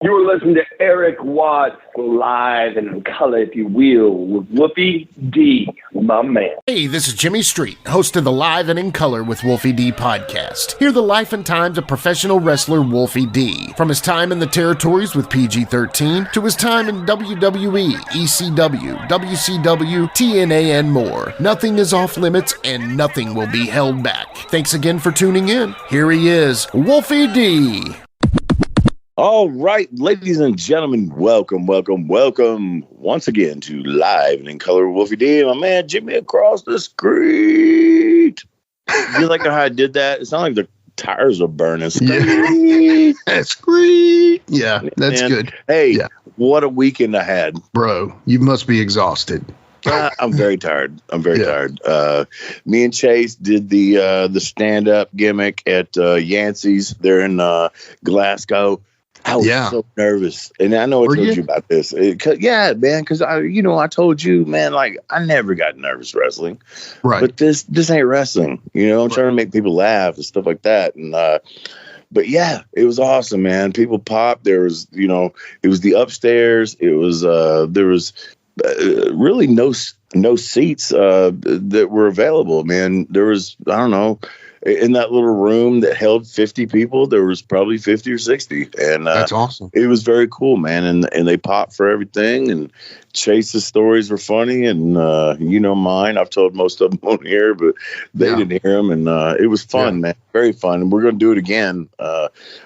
You're listening to Erik Watts live and in color, if you will, with Wolfie D, my man. Hey, this is Jimmy Street, host of the Live and in Color with Wolfie D podcast. Hear the life and times of professional wrestler Wolfie D. From his time in the territories with PG-13 to his time in WWE, ECW, WCW, TNA, and more. Nothing is off limits and nothing will be held back. Thanks again for tuning in. Here he is, Wolfie D. All right, ladies and gentlemen, welcome once again to Live and in Color with Wolfie D. My man Jimmy across the street. You like how I did that? It sounded like the tires are burning. Yeah, that's great. Yeah, that's good. Hey, What a weekend I had. Bro, you must be exhausted. I'm very tired. Tired. Me and Chase did the stand-up gimmick at Yancey's there in Glasgow. I was so nervous, and I know I told you about this. Because I told you, man, like I never got nervous wrestling, right? But this ain't wrestling, I'm trying to make people laugh and stuff like that, and but yeah, it was awesome, man. People popped. There was, it was the upstairs. It was there was really no seats that were available, man. There was, I don't know. In that little room that held 50 people, there was probably 50 or 60. And that's awesome. It was very cool, man. And they popped for everything. And Chase's stories were funny. And, mine, I've told most of them on here, but they didn't hear them. And it was fun, man. Very fun. And we're going to do it again.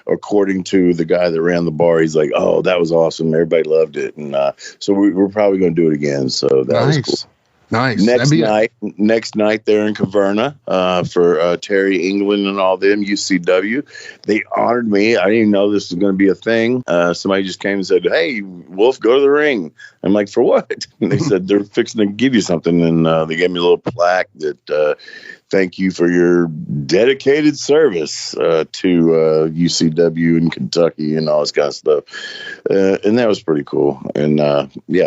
According to the guy that ran the bar, he's like, oh, that was awesome. Everybody loved it. And so we're probably going to do it again. So that was cool. Nice. Next night there in Caverna for Terry England and all them, UCW. They honored me. I didn't even know this was going to be a thing. Somebody just came and said, hey, Wolf, go to the ring. I'm like, for what? And they said, they're fixing to give you something. And they gave me a little plaque that thank you for your dedicated service to UCW in Kentucky and all this kind of stuff. And that was pretty cool. And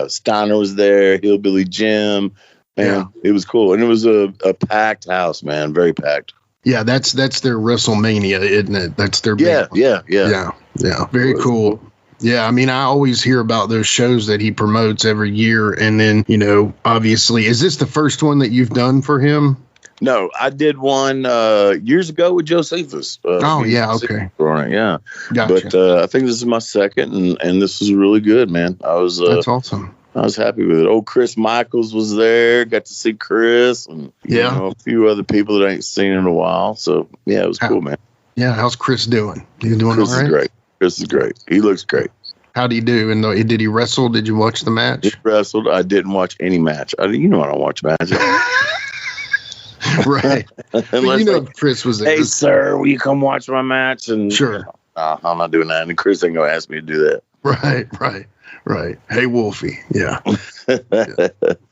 Steiner was there, Hillbilly Jim. Man, it was cool. And it was a packed house, man. Very packed. Yeah, that's their WrestleMania, isn't it? That's their big one. Yeah. Very cool. Yeah, I mean, I always hear about those shows that he promotes every year. And then, obviously, is this the first one that you've done for him? No, I did one years ago with Josephus. Okay. Right, yeah. Gotcha. But I think this is my second, and this was really good, man. That's awesome. I was happy with it. Old Chris Michaels was there. Got to see Chris and a few other people that I ain't seen in a while. So, yeah, it was cool, man. Yeah, how's Chris doing? He's doing all right? Chris is great. Chris is great. He looks great. How did he do? And did he wrestle? Did you watch the match? He wrestled. I didn't watch any match. I don't watch matches. Right. Chris was there. Hey, sir, will you come watch my match? And sure. I'm not doing that. And Chris ain't going to ask me to do that. Right. Hey, Wolfie. Yeah.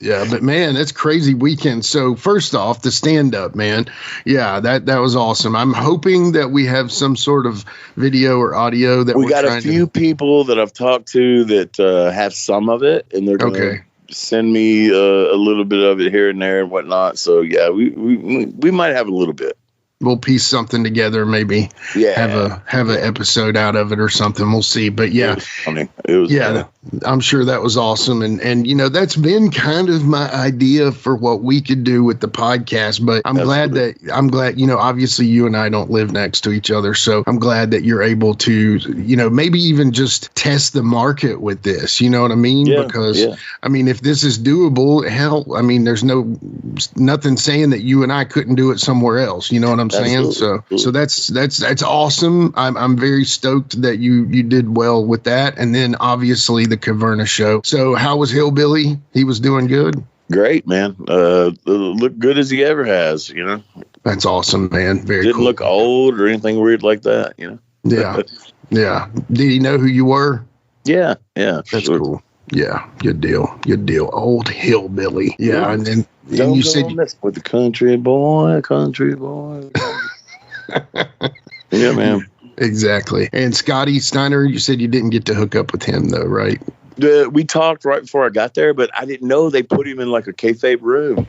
Yeah. But man, that's crazy weekend. So first off, the stand up, man. Yeah, that was awesome. I'm hoping that we have some sort of video or audio that we got a few people that I've talked to that have some of it, and they're going to send me a little bit of it here and there and whatnot. So yeah, we might have a little bit. We'll piece something together, maybe have an episode out of it or something. We'll see. But yeah, it was funny. I'm sure that was awesome. And that's been kind of my idea for what we could do with the podcast. But I'm glad, obviously you and I don't live next to each other. So I'm glad that you're able to, maybe even just test the market with this. You know what I mean? Yeah, because I mean, if this is doable, hell, I mean, there's nothing saying that you and I couldn't do it somewhere else. You know what I'm saying? Absolutely. So that's awesome. I'm very stoked that you did well with that. And then obviously the Caverna show. So how was Hillbilly? He was doing good. Great, man. Look good as he ever has, That's awesome, man. Very Didn't cool. look old or anything weird like that, Yeah. Yeah. Did he know who you were? Yeah. That's cool. Yeah, good deal. Old Hillbilly. Yeah, and then Don't you go said mess with the country boy. Yeah, man. Exactly. And Scotty Steiner, you said you didn't get to hook up with him though, right? We talked right before I got there, but I didn't know they put him in like a kayfabe room.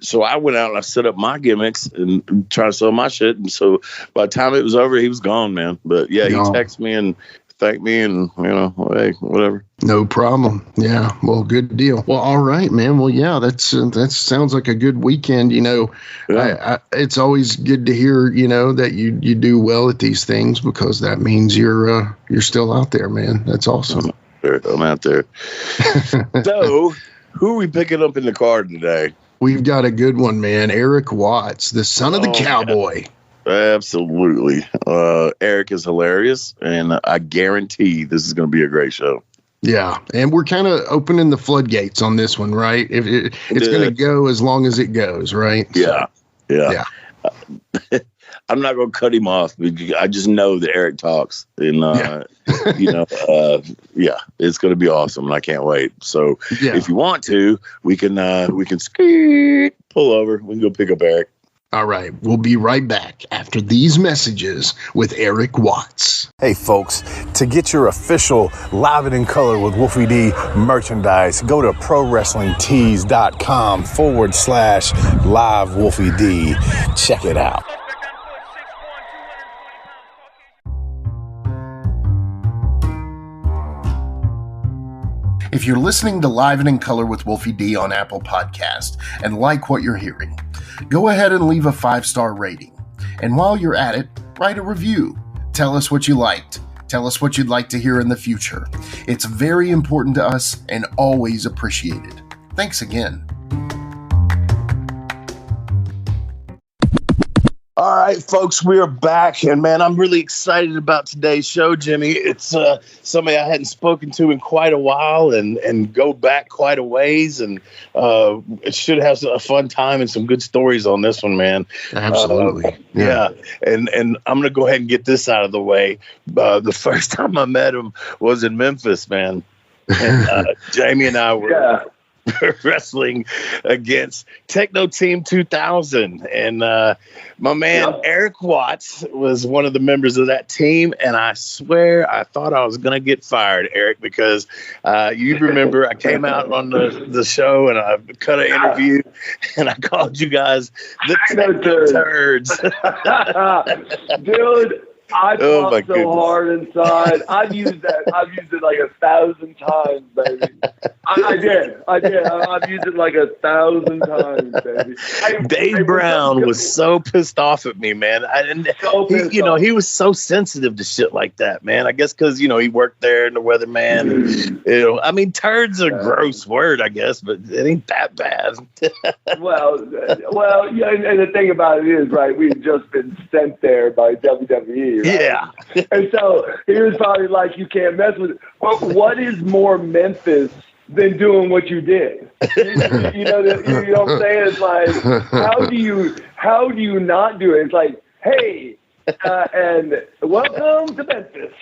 So I went out and I set up my gimmicks and tried to sell my shit. And so by the time it was over, he was gone, man. But yeah, he texted me and thanked me and, hey, whatever. No problem. Yeah. Well, good deal. Well, all right, man. Well, yeah, that sounds like a good weekend. It's always good to hear, that you do well at these things, because that means you're still out there, man. That's awesome. I'm out there. So who are we picking up in the card today? We've got a good one, man. Erik Watts, the son of the Cowboy. Absolutely. Erik is hilarious, and I guarantee this is going to be a great show. Yeah, and we're kind of opening the floodgates on this one, right? It's going to go as long as it goes, right? Yeah. I'm not going to cut him off, because I just know that Erik talks, and it's going to be awesome, and I can't wait. So if you want to, we can pull over. We can go pick up Erik. All right, we'll be right back after these messages with Erik Watts. Hey, folks, to get your official Live It in Color with Wolfie D merchandise, go to ProWrestlingTees.com/Live Wolfie D. Check it out. If you're listening to Live and in Color with Wolfie D on Apple Podcast and like what you're hearing, go ahead and leave a 5-star rating. And while you're at it, write a review. Tell us what you liked. Tell us what you'd like to hear in the future. It's very important to us and always appreciated. Thanks again. All right, folks, we are back, and man, I'm really excited about today's show, Jimmy. It's somebody I hadn't spoken to in quite a while, and go back quite a ways, and it should have a fun time and some good stories on this one, man. Absolutely, yeah. And I'm gonna go ahead and get this out of the way. The first time I met him was in Memphis, man, and Jamie and I were. Wrestling against Tekno Team 2000, and my man Erik Watts was one of the members of that team, and I swear I thought I was gonna get fired, Erik, because you remember I came out on the show and I cut an interview and I called you guys the Tekno Turds. Dude, I fought so hard inside. I've used it like 1,000 times, baby. I did. I've used it like 1,000 times, baby. Dave Brown was so pissed off at me, man. He was so sensitive to shit like that, man. I guess because he worked there in the Weatherman. Turds are a gross word, I guess, but it ain't that bad. well, yeah. And the thing about it is, right? We've just been sent there by WWE. Right? Yeah. And so he was probably like, you can't mess with it. But what is more Memphis than doing what you did? You know what I'm saying? It's like, how do you not do it? It's like, hey, and welcome to Memphis.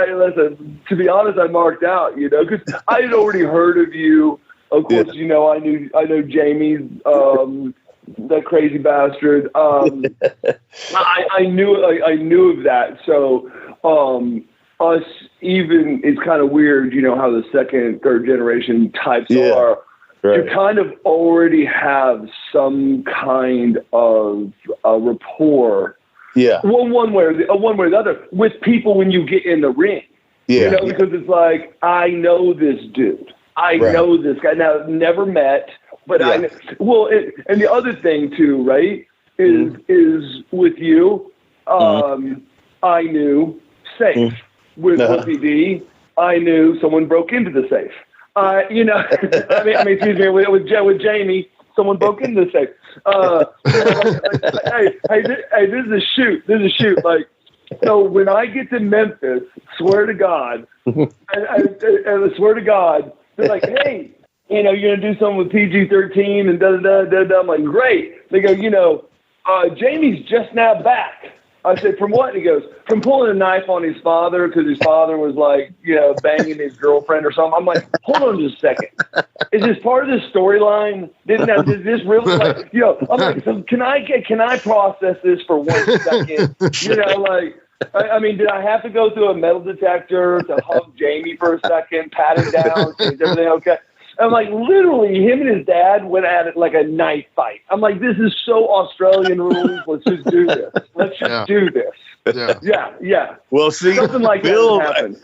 Listen, to be honest, I marked out, because I had already heard of you. Of course, I know Jamie's, that crazy bastard. I knew of that. So, us even, it's kind of weird, how the second, third generation types are. Right. You kind of already have some kind of rapport. Yeah. One way or the other with people when you get in the ring. Yeah. Because it's like, I know this dude. I know this guy. Now, never met. But and the other thing too, right, is with you, I knew safe. With Wolfie D, I knew someone broke into the safe. Excuse me, with Jamie, someone broke into the safe. Hey, this is a shoot. Like, so when I get to Memphis, swear to God, and I swear to God, they're like, hey, you're going to do something with PG-13 and da-da-da-da-da. I'm like, great. They go, Jamie's just now back. I said, from what? And he goes, from pulling a knife on his father because his father was like, banging his girlfriend or something. I'm like, hold on just a second. Is this part of this storyline? Did this really I'm like, so can I process this for 1 second? I mean, did I have to go through a metal detector to hug Jamie for a second, pat him down, say, is everything okay? I'm like, literally, him and his dad went at it like a knife fight. I'm like, this is so Australian rules. Let's just do this. Let's just do this. Yeah. Well, see, something like Bill, that happened.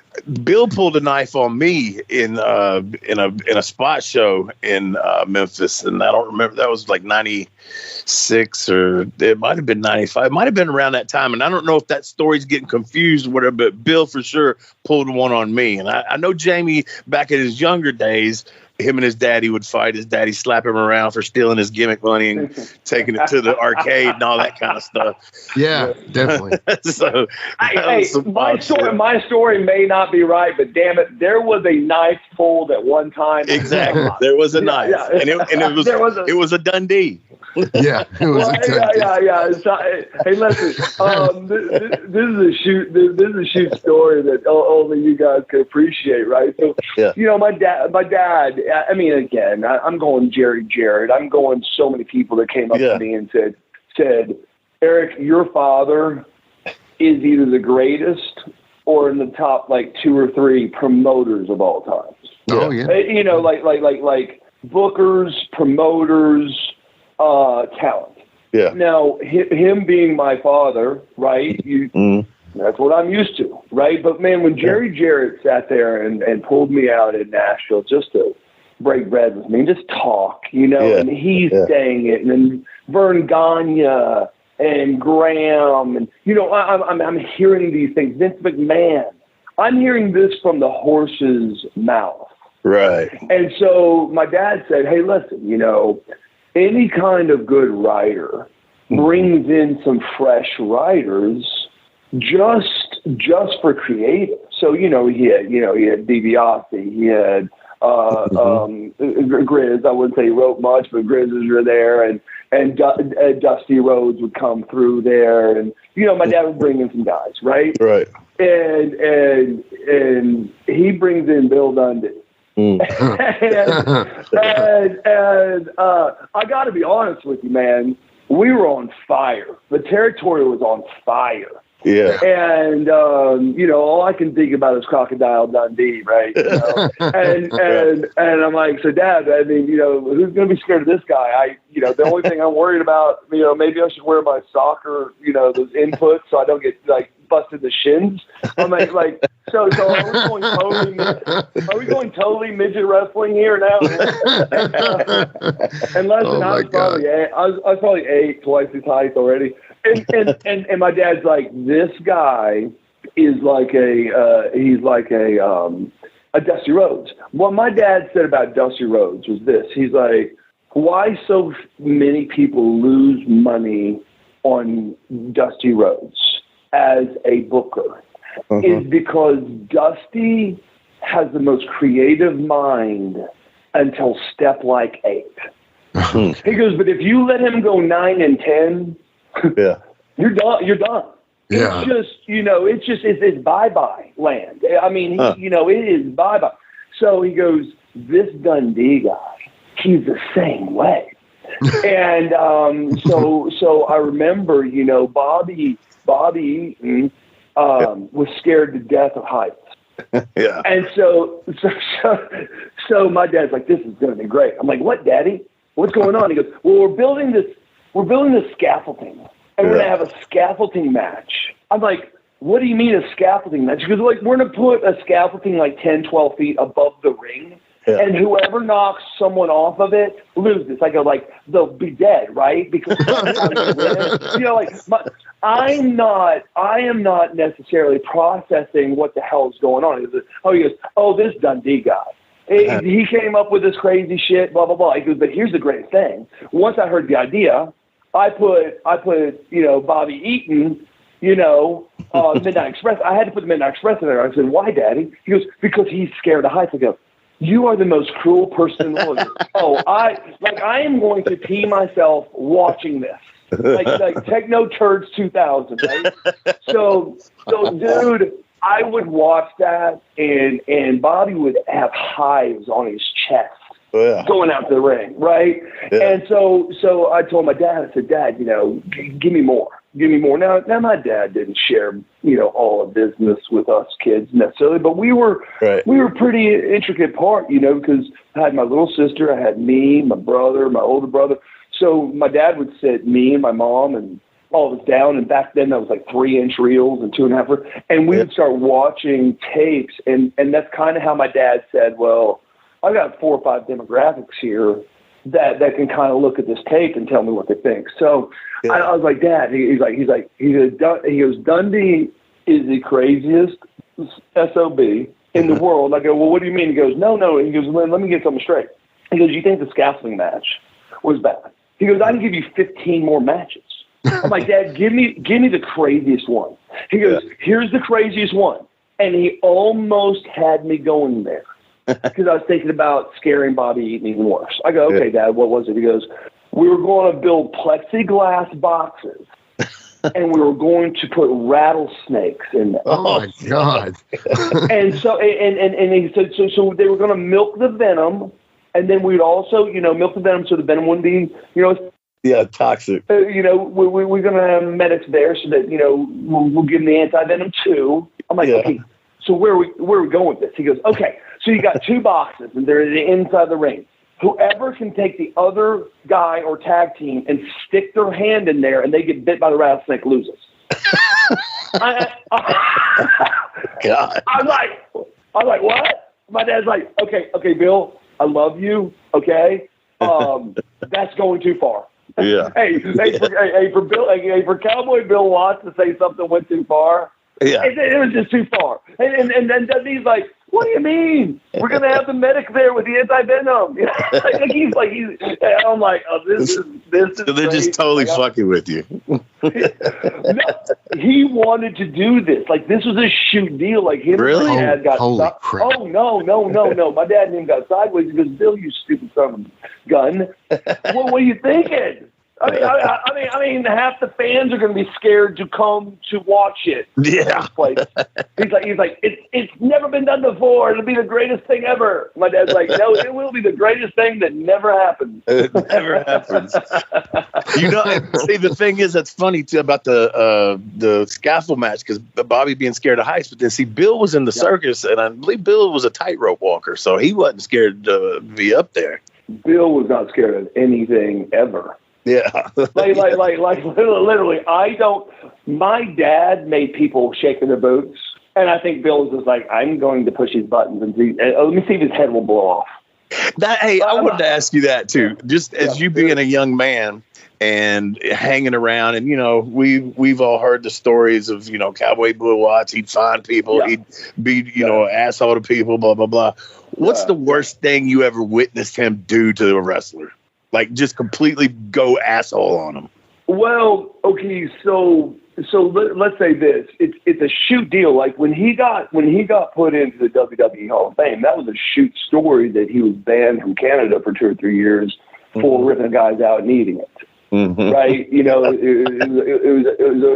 Bill pulled a knife on me in a spot show in Memphis, and I don't remember. That was like 96 or it might have been 95. It might have been around that time, and I don't know if that story's getting confused or whatever. But Bill for sure pulled one on me, and I know Jamie back in his younger days. Him and his daddy would fight. His daddy slap him around for stealing his gimmick money and taking it to the arcade and all that kind of stuff. Yeah, definitely. So, my story may not be right, but damn it, there was a knife pulled at one time. Exactly, there was a knife, and it was a Dundee. Yeah, it was a Dundee. Yeah. Hey, listen, this is a shoot story that only you guys can appreciate, right? So, my dad. I mean, again, I'm going Jerry Jarrett. I'm going so many people that came up to me and said, Erik, your father is either the greatest or in the top like 2 or 3 promoters of all time. Oh yeah. Like bookers, promoters, talent. Yeah. Now, him being my father, right? That's what I'm used to, right? But man, when Jerry Jarrett sat there and pulled me out in Nashville just to break bread with me and just talk, and he's saying it, and then Vern Gagne and Graham, and I'm hearing these things. Vince McMahon, I'm hearing this from the horse's mouth, right? And so my dad said, "Hey, listen, any kind of good writer brings in some fresh writers." Just for creative. So, he had DiBiase, he had Grizz. I wouldn't say he wrote much, but Grizz's were there, and Dusty Rhodes would come through there, and my dad would bring in some guys, right? Right. And he brings in Bill Dundee. and I got to be honest with you, man. We were on fire. The territory was on fire. Yeah. And, all I can think about is Crocodile Dundee, right? And I'm like, so Dad, I mean, who's going to be scared of this guy? The only thing I'm worried about, maybe I should wear my soccer, those inputs so I don't get like busted the shins. I'm like, so are we going totally midget wrestling here now? And listen, I was probably 8, twice his height already. And my dad's like, this guy is like he's like a Dusty Rhodes. What my dad said about Dusty Rhodes was this. He's like, why so many people lose money on Dusty Rhodes as a booker is because Dusty has the most creative mind until step like 8. He goes, but if you let him go 9 and 10, you're done. Yeah. It's bye-bye land. I mean, it is bye-bye. So he goes, this Dundee guy, he's the same way. And so I remember, Bobby Eaton was scared to death of heights. Yeah. And so my dad's like, this is going to be great. I'm like, what, Daddy? What's going on? He goes, well, we're building this scaffolding, and we're going to have a scaffolding match. I'm like, what do you mean a scaffolding match? He goes, like, we're going to put a scaffolding like 10, 12 feet above the ring, and whoever knocks someone off of it loses. I go, like, they'll be dead, right? Because I am not necessarily processing what the hell's going on. He goes, this Dundee guy. He came up with this crazy shit, blah, blah, blah. He goes, but here's the great thing. Once I heard the idea, I put Bobby Eaton, Midnight Express. I had to put the Midnight Express in there. I said, why, Daddy? He goes, because he's scared of heights. I go, you are the most cruel person in the world. I am going to pee myself watching this. like Tekno Turds 2000, right? So dude, I would watch that, and Bobby would have hives on his chest going out to the ring, right? Yeah. And so I told my dad, I said, Dad, give me more. Give me more. Now my dad didn't share, all of business with us kids necessarily, but we were pretty intricate part, because I had my little sister, I had me, my brother, my older brother. So my dad would sit me and my mom and all of us down, and back then that was like 3-inch reels and 2.5, and we would start watching tapes, and that's kind of how my dad said, well, I got 4 or 5 demographics here that can kind of look at this tape and tell me what they think. So I was like, Dad, he goes, Dundee is the craziest SOB in the world. I go, well, what do you mean? He goes, no. He goes, let me get something straight. He goes, you think the scaffolding match was bad? He goes, I can give you 15 more matches. I'm like, Dad, give me the craziest one. He goes, here's the craziest one. And he almost had me going there because I was thinking about scaring Bobby even worse. I go, okay, Dad, what was it? He goes, we were going to build plexiglass boxes and we were going to put rattlesnakes in them. Oh my God. And so, and he said, so they were going to milk the venom, and then we'd also, milk the venom so the venom wouldn't be, toxic. We're going to have medics there so that, we'll give them the anti-venom too. I'm like, okay, so where are we going with this? He goes, okay, so you got 2 boxes and they're inside the ring. Whoever can take the other guy or tag team and stick their hand in there and they get bit by the rattlesnake loses. God. I'm like, what? My dad's like, okay, Bill, I love you. Okay. That's going too far. Yeah. For Cowboy Bill Watts to say something went too far. Yeah. It was just too far. And then Dundee's like, what do you mean? We're going to have the medic there with the anti-venom. I'm like, oh, this is So they're just totally fucking with you. No, he wanted to do this. Like, this was a shoot deal. Like, him and my dad got crap. Oh, no. My dad and him got sideways. He goes, Bill, you stupid son of a gun. What are you thinking? I mean, half the fans are going to be scared to come to watch it. Yeah. He's like, it's never been done before. It'll be the greatest thing ever. My dad's like, no, it will be the greatest thing that never happens. It never happens. See, the thing is, that's funny too about the scaffold match, because Bobby being scared of heights, but then see, Bill was in the circus, and I believe Bill was a tightrope walker, so he wasn't scared to be up there. Bill was not scared of anything ever. Yeah. like literally, my dad made people shake in their boots, and I think Bill was just like, I'm going to push his buttons and see, let me see if his head will blow off. I wanted to ask you that too, just as you being a young man and hanging around, and we've all heard the stories of Cowboy Bill Watts. He'd find people, he'd be an asshole to people, blah blah blah. What's the worst thing you ever witnessed him do to a wrestler? Like, just completely go asshole on him. Well, okay, so let's say this: it's a shoot deal. Like when he got put into the WWE Hall of Fame, that was a shoot story that he was banned from Canada for 2 or 3 years for ripping guys out and eating it. Mm-hmm. Right? It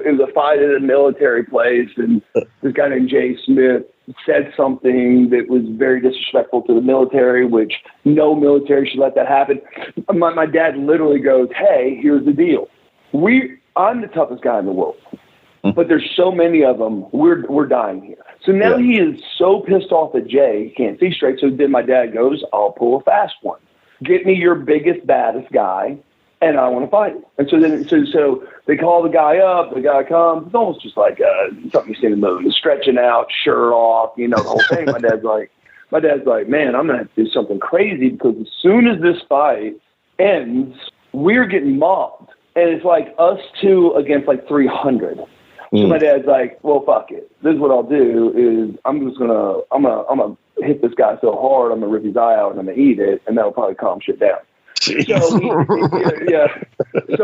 was a fight at a military place, and this guy named Jay Smith said something that was very disrespectful to the military, which no military should let that happen. My dad literally goes, hey, here's the deal. I'm the toughest guy in the world, but there's so many of them. We're dying here. So now he is so pissed off at Jay, he can't see straight. So then my dad goes, I'll pull a fast one. Get me your biggest, baddest guy, and I want to fight him. And so they call the guy up. The guy comes. It's almost just like something you see in the movie, stretching out, shirt off, the whole thing. My dad's like, man, I'm gonna have to do something crazy, because as soon as this fight ends, we're getting mobbed, and it's like us 2 against like 300. So my dad's like, well, fuck it. This is what I'll do is I'm gonna hit this guy so hard, I'm gonna rip his eye out and I'm gonna eat it, and that'll probably calm shit down. So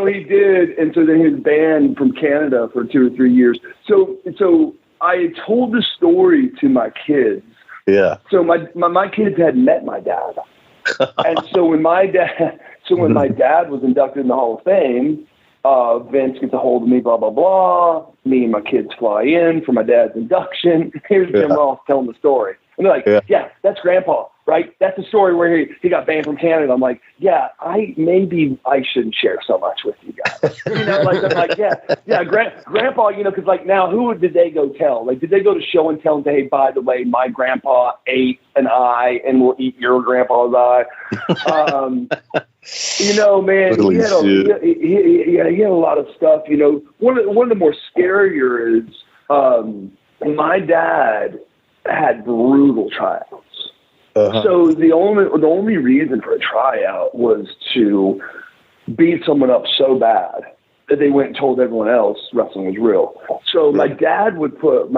he did, and so then he was banned from Canada for 2 or 3 years. So I told the story to my kids. Yeah. So my kids hadn't met my dad, and so when my dad was inducted in the Hall of Fame, Vince gets a hold of me, blah, blah, blah. Me and my kids fly in for my dad's induction. Here's Jim Ross telling the story. And they're like, yeah, that's Grandpa, right? That's the story where he got banned from Canada. I'm like, yeah, maybe I shouldn't share so much with you guys. You know, like, I'm like, yeah, Grandpa, you know, because like now who did they go tell? Like, did they go to show and tell and say, hey, by the way, my grandpa ate an eye and will eat your grandpa's eye? You know, man, he had a lot of stuff. You know, one of the more scarier is my dad had brutal tryouts. So the only reason for a tryout was to beat someone up so bad that they went and told everyone else wrestling was real. So my dad would put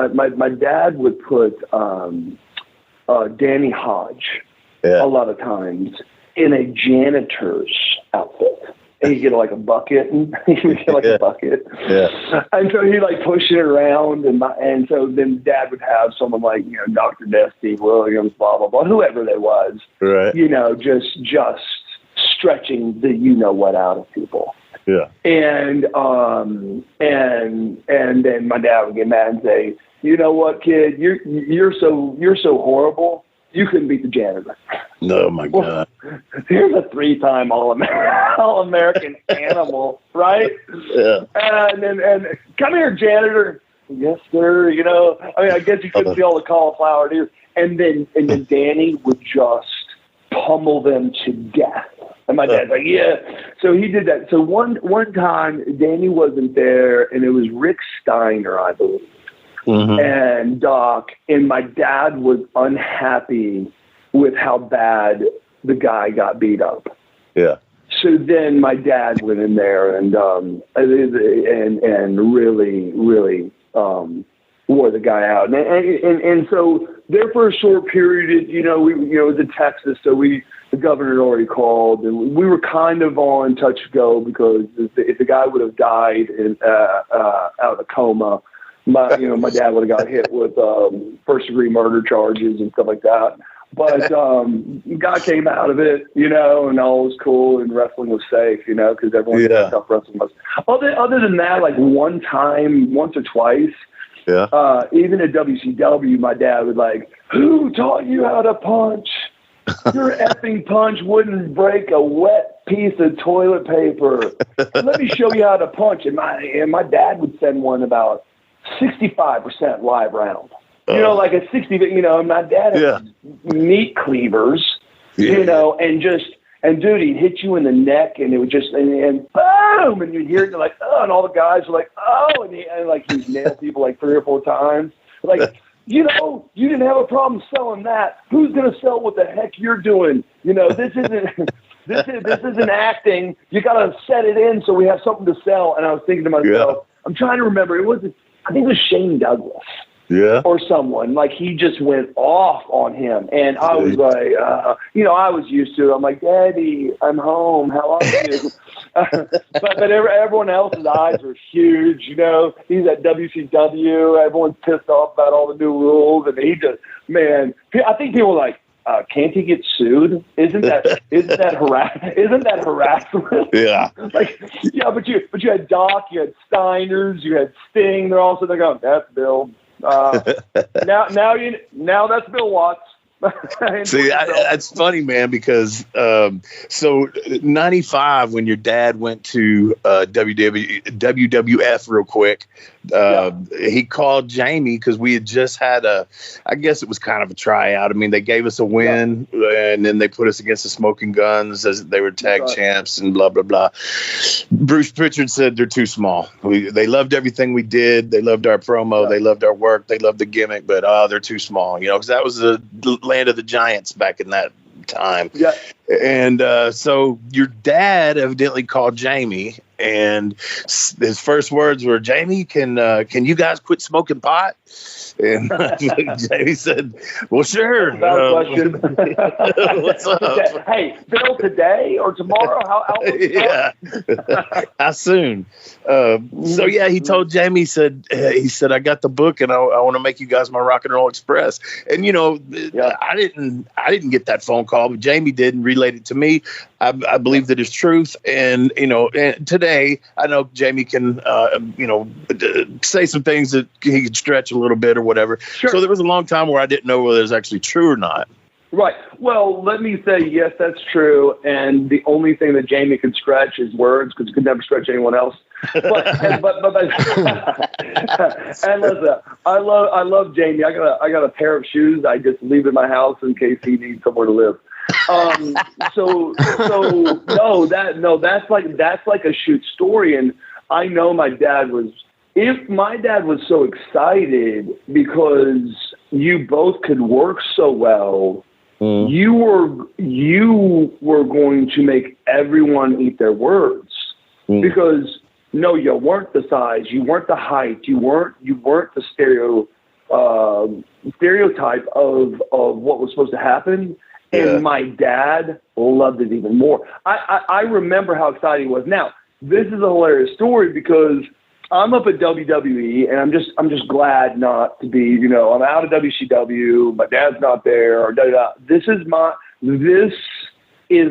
Danny Hodge a lot of times in a janitor's outfit. And he'd get like a bucket, and a bucket. Yeah. And so he'd like push it around, and so then Dad would have someone like, you know, Dr. Dusty Williams, blah blah blah, whoever they was, right? You know, just stretching the you know what out of people. Yeah. And then my dad would get mad and say, you know what, kid, you're so horrible. You couldn't beat the janitor. No, my God. Here's a 3-time All-American animal, right? Yeah. And come here, janitor. Yes, sir. You know, I mean, I guess you couldn't see all the cauliflower, dude. And then Danny would just pummel them to death. And my dad's like, yeah. So he did that. So one time, Danny wasn't there, and it was Rick Steiner, I believe. Mm-hmm. And Doc, and my dad was unhappy with how bad the guy got beat up. Yeah. So then my dad went in there and really wore the guy out. And so there for a short period, you know, it was in Texas, so the governor had already called, and we were kind of on touch go because if the guy would have died out of a coma, my dad would have got hit with first-degree murder charges and stuff like that. But guy came out of it, you know, and all was cool, and wrestling was safe, you know, because everyone knew how tough wrestling was. Other than that, like once or twice, even at WCW, my dad was like, "Who taught you how to punch? Your effing punch wouldn't break a wet piece of toilet paper. Let me show you how to punch." And my dad would send one about 65% live round. You know, like a 60, you know, my dad had meat cleavers, you know, and dude, he'd hit you in the neck, and it would just, and boom, and you'd hear it, like, oh, and all the guys were like, oh, and like he'd nail people like 3 or 4 times. Like, you know, you didn't have a problem selling that. Who's going to sell what the heck you're doing? You know, this isn't acting. You got to set it in so we have something to sell. And I was thinking to myself, I'm trying to remember, I think it was Shane Douglas. Yeah. Or someone, like he just went off on him. And I was like, you know, I was used to it. I'm like, Daddy, I'm home. How are you? but everyone else's eyes are huge. You know, he's at WCW. Everyone's pissed off about all the new rules. And he just, man, I think people are like, can't he get sued? Isn't that harassment? Yeah. Like, yeah, but you had Doc, you had Steiners, you had Sting. They're all sitting there going, that's Bill. Now that's Bill Watts. See, that's funny, man, because so 95 when your dad went to WWF real quick, he called Jamie because we had just had I guess it was kind of a tryout. I mean, they gave us a win, and then they put us against the Smoking Guns as they were tag champs and blah, blah, blah. Bruce Pritchard said they're too small. They loved everything we did. They loved our promo. They loved our work. They loved the gimmick, but they're too small, you know, because that was the land of the giants back in that time. Yeah. And so your dad evidently called Jamie, and his first words were, "Jamie, can you guys quit smoking pot?" And Jamie said, "Well, sure." Question. What's up? Hey, Bill, today or tomorrow? How how soon? So yeah, he told Jamie, he said, "I got the book, and I want to make you guys my Rock and Roll Express." And you know, I didn't get that phone call, but Jamie did and relayed it to me. I believe that is truth, and you know, and today today, I know Jamie can, say some things that he can stretch a little bit or whatever. Sure. So there was a long time where I didn't know whether it's actually true or not. Right. Well, let me say, yes, that's true. And the only thing that Jamie could stretch is words, because he could never stretch anyone else. But and listen, I love Jamie. I got a pair of shoes I just leave in my house in case he needs somewhere to live. That's like a shoot story. And I know my dad was. If my dad was so excited because you both could work so well. You were going to make everyone eat their words because no, you weren't the size, you weren't the height, you weren't the stereotype of what was supposed to happen. Yeah. And my dad loved it even more. I remember how exciting it was. Now, this is a hilarious story because I'm up at WWE, and I'm just glad not to be, I'm out of WCW. My dad's not there. Or da-da-da. This is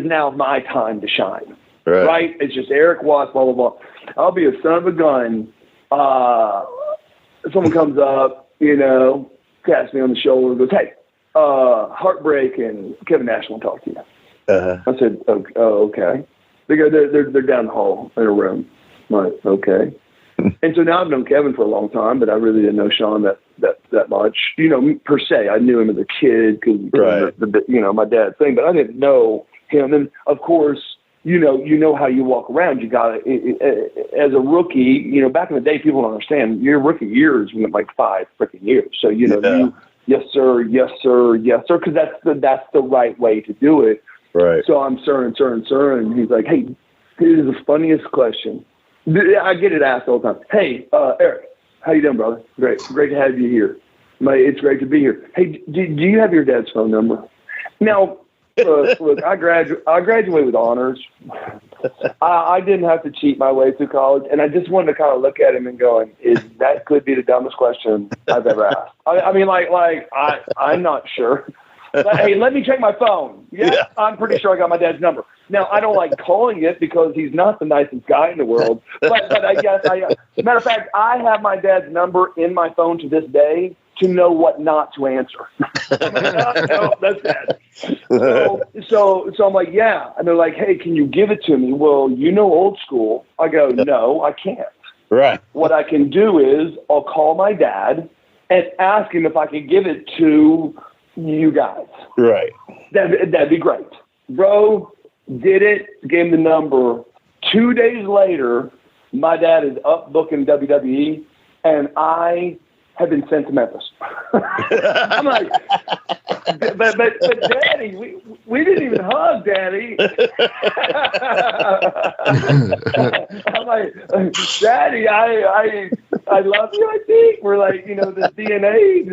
now my time to shine. Right? It's just Erik Watts, blah, blah, blah. I'll be a son of a gun. Someone comes up, taps me on the shoulder and goes, hey, Heartbreak and Kevin Nash want to talk to you. I said, okay. They go, they're down the hall in a room. I'm like, okay. And so now I've known Kevin for a long time, but I really didn't know Sean that much, per se. I knew him as a kid because my dad's thing, but I didn't know him. And of course, you know how you walk around. You got as a rookie. Back in the day, people don't understand. Your rookie years went like 5 freaking years. So you yes sir, yes sir, yes sir, because that's the right way to do it. Right. So I'm sir, and he's like, hey, this is the funniest question. I get it asked all the time. Hey, Erik, how you doing, brother? Great to have you here. It's great to be here. Hey, do you have your dad's phone number? Now, look, I graduated with honors. I didn't have to cheat my way through college, and I just wanted to kind of look at him and going, that could be the dumbest question I've ever asked. I'm not sure. But, hey, let me check my phone. Yeah, I'm pretty sure I got my dad's number. Now, I don't like calling it because he's not the nicest guy in the world. But I guess matter of fact, I have my dad's number in my phone to this day to know what not to answer. No, that's bad. So I'm like, yeah. And they're like, hey, can you give it to me? Well, old school. I go, no, I can't. Right. What I can do is I'll call my dad and ask him if I can give it to you guys. Right. That'd be great. Bro did it, gave him the number. 2 days later, my dad is up booking WWE, and I have been sent to Memphis. I'm like, but Daddy, we didn't even hug, Daddy. I'm like, Daddy, I love you, I think. We're like, the DNA,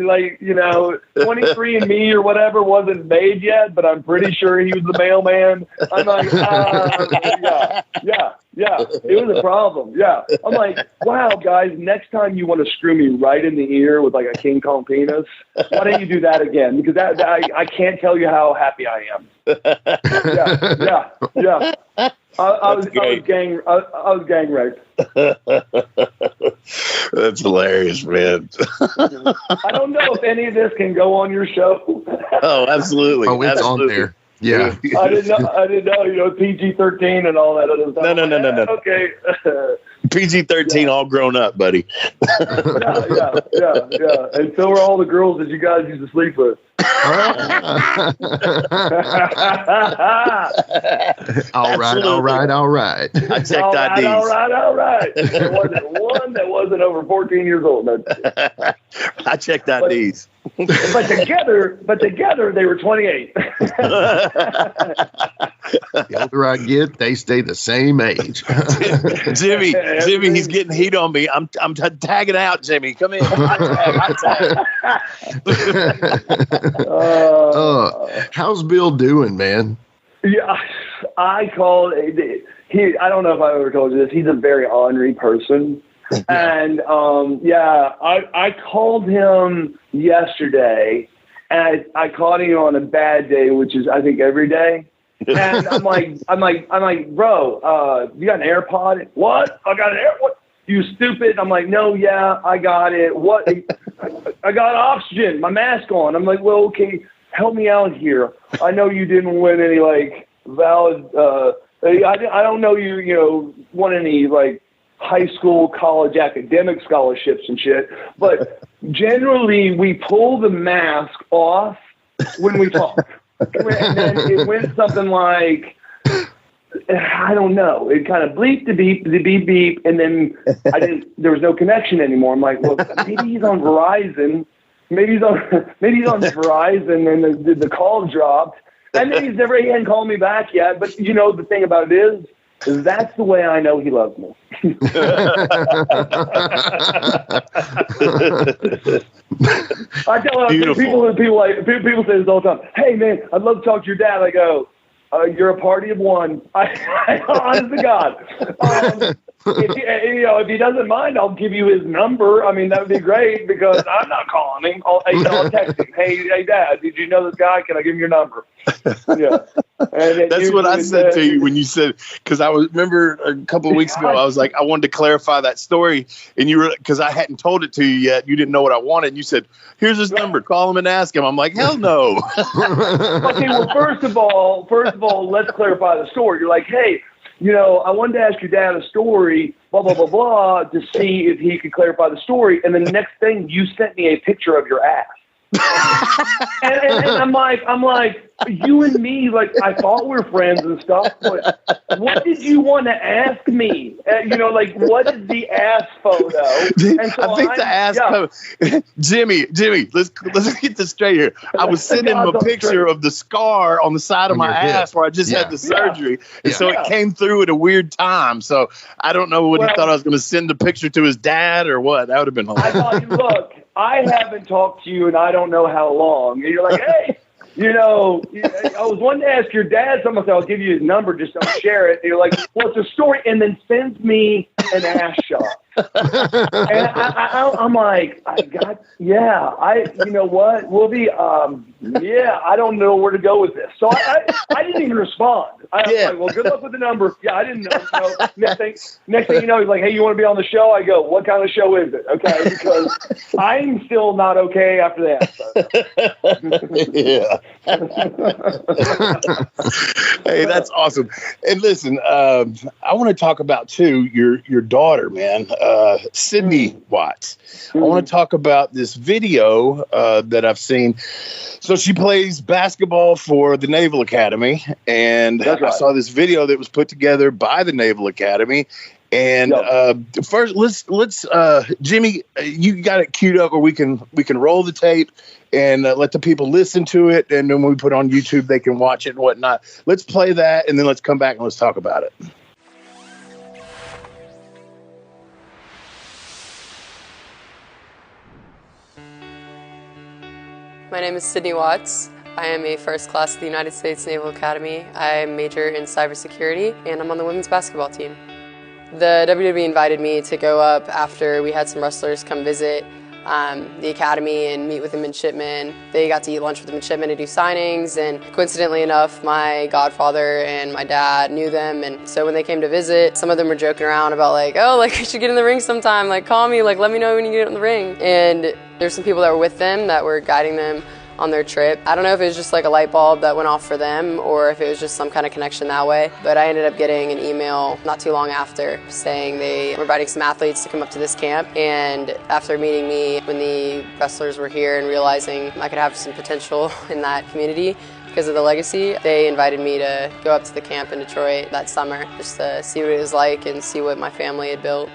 23andMe or whatever wasn't made yet, but I'm pretty sure he was the mailman. I'm like, yeah, it was a problem. Yeah. I'm like, wow, guys, next time you want to screw me right in the ear with like a King Kong penis, why don't you do that again? Because I can't tell you how happy I am. Yeah. I was gang raped. That's hilarious, man. I don't know if any of this can go on your show. Oh, absolutely. Oh, it's on there. Yeah. I didn't know, PG-13 and all that other stuff. No. Okay. PG-13 all grown up, buddy. Yeah. And so are all the girls that you guys used to sleep with. All right. I checked IDs. All right. There wasn't one that wasn't over 14 years old. No. I checked IDs. But together they were 28. The older I get, they stay the same age. Jimmy, he's getting heat on me. I'm tagging out, Jimmy. Come in. I tag. How's Bill doing, man? Yeah, I called. I don't know if I ever told you this. He's a very ornery person. And I called him yesterday, and I caught him on a bad day, which is I think every day. And I'm like, bro, you got an AirPod? What? I got an AirPod? You stupid. I'm like, no, yeah, I got it. What? I got oxygen, my mask on. I'm like, well, okay, help me out here. I know you didn't win any, like, valid, I don't know you won any, like, high school, college academic scholarships and shit. But generally, we pull the mask off when we talk. And then it went something like, I don't know. It kind of bleeped the beep, and then there was no connection anymore. I'm like, well, maybe he's on Verizon. Maybe he's on Verizon, and the call dropped. And then he hadn't called me back yet. But the thing about it is that's the way I know he loves me. I tell people say this all the time. Hey man, I'd love to talk to your dad. I go, you're a party of one. I honest to God. If he doesn't mind, I'll give you his number. I mean, that would be great because I'm not calling him. I'll text him. Hey, Dad, did you know this guy? Can I give him your number? Yeah. That's what I said to you when you said, because remember a couple of weeks ago, I was like, I wanted to clarify that story, and you were, because I hadn't told it to you yet. You didn't know what I wanted. And you said, here's his number. Call him and ask him. I'm like, hell no. Okay, well, first of all, let's clarify the story. You're like, hey, I wanted to ask your dad a story, blah, blah, blah, blah, to see if he could clarify the story. And the next thing, you sent me a picture of your ass. and I'm like, you and me, like, I thought we were friends and stuff, but what did you want to ask me? What is the ass photo? And so I think the ass photo. Jimmy, let's get this straight here. I was sending him a picture of the scar on the side of my ass where I just had the surgery. And so it came through at a weird time. So I don't know what he thought I was going to send the picture to his dad or what. That would have been hilarious. I thought, look, I haven't talked to you and I don't know how long. And you're like, hey, I was wanting to ask your dad something. I'll give you his number. Just don't share it. And you're like, well, it's a story. And then sends me an ass shot. And I'm like, you know what, Wolfie? I don't know where to go with this. So I didn't even respond. I was like, well, good luck with the number. Yeah, I didn't know. Next thing you know, he's like, hey, you want to be on the show? I go, what kind of show is it? Okay, because I'm still not okay after that. Yeah. Hey, that's awesome. And listen, I want to talk about too your daughter, man, Sydne Watts. I want to talk about this video that I've seen. So she plays basketball for the Naval Academy, and I saw this video that was put together by the Naval Academy. And first, let's Jimmy, you got it queued up, or we can roll the tape and let the people listen to it, and then when we put it on YouTube, they can watch it and whatnot. Let's play that, and then let's come back and let's talk about it. My name is Sydne Watts. I am a first class at the United States Naval Academy. I major in cybersecurity, and I'm on the women's basketball team. The WWE invited me to go up after we had some wrestlers come visit the academy and meet with the midshipmen. They got to eat lunch with the midshipmen to do signings, and coincidentally enough, my godfather and my dad knew them, and so when they came to visit, some of them were joking around about like, oh, like, we should get in the ring sometime, like, call me, like, let me know when you get in the ring. And there's some people that were with them that were guiding them on their trip. I don't know if it was just like a light bulb that went off for them or if it was just some kind of connection that way, but I ended up getting an email not too long after saying they were inviting some athletes to come up to this camp, and after meeting me when the wrestlers were here and realizing I could have some potential in that community because of the legacy, they invited me to go up to the camp in Detroit that summer just to see what it was like and see what my family had built.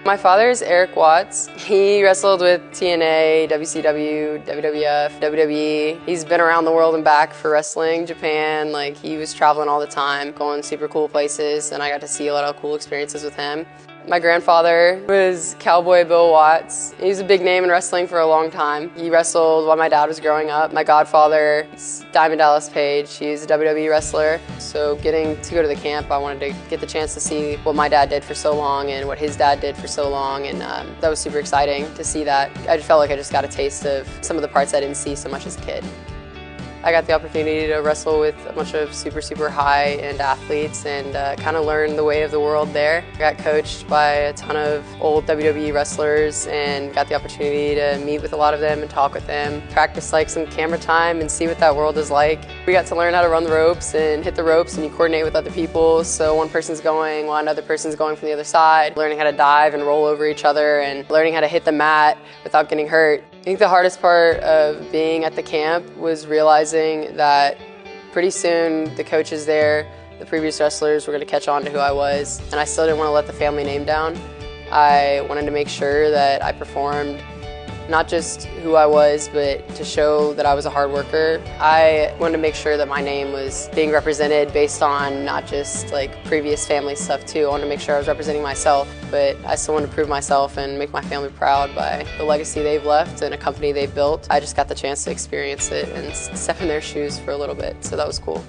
My father is Erik Watts. He wrestled with TNA, WCW, WWF, WWE. He's been around the world and back for wrestling, Japan. Like, he was traveling all the time, going super cool places, and I got to see a lot of cool experiences with him. My grandfather was Cowboy Bill Watts. He was a big name in wrestling for a long time. He wrestled while my dad was growing up. My godfather is Diamond Dallas Page. He's a WWE wrestler. So getting to go to the camp, I wanted to get the chance to see what my dad did for so long and what his dad did for so long, and that was super exciting to see that. I felt like I just got a taste of some of the parts I didn't see so much as a kid. I got the opportunity to wrestle with a bunch of super high-end athletes and kind of learn the way of the world there. I got coached by a ton of old WWE wrestlers and got the opportunity to meet with a lot of them and talk with them, practice like some camera time and see what that world is like. We got to learn how to run the ropes and hit the ropes, and you coordinate with other people. So one person's going while another person's going from the other side, learning how to dive and roll over each other and learning how to hit the mat without getting hurt. I think the hardest part of being at the camp was realizing that pretty soon the coaches there, the previous wrestlers, were going to catch on to who I was, and I still didn't want to let the family name down. I wanted to make sure that I performed not just who I was, but to show that I was a hard worker. I wanted to make sure that my name was being represented based on not just like previous family stuff too. I wanted to make sure I was representing myself, but I still wanted to prove myself and make my family proud by the legacy they've left and a company they've built. I just got the chance to experience it and step in their shoes for a little bit, so that was cool.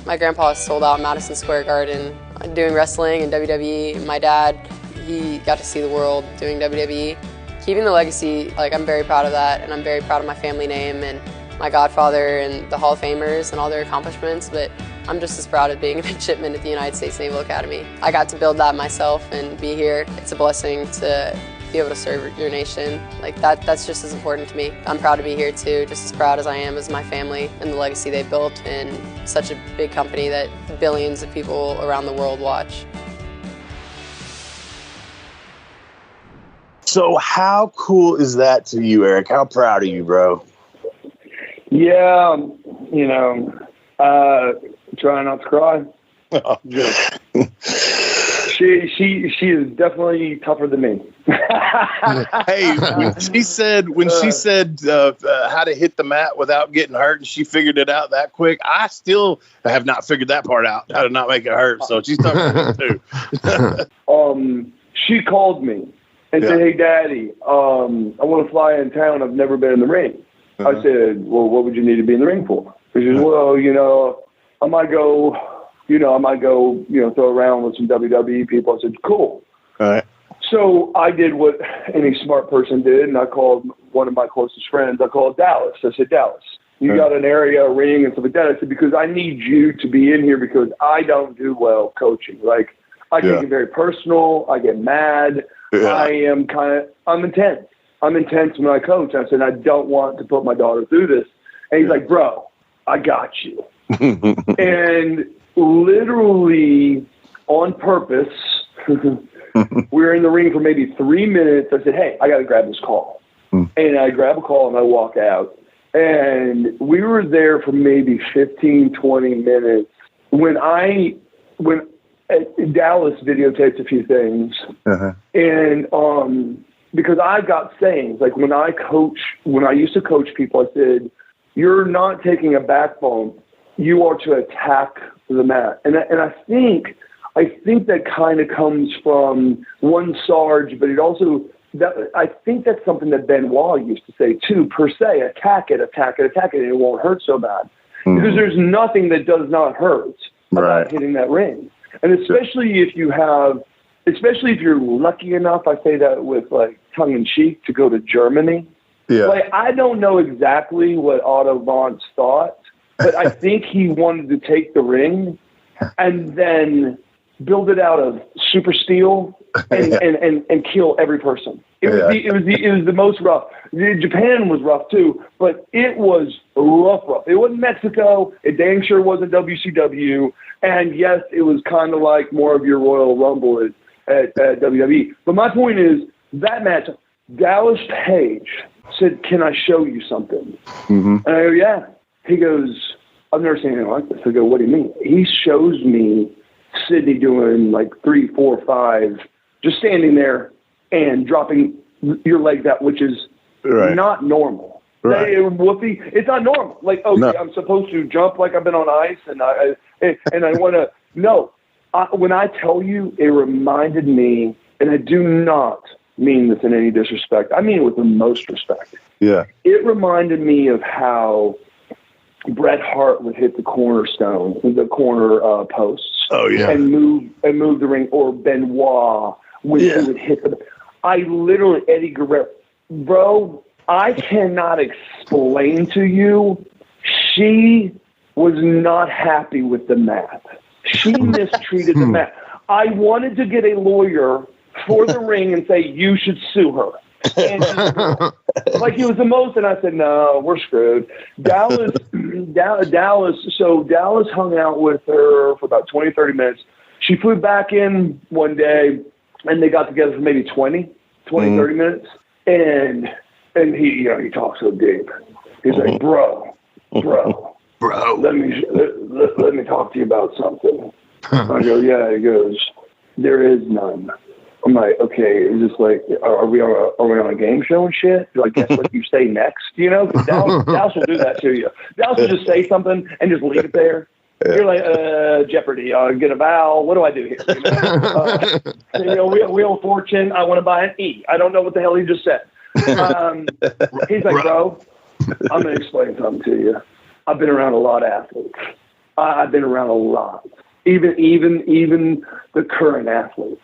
My grandpa sold out Madison Square Garden doing wrestling and WWE. My dad, he got to see the world doing WWE. Keeping the legacy, like, I'm very proud of that, and I'm very proud of my family name and my godfather and the Hall of Famers and all their accomplishments, but I'm just as proud of being a midshipman at the United States Naval Academy. I got to build that myself and be here. It's a blessing to be able to serve your nation. Like, that's just as important to me. I'm proud to be here too, just as proud as I am as my family and the legacy they built in such a big company that billions of people around the world watch. So how cool is that to you, Erik? How proud are you, bro? Yeah, trying not to cry. She is definitely tougher than me. Hey, when she said how to hit the mat without getting hurt, and she figured it out that quick, I still have not figured that part out, how to not make it hurt. So she's tougher than me too. She called me and said, "Hey, Daddy, I want to fly in town. I've never been in the ring." I said, "Well, what would you need to be in the ring for?" She said, "Well, I might go, throw around with some WWE people." I said, "Cool." All right. So I did what any smart person did, and I called one of my closest friends. I called Dallas. I said, "Dallas, you got an area, a ring, and stuff like that." I said, "Because I need you to be in here because I don't do well coaching. Like, I take it very personal. I get mad. Yeah. I'm intense. I'm intense when I coach." I said, "I don't want to put my daughter through this." And he's like, "Bro, I got you." And literally on purpose, we were in the ring for maybe 3 minutes. I said, "Hey, I got to grab this call." And I grab a call and I walk out. And we were there for maybe 15, 20 minutes. When Dallas videotaped a few things, and because I got sayings, like when I used to coach people, I said, "You're not taking a backbone. You are to attack the mat." And I think that kind of comes from one Sarge, but it also, I think that's something that Benoit used to say too, per se, attack it, and it won't hurt so bad. Because there's nothing that does not hurt about hitting that ring. And especially if you're lucky enough, I say that with like tongue in cheek, to go to Germany. Yeah. Like, I don't know exactly what Otto Wanz thought, but I think he wanted to take the ring and then build it out of super steel and kill every person. It was the most rough. Japan was rough too, but it was rough. It wasn't Mexico. It dang sure wasn't WCW. And yes, it was kind of like more of your Royal Rumble at WWE. But my point is, that match, Dallas Page said, "Can I show you something?" And I go, "Yeah." He goes, "I've never seen anything like this." I go, "What do you mean?" He shows me Sydne doing like 3, 4, 5, just standing there and dropping your legs out, which is not normal. Right. Wolfie, it's not normal. Like, okay, no. I'm supposed to jump like I've been on ice, and I want to. No, when I tell you, it reminded me, and I do not mean this in any disrespect. I mean it with the most respect. Yeah. It reminded me of how Bret Hart would hit the cornerstone, the corner posts. Oh yeah. And move the ring, or Benoit when he would hit the. I literally, Eddie Guerrero, bro. I cannot explain to you she was not happy with the mat. She mistreated the mat. I wanted to get a lawyer for the ring and say, you should sue her. And like he was the most, and I said, no, we're screwed. Dallas hung out with her for about 20, 30 minutes. She flew back in one day, and they got together for maybe 20, 30 minutes. And he talks so deep. He's like, bro, let me talk to you about something. I go, yeah. He goes, there is none. I'm like, okay, is this like, are we on a game show and shit? Do I guess what you say next? You know, because Dallas will do that to you. Dallas will just say something and just leave it there. Yeah. You're like, Jeopardy, get a vowel. What do I do here? You know, Wheel of Fortune, I want to buy an E. I don't know what the hell he just said. He's like, bro, I'm going to explain something to you. I've been around a lot of athletes. I've been around a lot. Even the current athletes.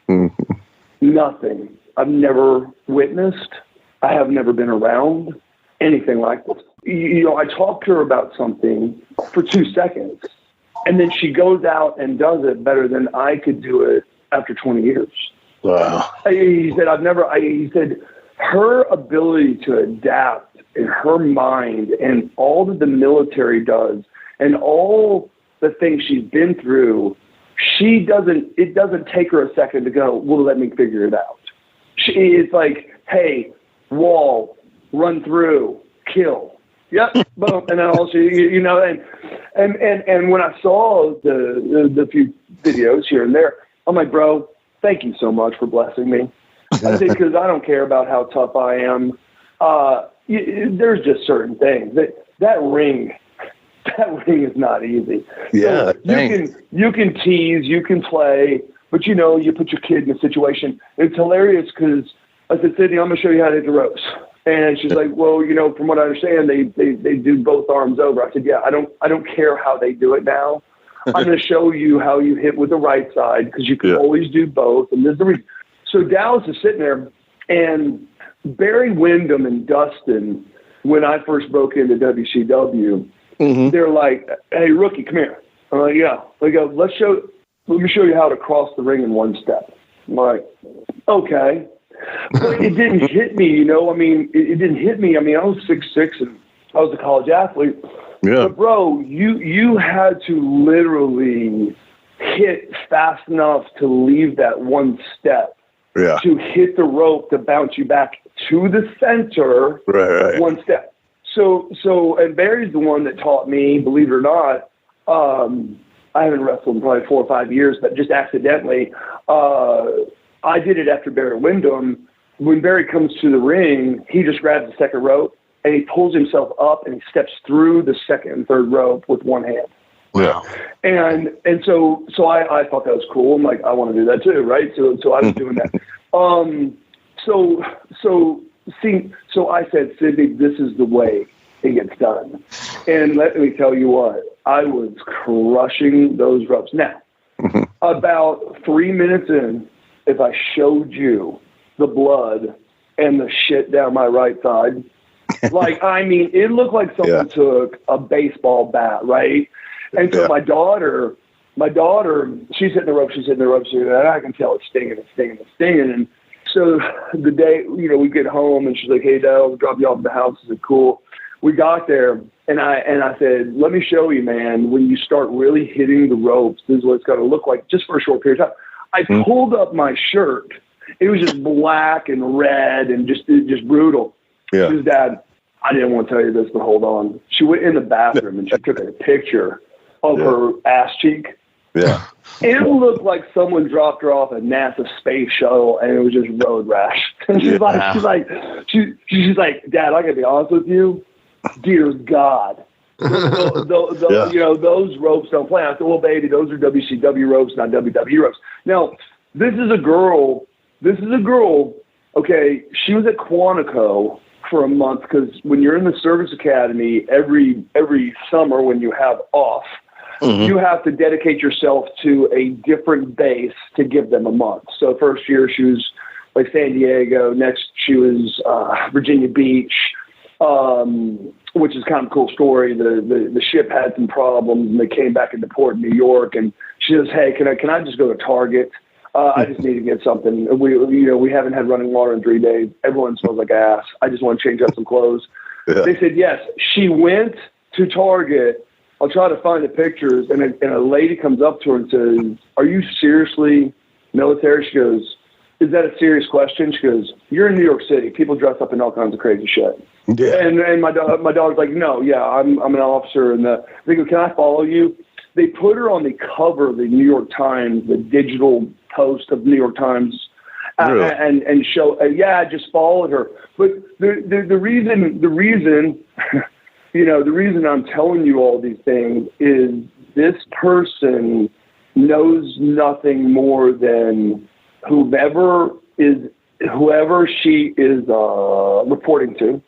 Mm-hmm. Nothing. I've never witnessed. I have never been around anything like this. You know, I talked to her about something for 2 seconds, and then she goes out and does it better than I could do it after 20 years. Wow. He said her ability to adapt in her mind and all that the military does and all the things she's been through, it doesn't take her a second to go, well, let me figure it out. It's like, hey, wall, run through, kill. Yep, boom. And then also, you know, and when I saw the few videos here and there, I'm like, bro, thank you so much for blessing me. I think because I don't care about how tough I am. There's just certain things that ring is not easy. Yeah, so you can tease, you can play, but you know, you put your kid in a situation. It's hilarious because I said, Sydne, I'm gonna show you how to hit the ropes. And she's like, well, you know, from what I understand, they do both arms over. I said, yeah, I don't care how they do it now. I'm going to show you how you hit with the right side because you can always do both. And there's the reason. So Dallas is sitting there, and Barry Windham and Dustin, when I first broke into WCW, they're like, hey, rookie, come here. I'm like, yeah. They go, let me show you how to cross the ring in one step. I'm like, okay. But it didn't hit me, you know. I mean, it didn't hit me. I mean, I was 6'6", and I was a college athlete. Yeah. But, bro, you had to literally hit fast enough to leave that one step to hit the rope to bounce you back to the center one step. So, and Barry's the one that taught me, believe it or not, I haven't wrestled in probably 4 or 5 years, but just accidentally, I did it after Barry Windham. When Barry comes to the ring, he just grabs the second rope and he pulls himself up and he steps through the second and third rope with one hand. Wow. And so I thought that was cool. I'm like, I want to do that too, right? So I was doing that. So I said, Sydne, this is the way it gets done. And let me tell you what, I was crushing those ropes. Now, about 3 minutes in, if I showed you the blood and the shit down my right side, like, I mean, it looked like someone took a baseball bat, right? And so my daughter, she's hitting the ropes, and I can tell it's stinging. And so the day, you know, we get home, and she's like, hey, Dad, I'll drop you off at the house. I said, cool. We got there, and I said, let me show you, man, when you start really hitting the ropes, this is what it's going to look like just for a short period of time. I pulled up my shirt. It was just black and red and just brutal. Yeah. She says, Dad, I didn't want to tell you this, but hold on. She went in the bathroom and she took a picture of her ass cheek. Yeah. It looked like someone dropped her off a NASA space shuttle and it was just road rash. And she's like, Dad, I gotta be honest with you. Dear God. You know, those ropes don't play. I said, well, baby, those are WCW ropes, not WWE ropes. Now, this is a girl. Okay, she was at Quantico for a month because when you're in the service academy, every summer when you have off, you have to dedicate yourself to a different base to give them a month. So first year she was like San Diego. Next she was Virginia Beach. which is kind of a cool story. The ship had some problems, and they came back into port in New York. And she says, "Hey, can I just go to Target? I just need to get something. We haven't had running water in 3 days. Everyone smells like ass. I just want to change up some clothes." Yeah. They said yes. She went to Target. I'll try to find the pictures, and a lady comes up to her and says, "Are you seriously military?" She goes, "Is that a serious question?" She goes, "You're in New York City. People dress up in all kinds of crazy shit." Yeah. And my daughter's like, "No, yeah, I'm an officer." And they go, "Can I follow you?" They put her on the cover of the New York Times, the digital post of the New York Times, really? and show. I just followed her. But the reason the reason I'm telling you all these things is this person knows nothing more than whoever she is reporting to,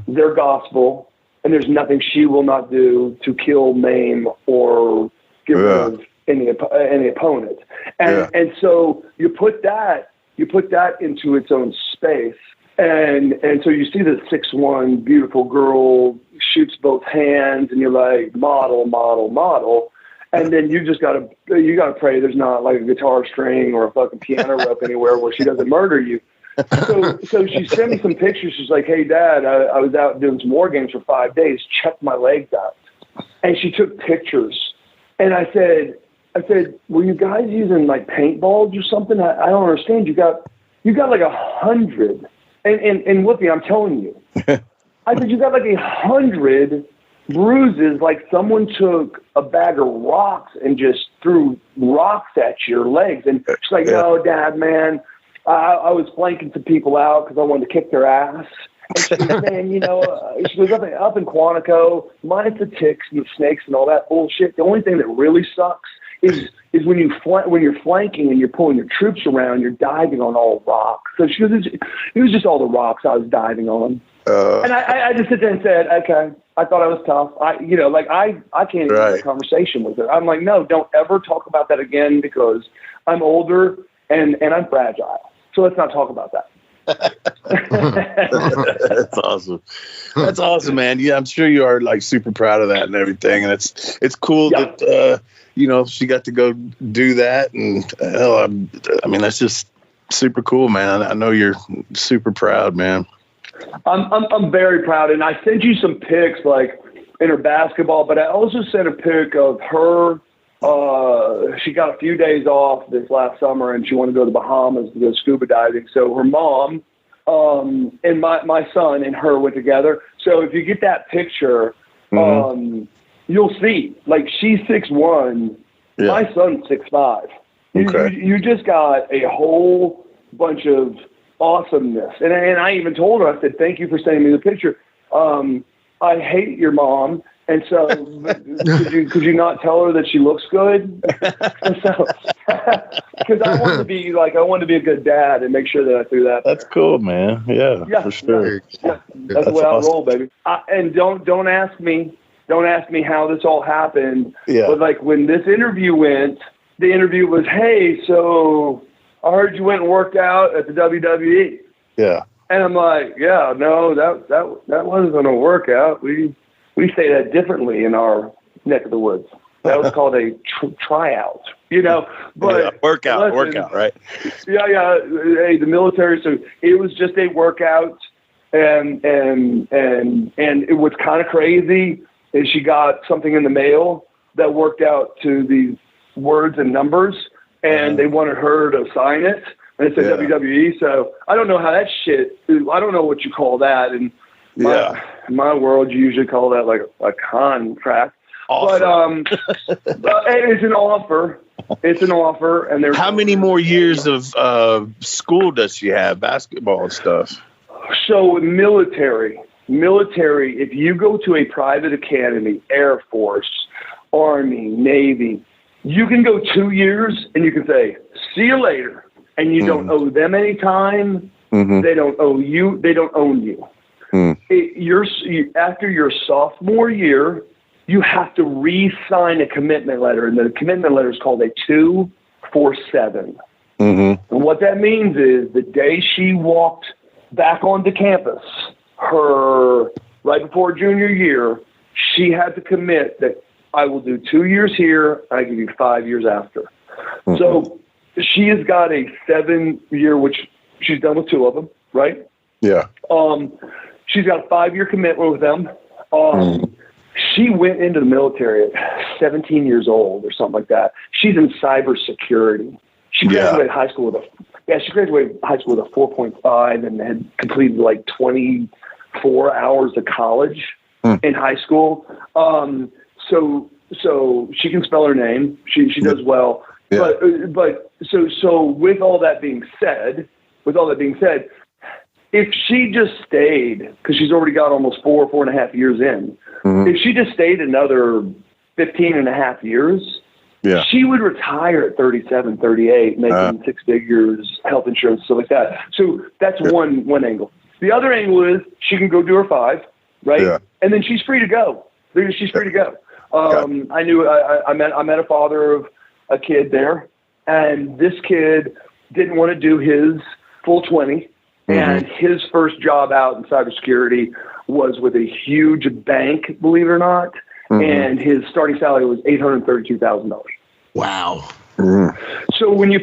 their gospel, and there's nothing she will not do to kill, maim, or get rid of any opponent. And so you put that into its own space, and so you see this 6'1" beautiful girl shoots both hands, and you're like, model. And then you gotta pray there's not like a guitar string or a fucking piano rope anywhere where she doesn't murder you. So she sent me some pictures. She's like, "Hey, Dad, I was out doing some war games for 5 days. Check my legs out." And she took pictures. And I said, "Were you guys using like paintballs or something? I don't understand. You got like 100." And Whoopi, I'm telling you, I said, "You got like 100 bruises, like someone took a bag of rocks and just threw rocks at your legs." And she's like, "No, Dad, man, I was flanking some people out because I wanted to kick their ass." And she goes, "Man, she goes up in Quantico, minus the ticks and the snakes and all that bullshit. The only thing that really sucks is when you're flanking and you're pulling your troops around, you're diving on all rocks." So she goes, "It was just all the rocks I was diving on." And I just sit there and said, "Okay." I thought I was tough. I can't even have a conversation with her. I'm like, "No, don't ever talk about that again because I'm older and I'm fragile. So let's not talk about that." That's awesome. That's awesome, man. Yeah, I'm sure you are like super proud of that and everything. And it's cool that she got to go do that. And I mean, that's just super cool, man. I know you're super proud, man. I'm very proud, and I sent you some pics like in her basketball, but I also sent a pic of her. She got a few days off this last summer, and she wanted to go to the Bahamas to go scuba diving. So her mom and my son and her went together. So if you get that picture, you'll see like she's 6'1", my son's 6'5". Okay. You just got a whole bunch of awesomeness. And I even told her, I said, "Thank you for sending me the picture. I hate your mom. And so could you not tell her that she looks good?" So, because I want to be a good dad and make sure that I do that. That's cool, man. Yeah, for sure. Yeah. That's the way I roll, baby. And don't ask me how this all happened. Yeah. But like when this interview went, the interview was, "Hey, so I heard you went and worked out at the WWE." Yeah. And I'm like, "Yeah, no, that wasn't a workout. We say that differently in our neck of the woods. That was called a tryout, But workout, right? Yeah. Hey, the military. So it was just a workout, and it was kind of crazy. And she got something in the mail that worked out to these words and numbers. And they wanted her to sign it, and it said WWE. So I don't know how that shit. I don't know what you call that. And in my world, you usually call that like a contract. Offer. But it's an offer. It's an offer. And there's how many more years of school does she have? Basketball and stuff. So military. If you go to a private academy, Air Force, Army, Navy. You can go 2 years and you can say, "See you later." And you don't owe them any time. They don't owe you. They don't own you. After your sophomore year, you have to re-sign a commitment letter. And the commitment letter is called a 247. And what that means is the day she walked back onto campus, right before junior year, she had to commit that I will do 2 years here, I give you 5 years after. Mm-hmm. So she has got a 7-year, which she's done with 2 of them, right? Yeah. She's got a 5-year commitment with them. She went into the military at 17 years old or something like that. She's in cybersecurity. She graduated high school with she graduated high school with a 4.5 and had completed like 24 hours of college in high school. So she can spell her name. She does well. Yeah. But so with all that being said, if she just stayed, because she's already got almost 4.5 years in, if she just stayed another 15 and a half years, she would retire at 37, 38, making 6 figures, health insurance, stuff like that. So that's one angle. The other angle is she can go do her 5, right? Yeah. And then she's free to go. She's free to go. I met a father of a kid there, and this kid didn't want to do his full 20, and his first job out in cybersecurity was with a huge bank, believe it or not, and his starting salary was $832,000. Wow. So when you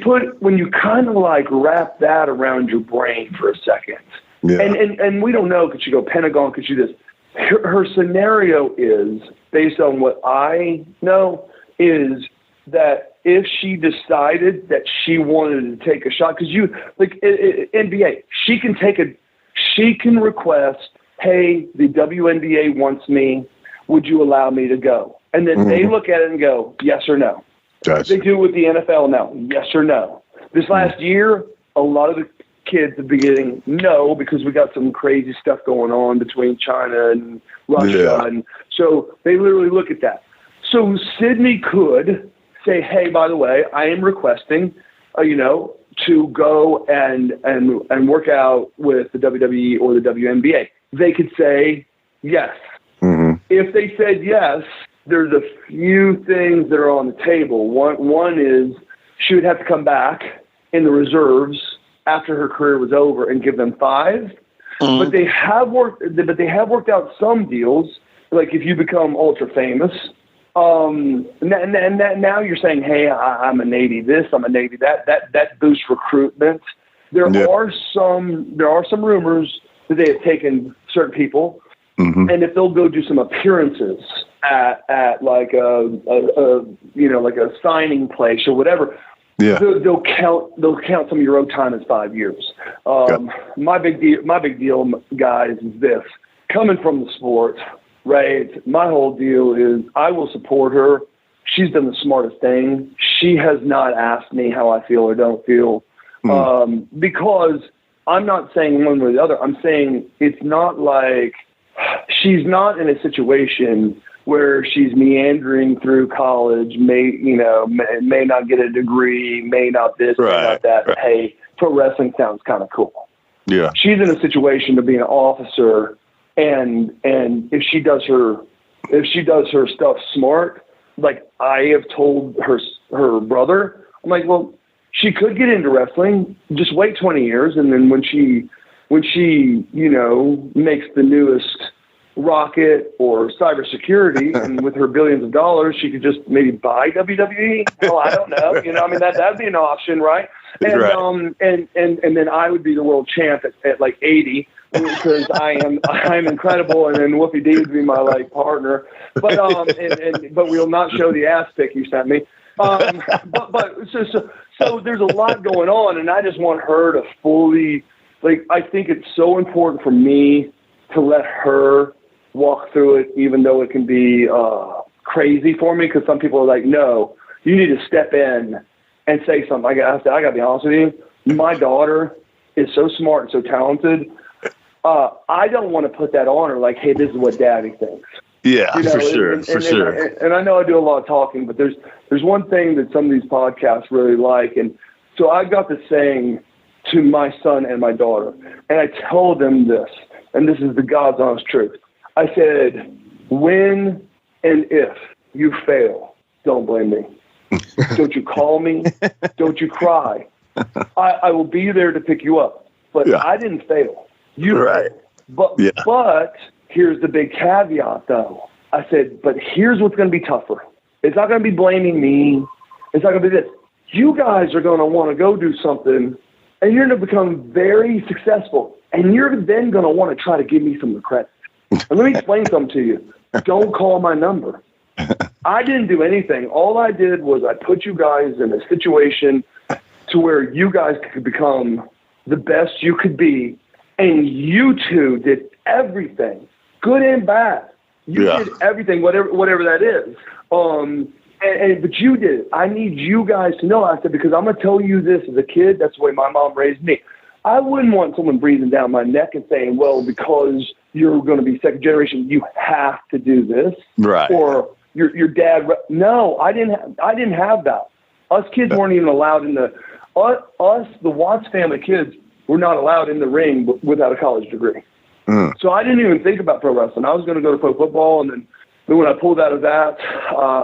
kind of like wrap that around your brain for a second, and we don't know, could she go Pentagon, could she this? Her scenario is, based on what I know, is that if she decided that she wanted to take a shot, because NBA, she can request, hey, the WNBA wants me, would you allow me to go? And then they look at it and go, yes or no. Gotcha. They do it with the NFL now, yes or no. This last year, a lot of the kids have been getting no, because we got some crazy stuff going on between China and Russia. And so they literally look at that. So Sydne could say, hey, by the way, I am requesting, to go and work out with the WWE or the WNBA. They could say yes. If they said yes, there's a few things that are on the table. One is she would have to come back in the reserves after her career was over and give them 5. But they have worked out some deals, like if you become ultra famous. And now you're saying, hey, I'm a Navy this, I'm a Navy that. That boosts recruitment. There are some rumors that they have taken certain people, and if they'll go do some appearances at like a signing place or whatever, they'll count some of your own time as 5 years. My big deal, guys, is this: coming from the sport. Right. My whole deal is I will support her. She's done the smartest thing. She has not asked me how I feel or don't feel, because I'm not saying one way or the other. I'm saying it's not like she's not in a situation where she's meandering through college, may not get a degree, may not this, may not that. Right. Hey, pro wrestling sounds kind of cool. Yeah. She's in a situation to be an officer. And if she does her stuff smart, like I have told her brother, I'm like, well, she could get into wrestling. Just wait 20 years, and then when she makes the newest rocket or cybersecurity, and with her billions of dollars, she could just maybe buy WWE. Well, I don't know. That'd be an option, right? And and then I would be the world champ at like 80. Because I'm incredible, and then Wolfie D would be my partner, but we'll not show the ass pic you sent me. So there's a lot going on, and I just want her to fully I think it's so important for me to let her walk through it, even though it can be crazy for me. Because some people are like, no, you need to step in and say something. I got to be honest with you. My daughter is so smart and so talented. I don't want to put that on her like, hey, this is what Daddy thinks. Yeah, for sure. And I know I do a lot of talking, but there's one thing that some of these podcasts really like. And so I got this saying to my son and my daughter, and I told them this, and this is the God's honest truth. I said, when and if you fail, don't blame me. Don't you call me. Don't you cry. I will be there to pick you up. But I didn't fail. You right. But here's the big caveat, though. I said, but here's what's going to be tougher. It's not going to be blaming me. It's not going to be this. You guys are going to want to go do something, and you're going to become very successful, and you're then going to want to try to give me some of the credit. And let me explain something to you. Don't call my number. I didn't do anything. All I did was I put you guys in a situation to where you guys could become the best you could be, and you two did everything, good and bad. You did everything, whatever that is. But you did. I need you guys to know. I said, because I'm going to tell you this as a kid, that's the way my mom raised me. I wouldn't want someone breathing down my neck and saying, well, because you're going to be second generation, you have to do this. Right. Or your dad. No, I didn't have that. Us kids weren't even allowed in the Watts family kids were not allowed in the ring without a college degree. So I didn't even think about pro wrestling. I was going to go to pro football, and then when I pulled out of that,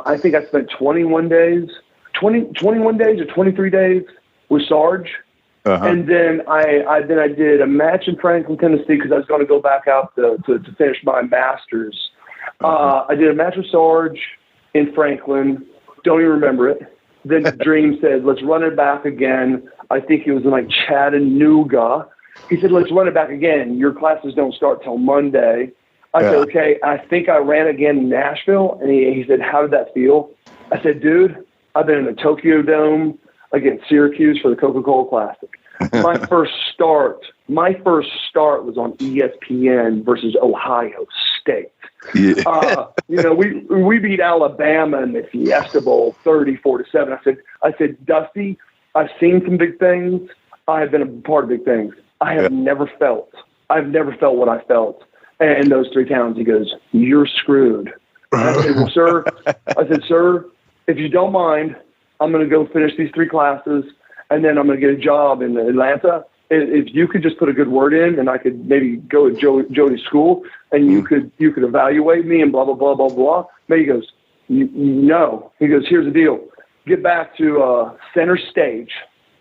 I think I spent 21 days or 23 days with Sarge. And then I did a match in Franklin, Tennessee, because I was going to go back out to finish my master's. I did a match with Sarge in Franklin. Don't even remember it. Then Dream said, let's run it back again. I think it was in like Chattanooga. He said, let's run it back again. Your classes don't start till Monday. I said, okay. I think I ran again in Nashville. And he said, how did that feel? I said, dude, I've been in the Tokyo Dome against Syracuse for the Coca-Cola Classic. My first start was on ESPN versus Ohio State. Yeah. We beat Alabama in the Fiesta Bowl 34-7. I said, Dusty, I've seen some big things. I have been a part of big things. I've never felt what I felt in those three towns. He goes, you're screwed. And I said, well, sir, if you don't mind, I'm going to go finish these three classes, and then I'm going to get a job in Atlanta. If you could just put a good word in, and I could maybe go to Jody's school, and you could evaluate me and blah, blah, blah, blah, blah. But he goes, no. He goes, here's the deal. Get back to center stage.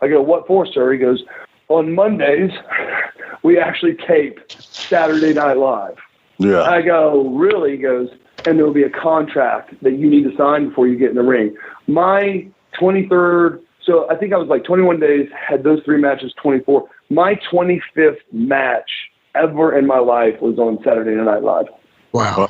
I go, what for, sir? He goes, on Mondays, we actually tape Saturday Night Live. Yeah. I go, really? He goes, and there will be a contract that you need to sign before you get in the ring. My 23rd, so I think I was like 21 days, had those three matches, 24. My 25th match ever in my life was on Saturday Night Live. Wow.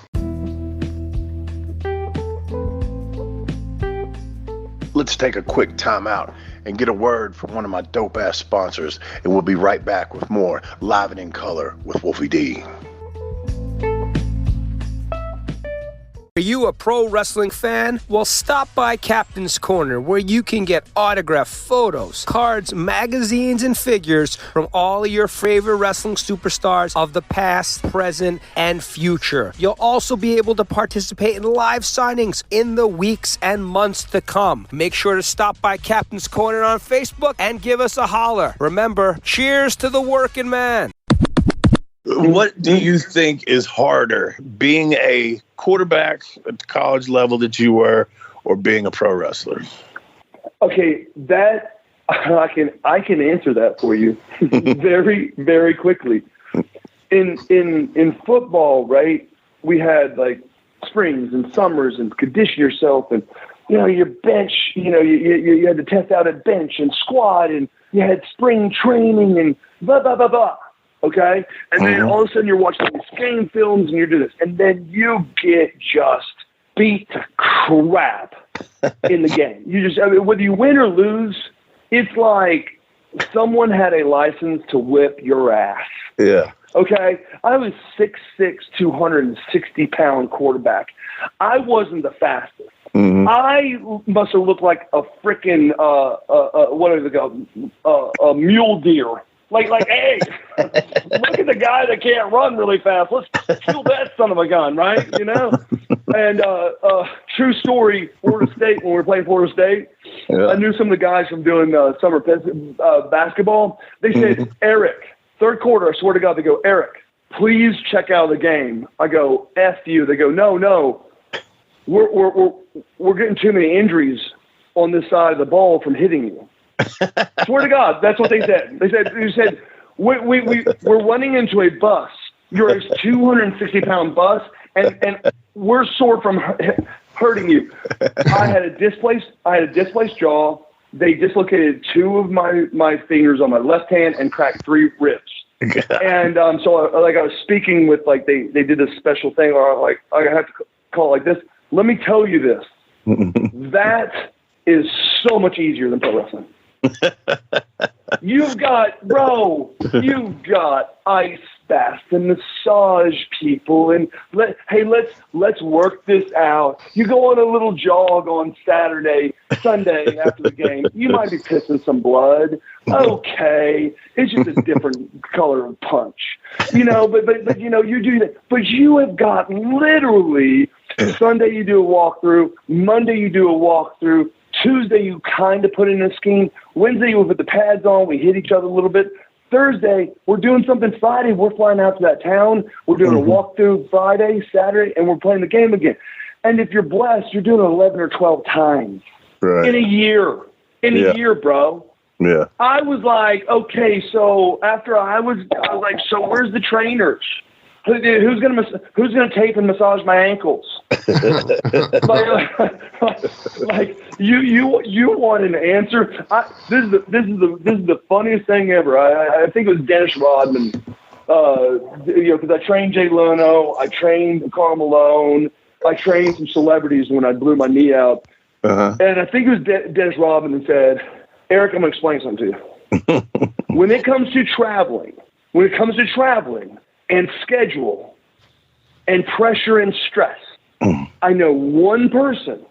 Let's take a quick time out and get a word from one of my dope-ass sponsors, and we'll be right back with more Live and in Color with Wolfie D. Are you a pro wrestling fan? Well, stop by Captain's Corner, where you can get autographed photos, cards, magazines, and figures from all of your favorite wrestling superstars of the past, present, and future. You'll also be able to participate in live signings in the weeks and months to come. Make sure to stop by Captain's Corner on Facebook and give us a holler. Remember, cheers to the working man. What do you think is harder, being a quarterback at the college level that you were, or being a pro wrestler? Okay, that I can answer that for you very, very quickly. In football, right? We had like springs and summers and condition yourself, and your bench. You had to test out at bench and squat, and you had spring training and blah blah blah blah. Okay? And then all of a sudden you're watching these game films and you're doing this. And then you get just beat to crap in the game. Whether you win or lose, it's like someone had a license to whip your ass. Yeah. Okay? I was 6'6", 260-pound quarterback. I wasn't the fastest. Mm-hmm. I must have looked like a freaking, a mule deer. Like, hey, look at the guy that can't run really fast. Let's kill that son of a gun, right? And true story, Florida State, when we were playing Florida State, I knew some of the guys from doing summer basketball. They said, Erik, third quarter, I swear to God, they go, Erik, please check out the game. I go, F you. They go, no, we're getting too many injuries on this side of the ball from hitting you. Swear to God, that's what they said. They said we're running into a bus You're a 260-pound bus, and we're sore from hurting you. I had a displaced jaw. They dislocated 2 of my fingers on my left hand and cracked 3 ribs. And so I was speaking with, like, they did this special thing where I have to call it like this. Let me tell you this. That is so much easier than pro wrestling. You've got ice baths and massage people, and let's work this out. You go on a little jog on Sunday after the game. You might be pissing some blood. Okay, it's just a different color of punch, but you do that. But you have got literally Sunday you do a walkthrough, Monday you do a walkthrough. Tuesday, you kind of put in a scheme. Wednesday, you put the pads on. We hit each other a little bit. Thursday, we're doing something. Friday, we're flying out to that town. We're doing a walkthrough Friday, Saturday, and we're playing the game again. And if you're blessed, you're doing it 11 or 12 times in a year. In a year, bro. Yeah. I was like, okay, so after I was like, so where's the trainers? Who's gonna tape and massage my ankles? like you want an answer? This is the funniest thing ever. I think it was Dennis Rodman. Because I trained Jay Leno, I trained Karl Malone, I trained some celebrities when I blew my knee out, and I think it was Dennis Rodman that said, "Eric, I'm gonna explain something to you. When it comes to traveling and schedule and pressure and stress, I know one person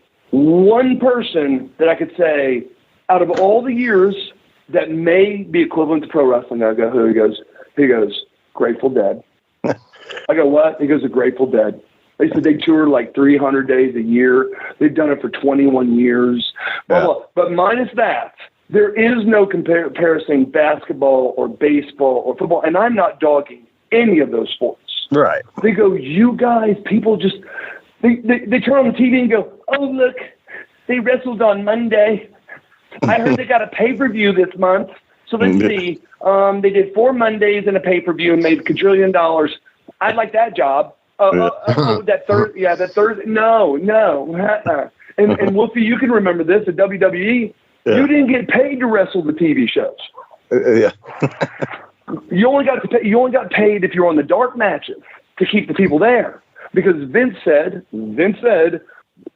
that I could say out of all the years that may be equivalent to pro wrestling." I go, who? He goes, Grateful Dead. I go, what? He goes, the Grateful Dead. They said they tour like 300 days a year. They've done it for 21 years. Blah, blah. But minus that, there is no comparison basketball or baseball or football. And I'm not dogging any of those sports. Right. They go, you guys, people just, they turn on the TV and go, oh, look, they wrestled on Monday. I heard they got a pay-per-view this month. So let's see. They did 4 Mondays and a pay-per-view and made $1 quadrillion. I'd like that job. That Thursday. No. And Wolfie, you can remember this at WWE. Yeah. You didn't get paid to wrestle the TV shows. You only got paid if you're on the dark matches to keep the people there. Because Vince said,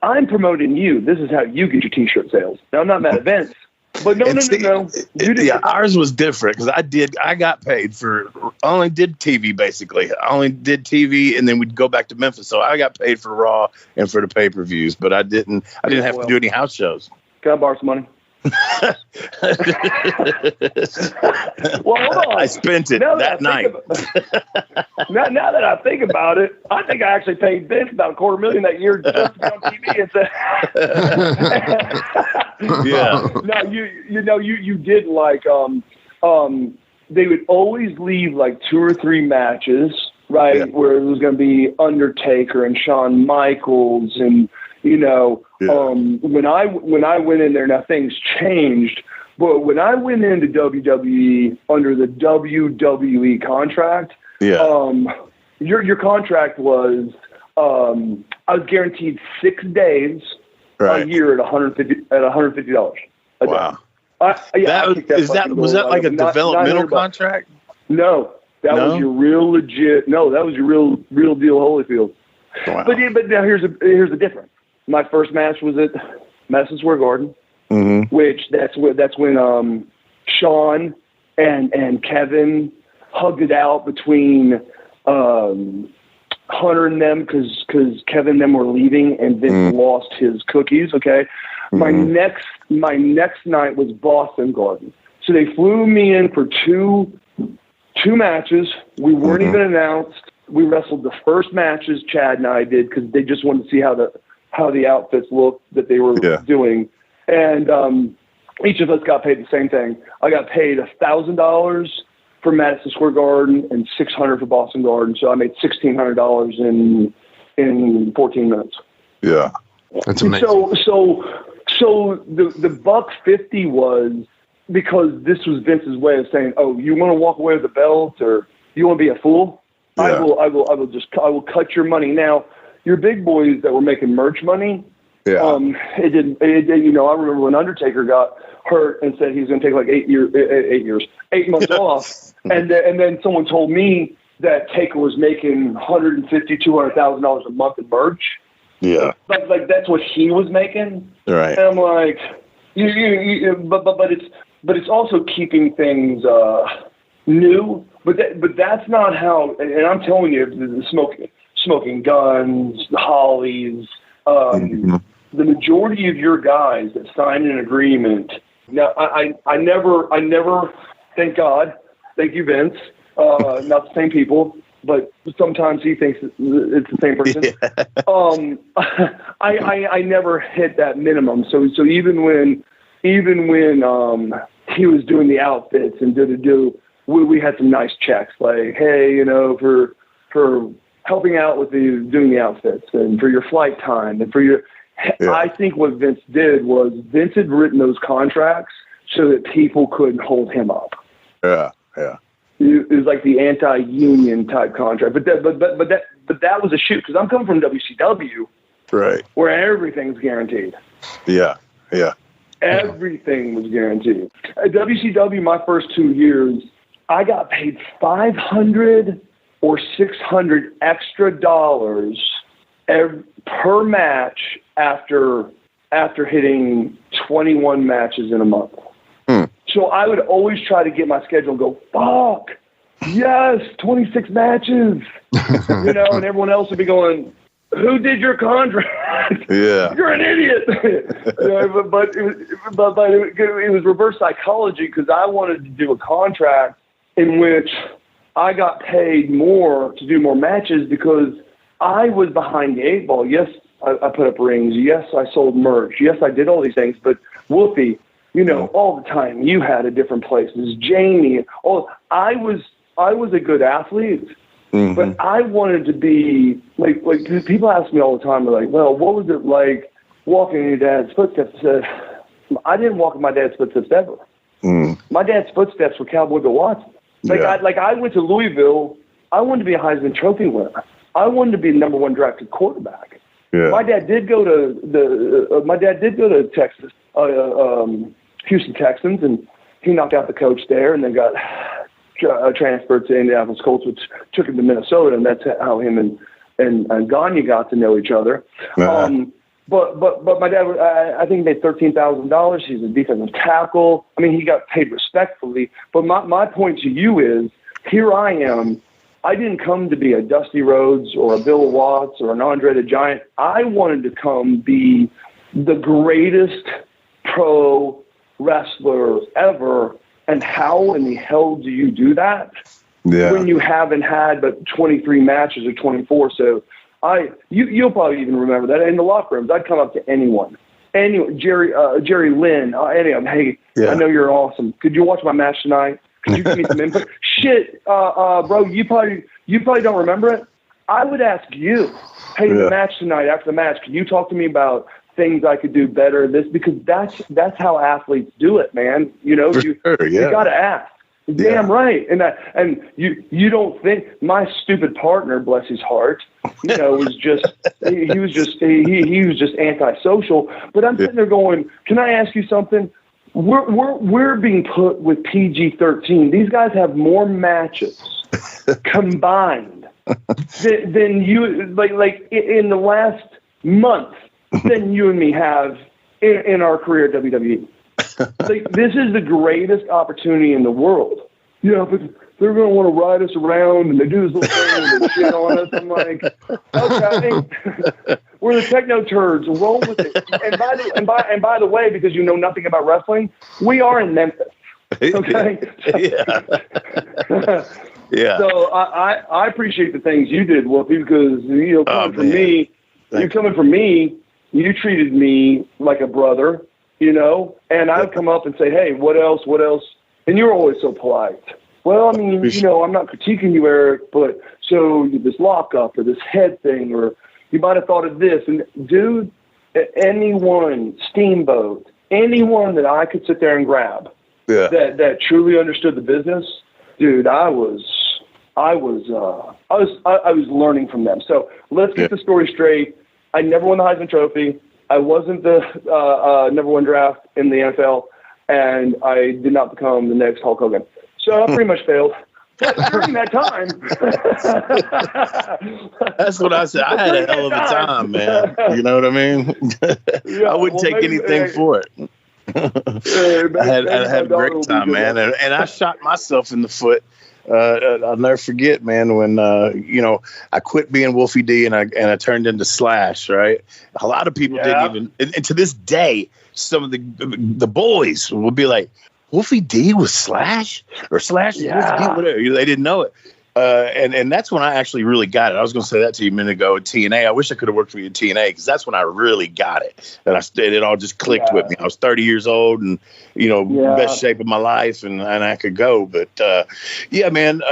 I'm promoting you. This is how you get your T-shirt sales. Now, I'm not mad at Vince. But no. Ours was different because I got paid for, I only did TV basically. I only did TV and then we'd go back to Memphis. So I got paid for Raw and for the pay-per-views, but I didn't have to do any house shows. Can I borrow some money? Well, hold on. I spent it that night. Now that I think about it, I think I actually paid Vince about $250,000 that year just to be on TV and say, No, you did like they would always leave like 2 or 3 matches, right? Yeah. Where it was going to be Undertaker and Shawn Michaels and when I went in there, now things changed, but when I went into WWE under the WWE contract, your contract was I was guaranteed 6 days a year at $150 a day. Wow. Was that like a developmental contract? No, that was your real legit. No, that was your real deal Holyfield. Wow. But now here's the difference. My first match was at Madison Square Garden, which that's when Sean and Kevin hugged it out between Hunter and them because Kevin and them were leaving and Vince lost his cookies. Okay, my next night was Boston Garden, so they flew me in for two matches. We weren't even announced. We wrestled the first matches Chad and I did because they just wanted to see how the outfits looked that they were doing. And each of us got paid the same thing. I got paid $1,000 for Madison Square Garden and $600 for Boston Garden. So I made $1,600 in 14 minutes. Yeah. That's amazing. So the $150 was because this was Vince's way of saying, oh, you want to walk away with the belt or you want to be a fool? I will cut your money. Now, your big boys that were making merch money, it didn't, you know, I remember when Undertaker got hurt and said he was going to take like 8 months off. And then someone told me that Taker was making $150,000, $200,000 a month in merch. Yeah. Like that's what he was making. Right. And I'm like, but it's also keeping things new. But that's not how. And I'm telling you, the smoking guns, the Hollies, the majority of your guys that sign an agreement. Now, I never. Thank God. Thank you, Vince. Not the same people, but sometimes he thinks it's the same person. Yeah. I never hit that minimum. So even when he was doing the outfits and we had some nice checks, like, hey, you know, for helping out with doing the outfits and for your flight time and for your. Yeah. I think what Vince did was Vince had written those contracts so that people couldn't hold him up. Yeah, yeah. It was like the anti-union type contract, but that was a shoot because I'm coming from WCW, right, where everything's guaranteed. Yeah, yeah. Everything was guaranteed. At WCW, my first 2 years, I got paid $500 or $600 extra dollars per match after hitting 21 matches in a month. So I would always try to get my schedule and go, fuck, yes, 26 matches. You know, and everyone else would be going, who did your contract? Yeah. You're an idiot. But it was reverse psychology because I wanted to do a contract in which I got paid more to do more matches because I was behind the 8 ball. Yes, I put up rings. Yes, I sold merch. Yes, I did all these things. But Wolfie, you know, all the time you had at different places. Jamie, I was a good athlete, but I wanted to be like people ask me all the time. They're like, well, what was it like walking in your dad's footsteps? I said, I didn't walk in my dad's footsteps ever. My dad's footsteps were Cowboy Bill Watts. I went to Louisville. I wanted to be a Heisman Trophy winner. I wanted to be the number 1 drafted quarterback. Yeah. My dad did go to Texas, Houston Texans, and he knocked out the coach there, and then got transferred to Indianapolis Colts, which took him to Minnesota, and that's how him and Gagne got to know each other. But my dad, I think he made $13,000. He's a defensive tackle. I mean, he got paid respectfully. But my point to you is, here I am. I didn't come to be a Dusty Rhodes or a Bill Watts or an Andre the Giant. I wanted to come be the greatest pro wrestler ever. And how in the hell do you do that when you haven't had but 23 matches or 24? So you'll probably even remember that in the locker rooms. I'd come up to anyone, Jerry Lynn, anyone. Hey, I know you're awesome. Could you watch my match tonight? Could you give me some input? Shit, bro, you probably don't remember it. I would ask you, hey, the match tonight, after the match, can you talk to me about things I could do better? Because that's how athletes do it, man. You know, you got to ask. Damn right. And you don't think my stupid partner, bless his heart, you know, was just he was just antisocial. But I'm sitting there going, can I ask you something? We're being put with PG-13. These guys have more matches combined than you like in the last month than you and me have in our career at WWE. Like, this is the greatest opportunity in the world. You know, but they're going to want to ride us around and they do this little thing and they shit on us. I'm like, okay, we're the techno turds. Roll with it. And by the way, because you know nothing about wrestling, we are in Memphis. Okay. Yeah. So I appreciate the things you did, Wolfie, because you know, coming from me, you treated me like a brother, you know, and I'd come up and say, hey, what else? And you were always so polite. Well, I mean, you know, I'm not critiquing you, Eric, but so this lockup or this head thing, or you might have thought of this. And dude, anyone, Steamboat, anyone that I could sit there and grab that truly understood the business, dude, I was I was learning from them. So let's get the story straight. I never won the Heisman Trophy. I wasn't the number one draft in the NFL, and I did not become the next Hulk Hogan. So I pretty much failed. But during that time, that's what I said. I had a hell of a time, man. You know what I mean? I wouldn't take anything for it. I had a great time, man, and I shot myself in the foot. I'll never forget, man, when I quit being Wolfie D and I turned into Slash. Right, a lot of people didn't even, and to this day, some of the boys would be like, Wolfie D was Slash or Slash is Wolfie D, whatever. They didn't know it. And that's when I actually really got it. I was going to say that to you a minute ago at TNA. I wish I could have worked for you at TNA because that's when I really got it. And it all just clicked with me. I was 30 years old and, best shape of my life and I could go. But, man.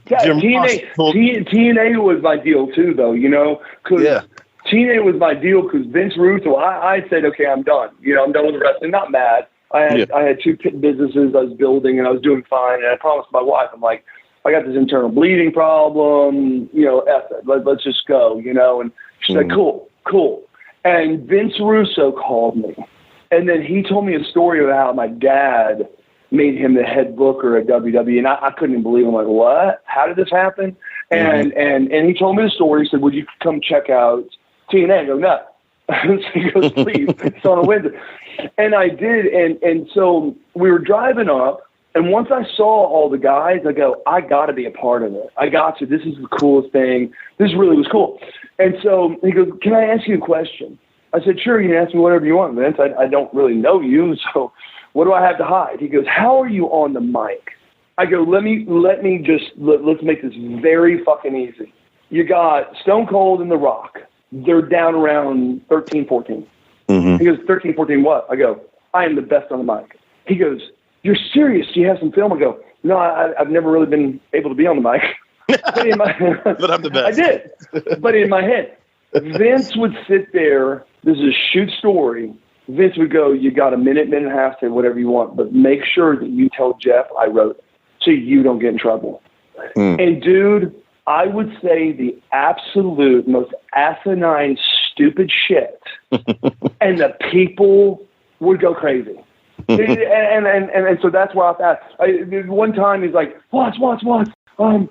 TNA was my deal too, though, because TNA was my deal because Vince Russo, I said, okay, I'm done. I'm done with the wrestling. Not mad. I had 2 businesses I was building and I was doing fine. And I promised my wife, I'm like, I got this internal bleeding problem, F it. Let's just go, and she's like, cool. And Vince Russo called me. And then he told me a story about how my dad made him the head booker at WWE. And I couldn't even believe it. I'm like, what? How did this happen? And he told me the story. He said, would you come check out TNA? I go, no. So he goes, please. It's on a Wednesday. And I did. And so we were driving up. And once I saw all the guys, I go, I got to be a part of it. I got to. This is the coolest thing. This really was cool. And so he goes, can I ask you a question? I said, sure, you can ask me whatever you want, Vince. I don't really know you, so what do I have to hide? He goes, how are you on the mic? I go, let's make this very fucking easy. You got Stone Cold and The Rock. They're down around 13, 14. He goes, 13, 14 what? I go, I am the best on the mic. He goes, you're serious? Do you have some film? I go, no, I've never really been able to be on the mic. But I'm the best. I did. But in my head, Vince would sit there. This is a shoot story. Vince would go, you got a minute and a half, say whatever you want, but make sure that you tell Jeff I wrote it so you don't get in trouble. And, dude, I would say the absolute most asinine, stupid shit, and the people would go crazy. and so that's why I thought. One time he's like, Watts. Someone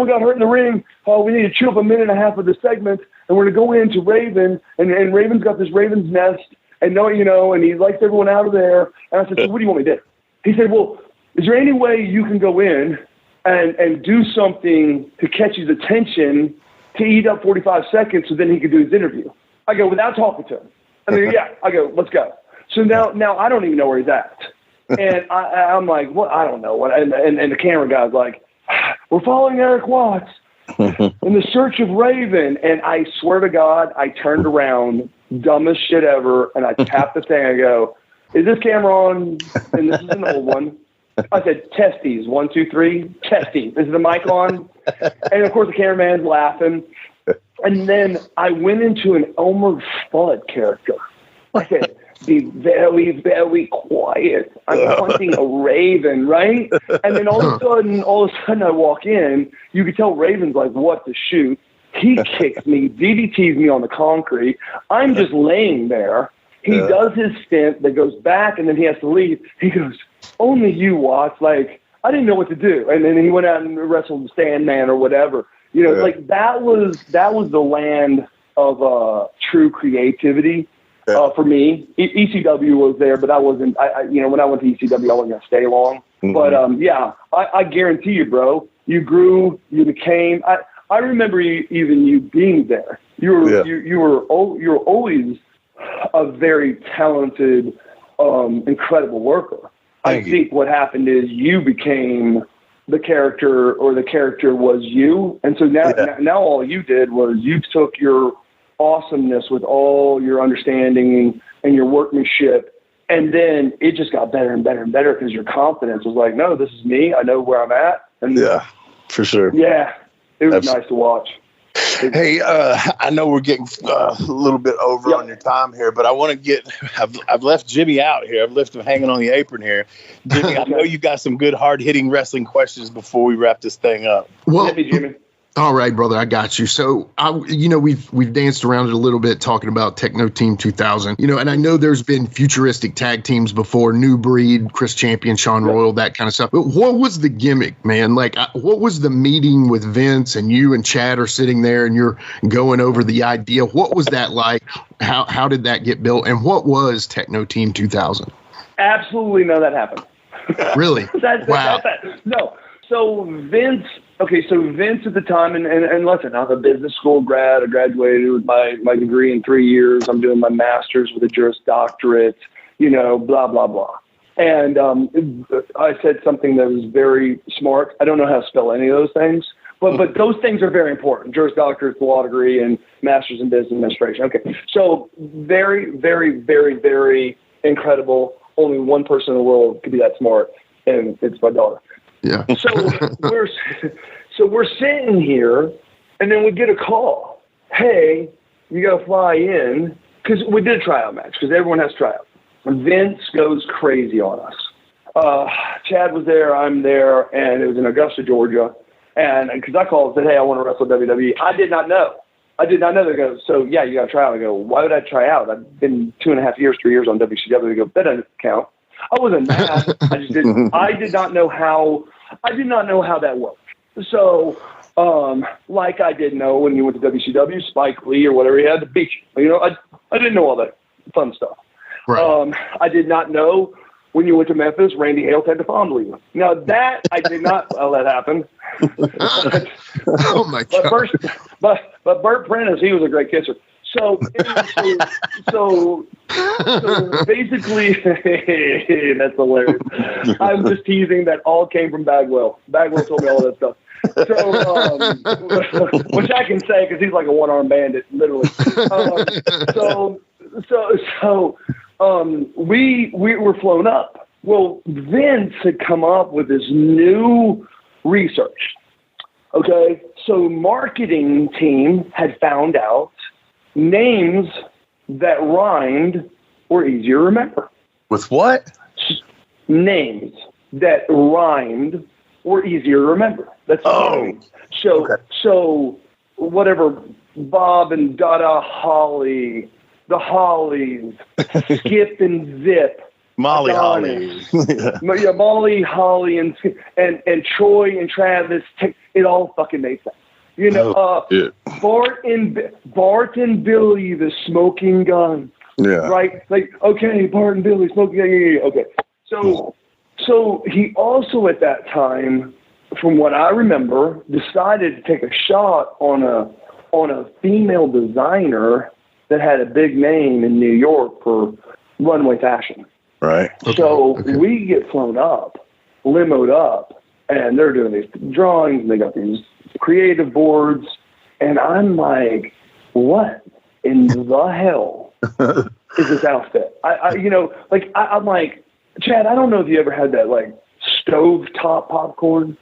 got hurt in the ring. We need to chew up a minute and a half of the segment, and we're going to go into Raven, and Raven's got this Raven's nest, and and he likes everyone out of there. And I said, so what do you want me to do? He said, well, is there any way you can go in and do something to catch his attention to eat up 45 seconds so then he could do his interview? I go, without talking to him. I go, yeah. I go, let's go. So now I don't even know where he's at. And I'm like, what? I don't know what. And the camera guy's like, we're following Erik Watts in the search of Raven. And I swear to God, I turned around, dumbest shit ever, and I tapped the thing. I go, is this camera on? And this is an old one. I said, testes, 1, 2, 3, testes. Is the mic on? And of course the cameraman's laughing. And then I went into an Elmer Fudd character. I said, be very, very quiet. I'm hunting a raven, right? And then all of a sudden I walk in. You can tell Raven's like, what to shoot. He kicks me, DDTs me on the concrete. I'm just laying there. He does his stint that goes back, and then he has to leave. He goes, only you, Watts. Like, I didn't know what to do. And then he went out and wrestled the Sandman or whatever. Like that was the land of true creativity. For me, ECW was there, but I wasn't. When I went to ECW, I wasn't gonna stay long. But I guarantee you, bro, you grew, you became. I remember even you being there. You were always a very talented, incredible worker. I think what happened is you became the character, or the character was you, and so now all you did was you took your awesomeness with all your understanding and your workmanship, and then it just got better and better and better because your confidence was like, no, this is me. I know where I'm at. And for sure. Yeah, it was nice to watch. Hey, I know we're getting a little bit over on your time here, but I want to I've left Jimmy out here. I've left him hanging on the apron here. Jimmy, I know you got some good hard-hitting wrestling questions before we wrap this thing up. Well, Hit me, Jimmy. All right, brother, I got you. So, we've danced around it a little bit talking about Tekno Team 2000, and I know there's been futuristic tag teams before, New Breed, Chris Champion, Sean Royal, that kind of stuff. But what was the gimmick, man? Like, what was the meeting with Vince and you and Chad are sitting there and you're going over the idea? What was that like? How did that get built? And what was Tekno Team 2000? Absolutely none of that happened. Really? Wow. No. So Vince at the time, and listen, I'm a business school grad. I graduated with my degree in 3 years. I'm doing my master's with a Juris Doctorate, blah, blah, blah. And I said something that was very smart. I don't know how to spell any of those things, but those things are very important. Juris Doctorate, law degree, and master's in business administration. Okay, so very, very, very, very incredible. Only one person in the world could be that smart, and it's my daughter. Yeah. So we're sitting here, and then we get a call. Hey, you got to fly in, because we did a tryout match, because everyone has tryout. Vince goes crazy on us. Chad was there, I'm there, and it was in Augusta, Georgia. And because I called and said, hey, I want to wrestle WWE. I did not know. They go, so yeah, you got to try out. I go, why would I try out? I've been 2.5 years, 3 years on WCW. They go, that doesn't count. I wasn't mad. I did not know how that worked. So, like I didn't know when you went to WCW, Spike Lee or whatever, he had to beat you. I didn't know all that fun stuff. Right. I did not know when you went to Memphis, Randy Hales had to fondle you. Now that I did not let happen. Oh my God. But Burt Prentice, he was a great kisser. So basically, that's hilarious. I'm just teasing that all came from Bagwell. Bagwell told me all that stuff. So, which I can say because he's like a one-armed bandit, literally. We were flown up. Well, Vince had come up with this new research. Okay, so marketing team had found out names that rhymed were easier to remember. With what? Names that rhymed were easier to remember. That's So whatever, Bob and Dada Holly, the Hollies, Skip and Zip, Molly Adonis, Holly. yeah, Molly Holly and Troy and Travis. It all fucking made sense. Bart and Billy, the smoking gun. Yeah. Right? Like, okay, Bart and Billy, smoking gun. Yeah. Okay. So he also at that time, from what I remember, decided to take a shot on a female designer that had a big name in New York for runway fashion. Right. Okay. We get flown up, limoed up, and they're doing these drawings, and they got these creative boards, and I'm like, what in the hell is this outfit? I'm like, Chad, I don't know if you ever had that like stovetop popcorn,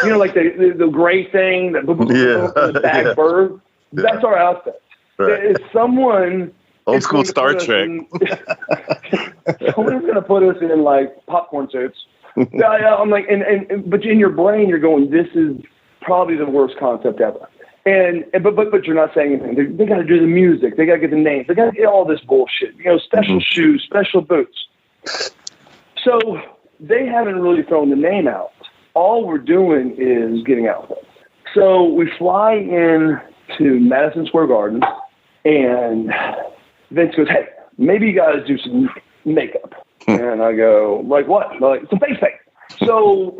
like the gray thing that the bag bird. That's our outfit. Right. It's someone old school Star Trek. Someone's gonna put us in like popcorn suits. I'm like, but in your brain you're going, this is probably the worst concept ever. But you're not saying anything. They got to do the music. They got to get the names. They got to get all this bullshit. Special shoes, special boots. So they haven't really thrown the name out. All we're doing is getting outfits. So we fly in to Madison Square Garden, and Vince goes, hey, maybe you guys do some makeup. And I go, like what? Like some face paint. So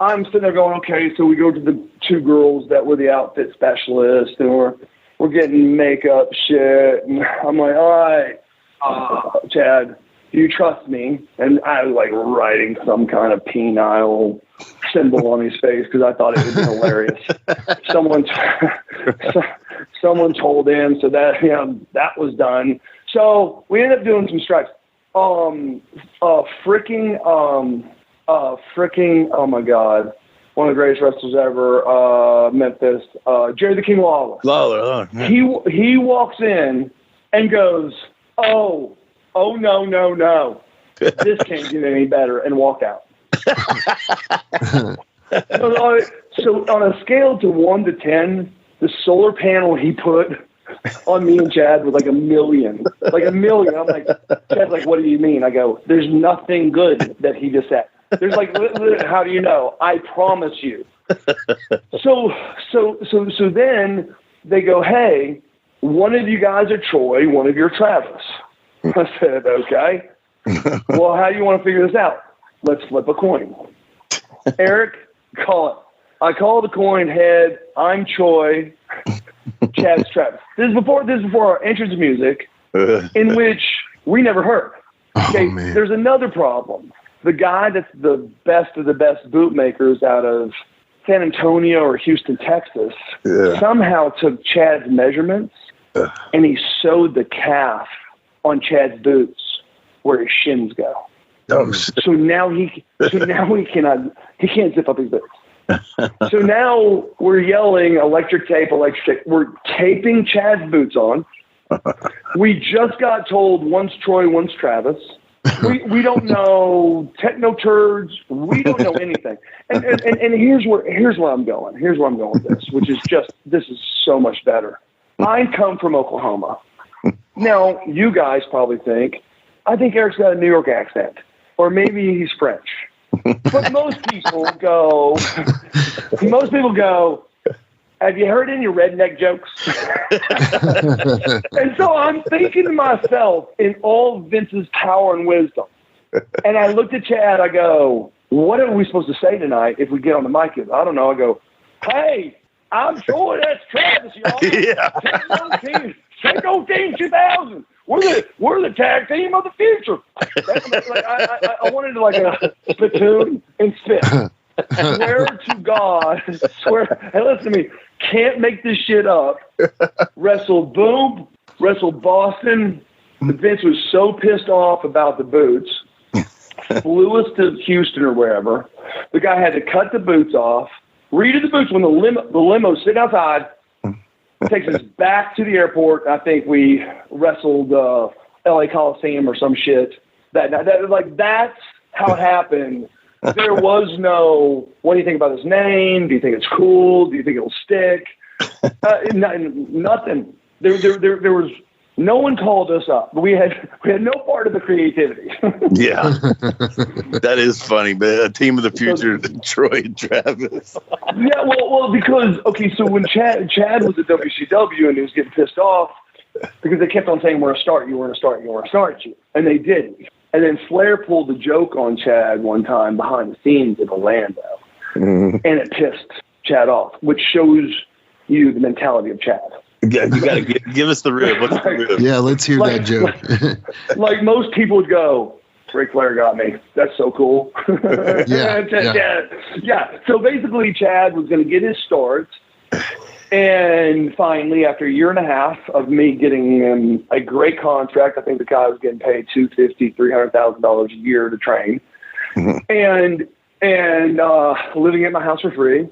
I'm sitting there going, okay, so we go to the two girls that were the outfit specialists, and we're getting makeup shit. And I'm like, all right, Chad, do you trust me? And I was like writing some kind of penile symbol on his face because I thought it would be hilarious. Someone told him, so that that was done. So we ended up doing some stripes. Oh my God, one of the greatest wrestlers ever, Memphis, Jerry the King Lawler. He walks in and goes, oh, no. This can't get any better, and walk out. So on a scale to 1 to 10, the solar panel he put on me and Chad was like a million. I'm like, Chad's like, what do you mean? I go, there's nothing good that he just said. There's like, how do you know? I promise you. So then they go, hey, one of you guys are Troy, one of you are Travis. I said, okay. Well, how do you want to figure this out? Let's flip a coin. Eric, call it. I call the coin head. I'm Troy. Chad's Travis. This is before our entrance music, in which we never heard. Okay, there's another problem. The guy that's the best of the best bootmakers out of San Antonio or Houston, Texas, somehow took Chad's measurements and he sewed the calf on Chad's boots where his shins go. Oh, so now he can't zip up his boots. So now we're yelling electric tape. We're taping Chad's boots on. We just got told one's Troy, one's Travis. We don't know techno turds. We don't know anything. And here's where I'm going. Here's where I'm going with this, which is this is so much better. I come from Oklahoma. Now, you guys probably think, I think Eric's got a New York accent, or maybe he's French. But most people go, have you heard any redneck jokes? And so I'm thinking to myself in all Vince's power and wisdom. And I looked at Chad, I go, what are we supposed to say tonight if we get on the mic? I don't know. I go, hey, I'm sure that's Travis, y'all. Yeah. Tekno Team 2000. We're the tag team of the future. I wanted to like a spittoon and spit. Swear to God, hey, listen to me, can't make this shit up. Wrestled Boston. Vince was so pissed off about the boots. Flew us to Houston or wherever. The guy had to cut the boots off, redid the boots when the limo sitting outside, takes us back to the airport. I think we wrestled LA Coliseum or some shit. That's how it happened. There was no, what do you think about his name? Do you think it's cool? Do you think it'll stick? Nothing. There was, no one called us up. We had no part of the creativity. Yeah. That is funny, but a team of the future, Troy and Travis. Yeah, well, because, okay, so when Chad was at WCW and he was getting pissed off because they kept on saying, we're going to start you. And they didn't. And then Flair pulled a joke on Chad one time behind the scenes in Orlando. Mm-hmm. And it pissed Chad off, which shows you the mentality of Chad. Yeah, you got to give us the rib. What's the rib? Yeah, let's hear that joke. Like most people would go, Ric Flair got me. That's so cool. Yeah. So basically, Chad was going to get his start. And finally, after a year and a half of me getting him a great contract, I think the guy was getting paid $250,000, $300,000 a year to train, and living at my house for free,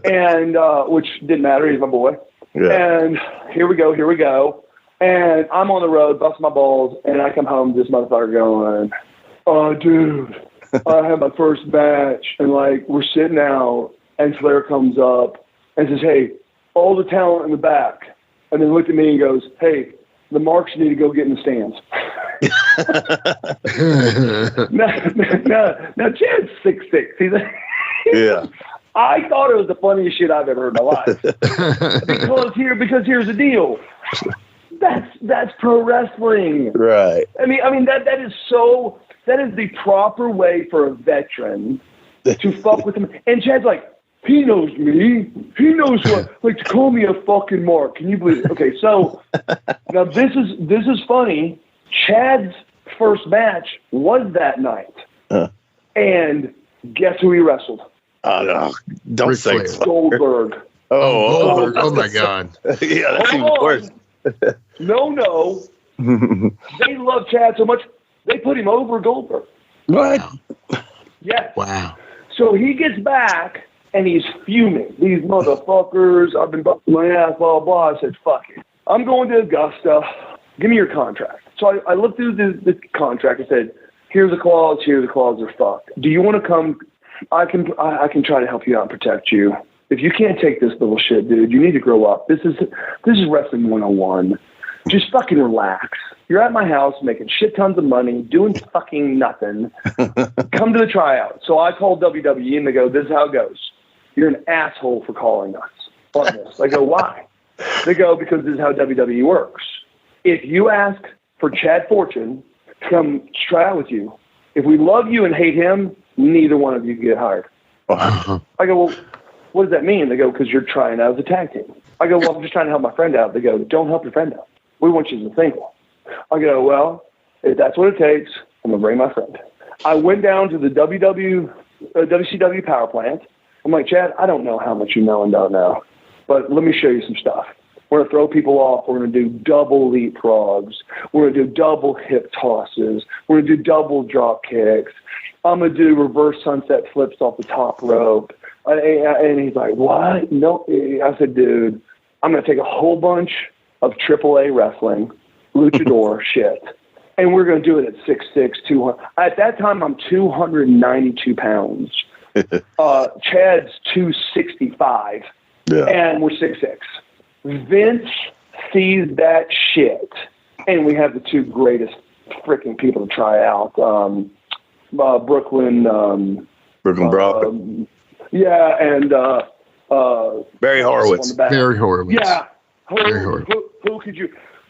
and which didn't matter. He's my boy. Yeah. And here we go. And I'm on the road, busting my balls, and I come home to this motherfucker going, oh, dude, I had my first match, and like we're sitting out, and Flair comes up and says, hey, all the talent in the back, and then looked at me and goes, hey, the marks need to go get in the stands. Now Chad's 6'6". Yeah. I thought it was the funniest shit I've ever heard in my life. because here's the deal. That's pro wrestling. Right. I mean that is the proper way for a veteran to fuck with him. And Chad's like, he knows me. He knows what, like, to call me a fucking mark. Can you believe it? Okay, so now this is funny. Chad's first match was that night. And guess who he wrestled? No, don't say Goldberg. Oh my God. Yeah, that's even worse. No. They love Chad so much, they put him over Goldberg. What? Yes. Wow. So he gets back, And he's fuming. These motherfuckers, I've been busting my ass, blah, blah. I said, fuck it. I'm going to Augusta. Give me your contract. So I looked through the contract and said, here's a clause, they're fucked. Do you want to come? I can try to help you out and protect you. If you can't take this little shit, dude, you need to grow up. This is wrestling 101. Just fucking relax. You're at my house making shit tons of money, doing fucking nothing. Come to the tryout. So I called WWE and they go, this is how it goes. You're an asshole for calling us on this. I go, why? They go, because this is how WWE works. If you ask for Chad Fortune to come try out with you, if we love you and hate him, neither one of you get hired. I go, well, what does that mean? They go, because you're trying out as a tag team. I go, well, I'm just trying to help my friend out. They go, don't help your friend out. We want you as a single. I go, well, if that's what it takes, I'm going to bring my friend. I went down to the WCW power plant. I'm like, Chad, I don't know how much you know and don't know, but let me show you some stuff. We're going to throw people off. We're going to do double leapfrogs. We're going to do double hip tosses. We're going to do double drop kicks. I'm going to do reverse sunset flips off the top rope. And he's like, what? No. I said, dude, I'm going to take a whole bunch of AAA wrestling, luchador shit, and we're going to do it at 6'6", 200. At that time, I'm 292 pounds. Chad's 265, and we're 6'6". Vince sees that shit, and we have the two greatest freaking people to try out. Brooklyn Brock. Yeah, and Barry Horowitz. Barry Horowitz. Yeah.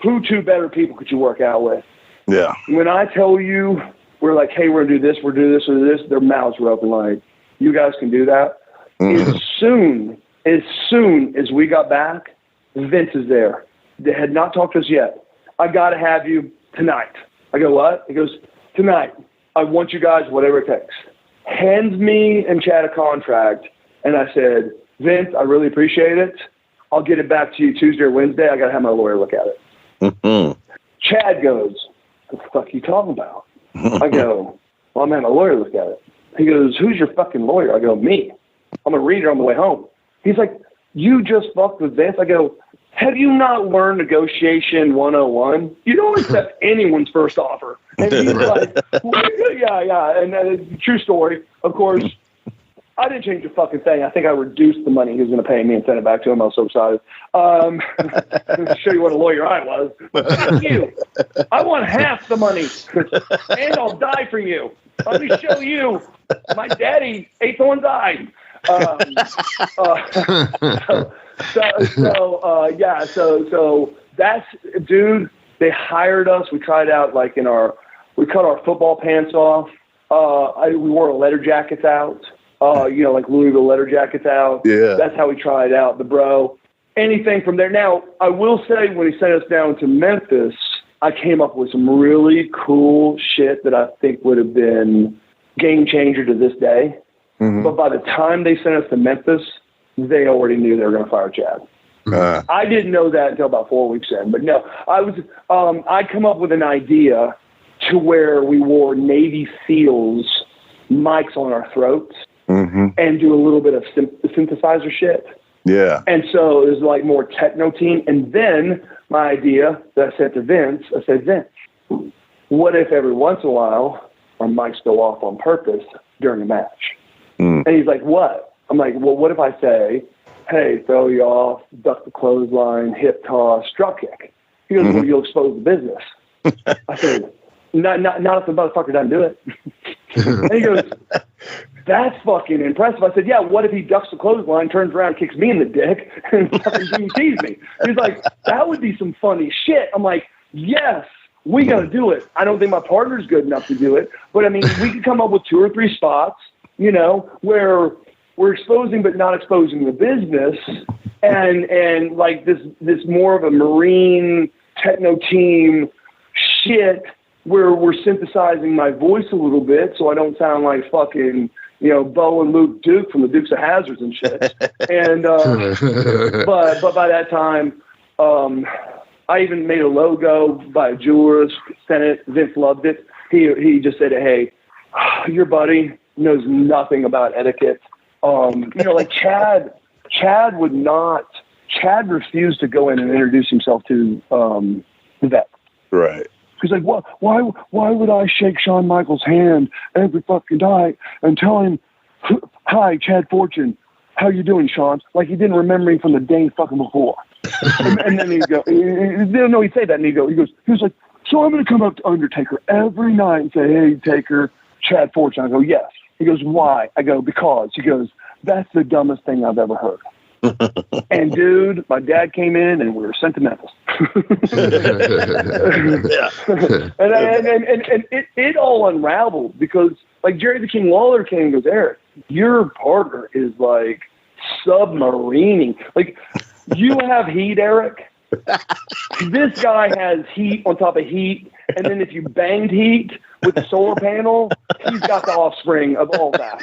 Who two better people could you work out with? Yeah. When I tell you, we're like, hey, we're going to do this, we're doing this, or this, their mouths were open like, you guys can do that. As soon as we got back, Vince is there. They had not talked to us yet. I got to have you tonight. I go, what? He goes, tonight. I want you guys, whatever it takes. Hands me and Chad a contract. And I said, Vince, I really appreciate it. I'll get it back to you Tuesday or Wednesday. I got to have my lawyer look at it. Chad goes, what the fuck are you talking about? I go, well, I'm having my lawyer look at it. He goes, who's your fucking lawyer? I go, me. I'm going to read it on the way home. He's like, you just fucked with Vince? I go, have you not learned negotiation 101? You don't accept anyone's first offer. And he's like, yeah. And true story, of course. I didn't change a fucking thing. I think I reduced the money he was going to pay me and sent it back to him. I was so excited. To show you what a lawyer I was. Fuck you. I want half the money, and I'll die for you. Let me show you. My daddy ate someone's eye. So that's, dude, they hired us. We tried out like we cut our football pants off. We wore our leather jackets out. Like Louisville leather jackets out. Yeah. That's how we tried out the bro. Anything from there. Now, I will say when he sent us down to Memphis, I came up with some really cool shit that I think would have been game changer to this day. Mm-hmm. But by the time they sent us to Memphis, they already knew they were going to fire Chad. I didn't know that until about 4 weeks in. But no, I'd come up with an idea to where we wore Navy SEALs mics on our throats. Mm-hmm. And do a little bit of synthesizer shit. Yeah. And so it was like more Tekno Team. And then my idea that I said to Vince, I said, Vince, what if every once in a while our mics go off on purpose during a match? And he's like, what? I'm like, well, what if I say, hey, throw you off, duck the clothesline, hip toss, drop kick? He goes, well, you'll expose the business. I said, not if the motherfucker doesn't do it. And he goes, that's fucking impressive. I said, yeah, what if he ducks the clothesline, turns around, kicks me in the dick, and fucking DDTs me? He's like, that would be some funny shit. I'm like, yes, we got to do it. I don't think my partner's good enough to do it. But, I mean, we could come up with 2 or 3 spots, where we're exposing but not exposing the business. And like this more of a Marine Tekno Team shit where we're synthesizing my voice a little bit so I don't sound like fucking, Bo and Luke Duke from the Dukes of Hazzards and shit. And but by that time, I even made a logo by a jeweler's, sent it. Vince loved it. He just said, hey, your buddy knows nothing about etiquette. Like Chad refused to go in and introduce himself to the vet. Right. He's like, why would I shake Shawn Michaels' hand every fucking night and tell him, hi, Chad Fortune, how you doing, Shawn? Like he didn't remember me from the day fucking before. and then he'd go, no, he'd say that, and he was like, so I'm going to come up to Undertaker every night and say, hey, Taker, Chad Fortune. I go, yes. He goes, why? I go, because. He goes, that's the dumbest thing I've ever heard. And dude, my dad came in and we were sentimental. and it all unraveled because like Jerry the King Lawler came and goes, Eric, your partner is like submarining. Like you have heat, Eric. This guy has heat on top of heat, and then if you banged heat with the solar panel, he's got the offspring of all that.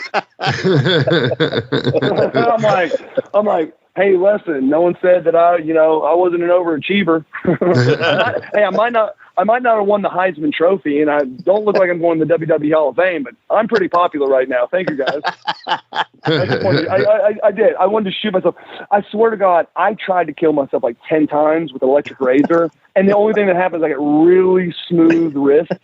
I'm like, hey, listen, no one said that I wasn't an overachiever. I might not have won the Heisman Trophy, and I don't look like I'm going to the WWE Hall of Fame, but I'm pretty popular right now. Thank you, guys. I did. I wanted to shoot myself. I swear to God, I tried to kill myself like 10 times with an electric razor, and the only thing that happens is I get really smooth wrists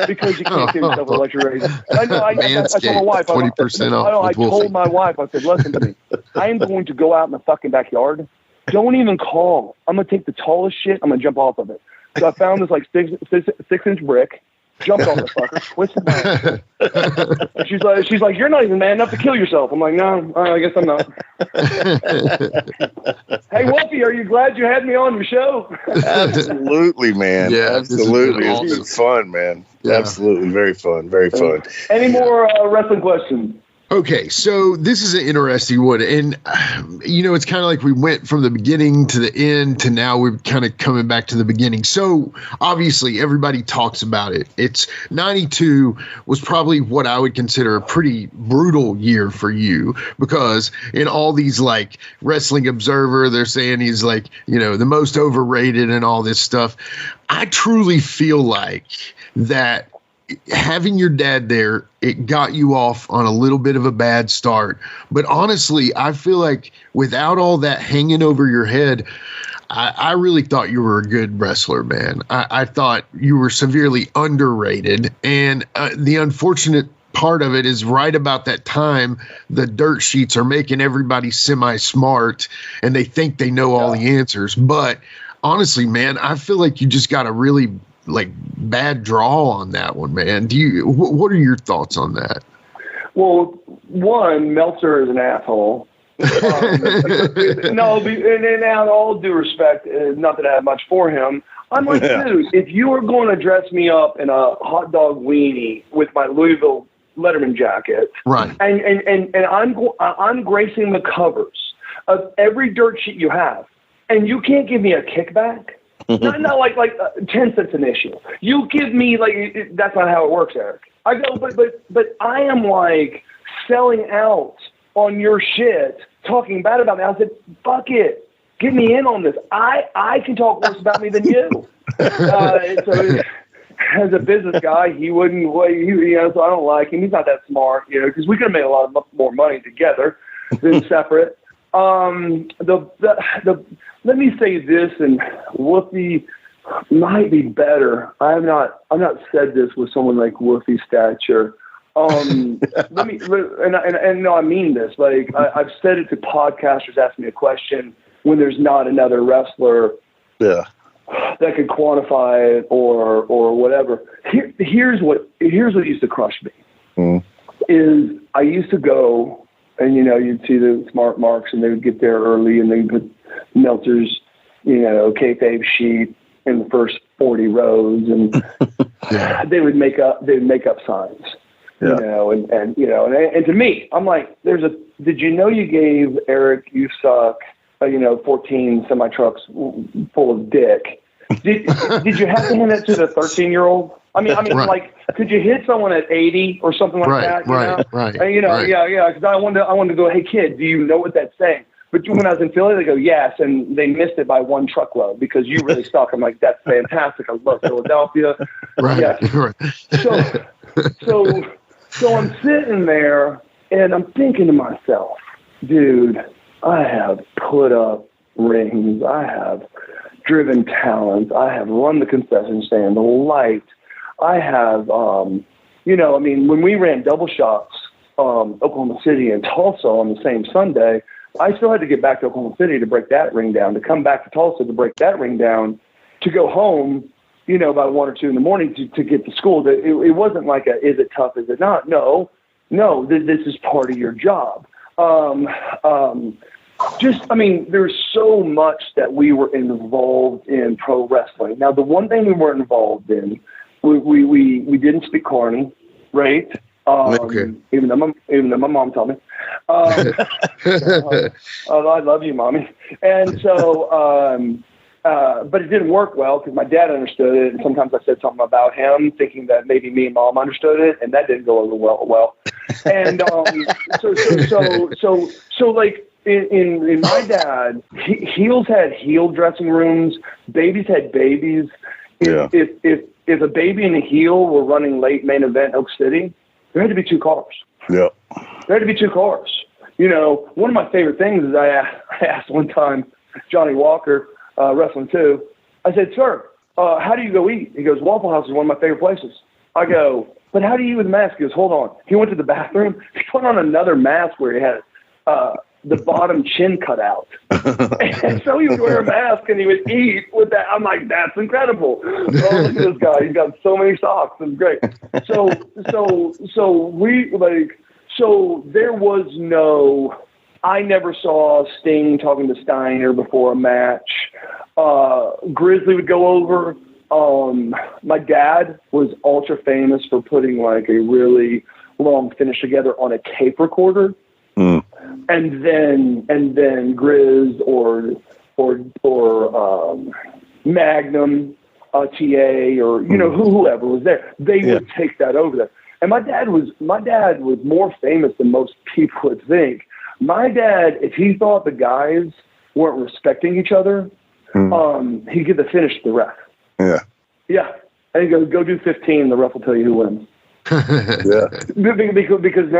because you can't kill yourself with an electric razor. I told my wife, 20% off. I told my wife, I said, listen to me. I am going to go out in the fucking backyard. Don't even call. I'm going to take the tallest shit. I'm going to jump off of it. So I found this like 6-inch brick, jumped on the fucker, twisted my ankle. She's like, you're not even man enough to kill yourself. I'm like, no, I guess I'm not. Hey, Wolfie, are you glad you had me on your show? Absolutely, man. Yeah, absolutely. It's been fun, man. Yeah. Absolutely. Very fun. Very fun. Any more wrestling questions? Okay, so this is an interesting one, and it's kind of like we went from the beginning to the end to now we're kind of coming back to the beginning. So obviously everybody talks about it. It's 92 was probably what I would consider a pretty brutal year for you because in all these like Wrestling Observer, they're saying he's like, the most overrated and all this stuff. I truly feel like that having your dad there, it got you off on a little bit of a bad start. But honestly, I feel like without all that hanging over your head, I really thought you were a good wrestler, man. I thought you were severely underrated. And the unfortunate part of it is right about that time, the dirt sheets are making everybody semi-smart and they think they know all the answers. But honestly, man, I feel like you just got a really bad draw on that one, man. What are your thoughts on that? Well, one, Meltzer is an asshole. No, and out all due respect, not that I have much for him. I'm like, dude, if you are going to dress me up in a hot dog weenie with my Louisville Letterman jacket, right, and I'm gracing the covers of every dirt sheet you have, and you can't give me a kickback. Not like 10 cents an issue. You give me that's not how it works, Eric. I go, but I am like selling out on your shit, talking bad about me. I said, fuck it, get me in on this. I can talk worse about me than you. So as a business guy, he wouldn't. So I don't like him. He's not that smart, because we could have made a lot more money together than separate. Let me say this, and Wolfie might be better. I've not said this with someone like Wolfie's stature. And no, I mean this. Like I've said it to podcasters asking me a question when there's not another wrestler that could quantify it or whatever. Here's what used to crush me. Is I used to go. And, you'd see the smart marks and they would get there early and they'd put Meltzer's, kayfabe sheet in the first 40 rows and they would make up signs, and to me, I'm like, did you know you gave Eric, you suck, 14 semi-trucks full of dick. Did you have to hand it to the 13-year-old? I mean, right. Could you hit someone at 80 or something like that? Right. Yeah. Because I wanted to go, hey kid, do you know what that's saying? But when I was in Philly, they go, yes, and they missed it by 1 truckload because you really suck. I'm like, that's fantastic. I love Philadelphia. Right. Yeah. Right. So I'm sitting there, And I'm thinking to myself, dude, I have put up rings. I have driven talents. I have run the concession stand, the light. I have, when we ran double shots, Oklahoma City and Tulsa on the same Sunday, I still had to get back to Oklahoma City to break that ring down, to come back to Tulsa to break that ring down, to go home, about 1 or 2 in the morning to get to school. It wasn't like is it tough, is it not? No, this is part of your job. There's so much that we were involved in pro wrestling. Now, the one thing we weren't involved in, we didn't speak Carney, right? Okay. Even though my mom told me. I love you, Mommy. And so, but it didn't work well because my dad understood it, and sometimes I said something about him, thinking that maybe me and Mom understood it, and that didn't go over well. And so like in my dad, heels had heel dressing rooms, babies had babies. If a baby and a heel were running late main event Oak City, there had to be 2 cars. Yeah. There had to be 2 cars. One of my favorite things is I asked one time Johnny Walker, wrestling too, I said, sir, how do you go eat? He goes, Waffle House is one of my favorite places. I go, but how do you eat with a mask? He goes, hold on. He went to the bathroom. He put on another mask where he had the bottom chin cut out. And so he would wear a mask and he would eat with that. I'm like, that's incredible. Oh, look at this guy. He's got so many socks. It's great. So there was no, I never saw Sting talking to Steiner before a match. Grizzly would go over. My dad was ultra famous for putting like a really long finish together on a tape recorder. Mm. And then Grizz or Magnum, TA, or whoever was there, they would take that over there. And my dad was more famous than most people would think. My dad, if he thought the guys weren't respecting each other, he'd give the finish to the ref. Yeah. Yeah. And he'd go do 15. The ref will tell you who wins. Yeah. Because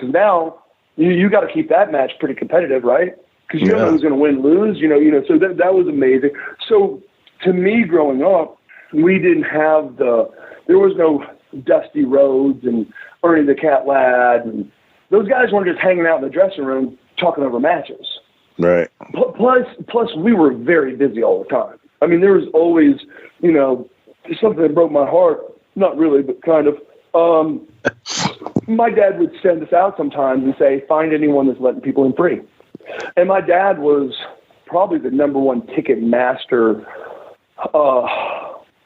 now you got to keep that match pretty competitive, right? Because you don't know who's going to win, lose. So that was amazing. So to me, growing up, we didn't have there was no Dusty Rhodes and Ernie the Cat Ladd, and those guys weren't just hanging out in the dressing room talking over matches. Right. Plus, we were very busy all the time. I mean, there was always, something that broke my heart. Not really, but kind of. My dad would send us out sometimes and say, find anyone that's letting people in free. And my dad was probably the number one ticket master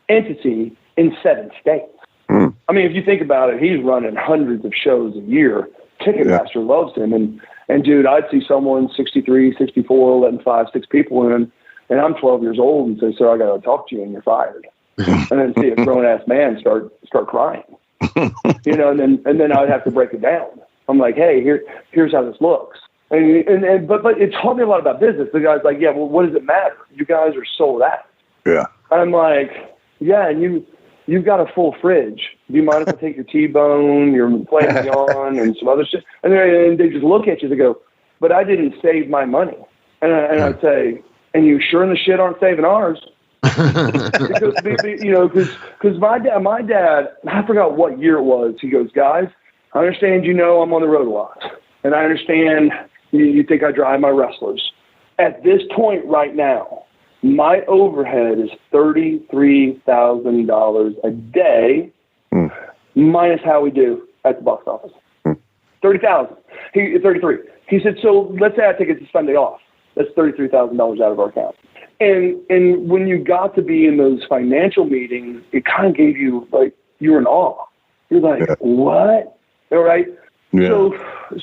entity in 7 states. Mm. I mean, if you think about it, he's running hundreds of shows a year. Ticketmaster loves him. And dude, I'd see someone 63, 64, letting 5, 6 people in, and I'm 12 years old and say, sir, I got to talk to you, and you're fired. And then see a grown-ass man start crying. And then I'd have to break it down. I'm like, hey, here's how this looks. But it taught me a lot about business. The guy's like, yeah, well, what does it matter? You guys are sold out. Yeah. I'm like, yeah, and you've got a full fridge. Do you mind if I take your T-bone, your filet mignon, and some other shit? And they just look at you. They go, but I didn't save my money. And I'd say, and you sure in the shit aren't saving ours. Because my dad, I forgot what year it was. He goes, guys, I understand I'm on the road a lot, and I understand you think I drive my wrestlers. At this point right now, my overhead is $33,000 a day, minus how we do at the box office. $30,000. 33. He said, so let's say I take it Sunday off. That's $33,000 out of our account. And when you got to be in those financial meetings, it kind of gave you, like, you were in awe. You're like, what? All right? Yeah.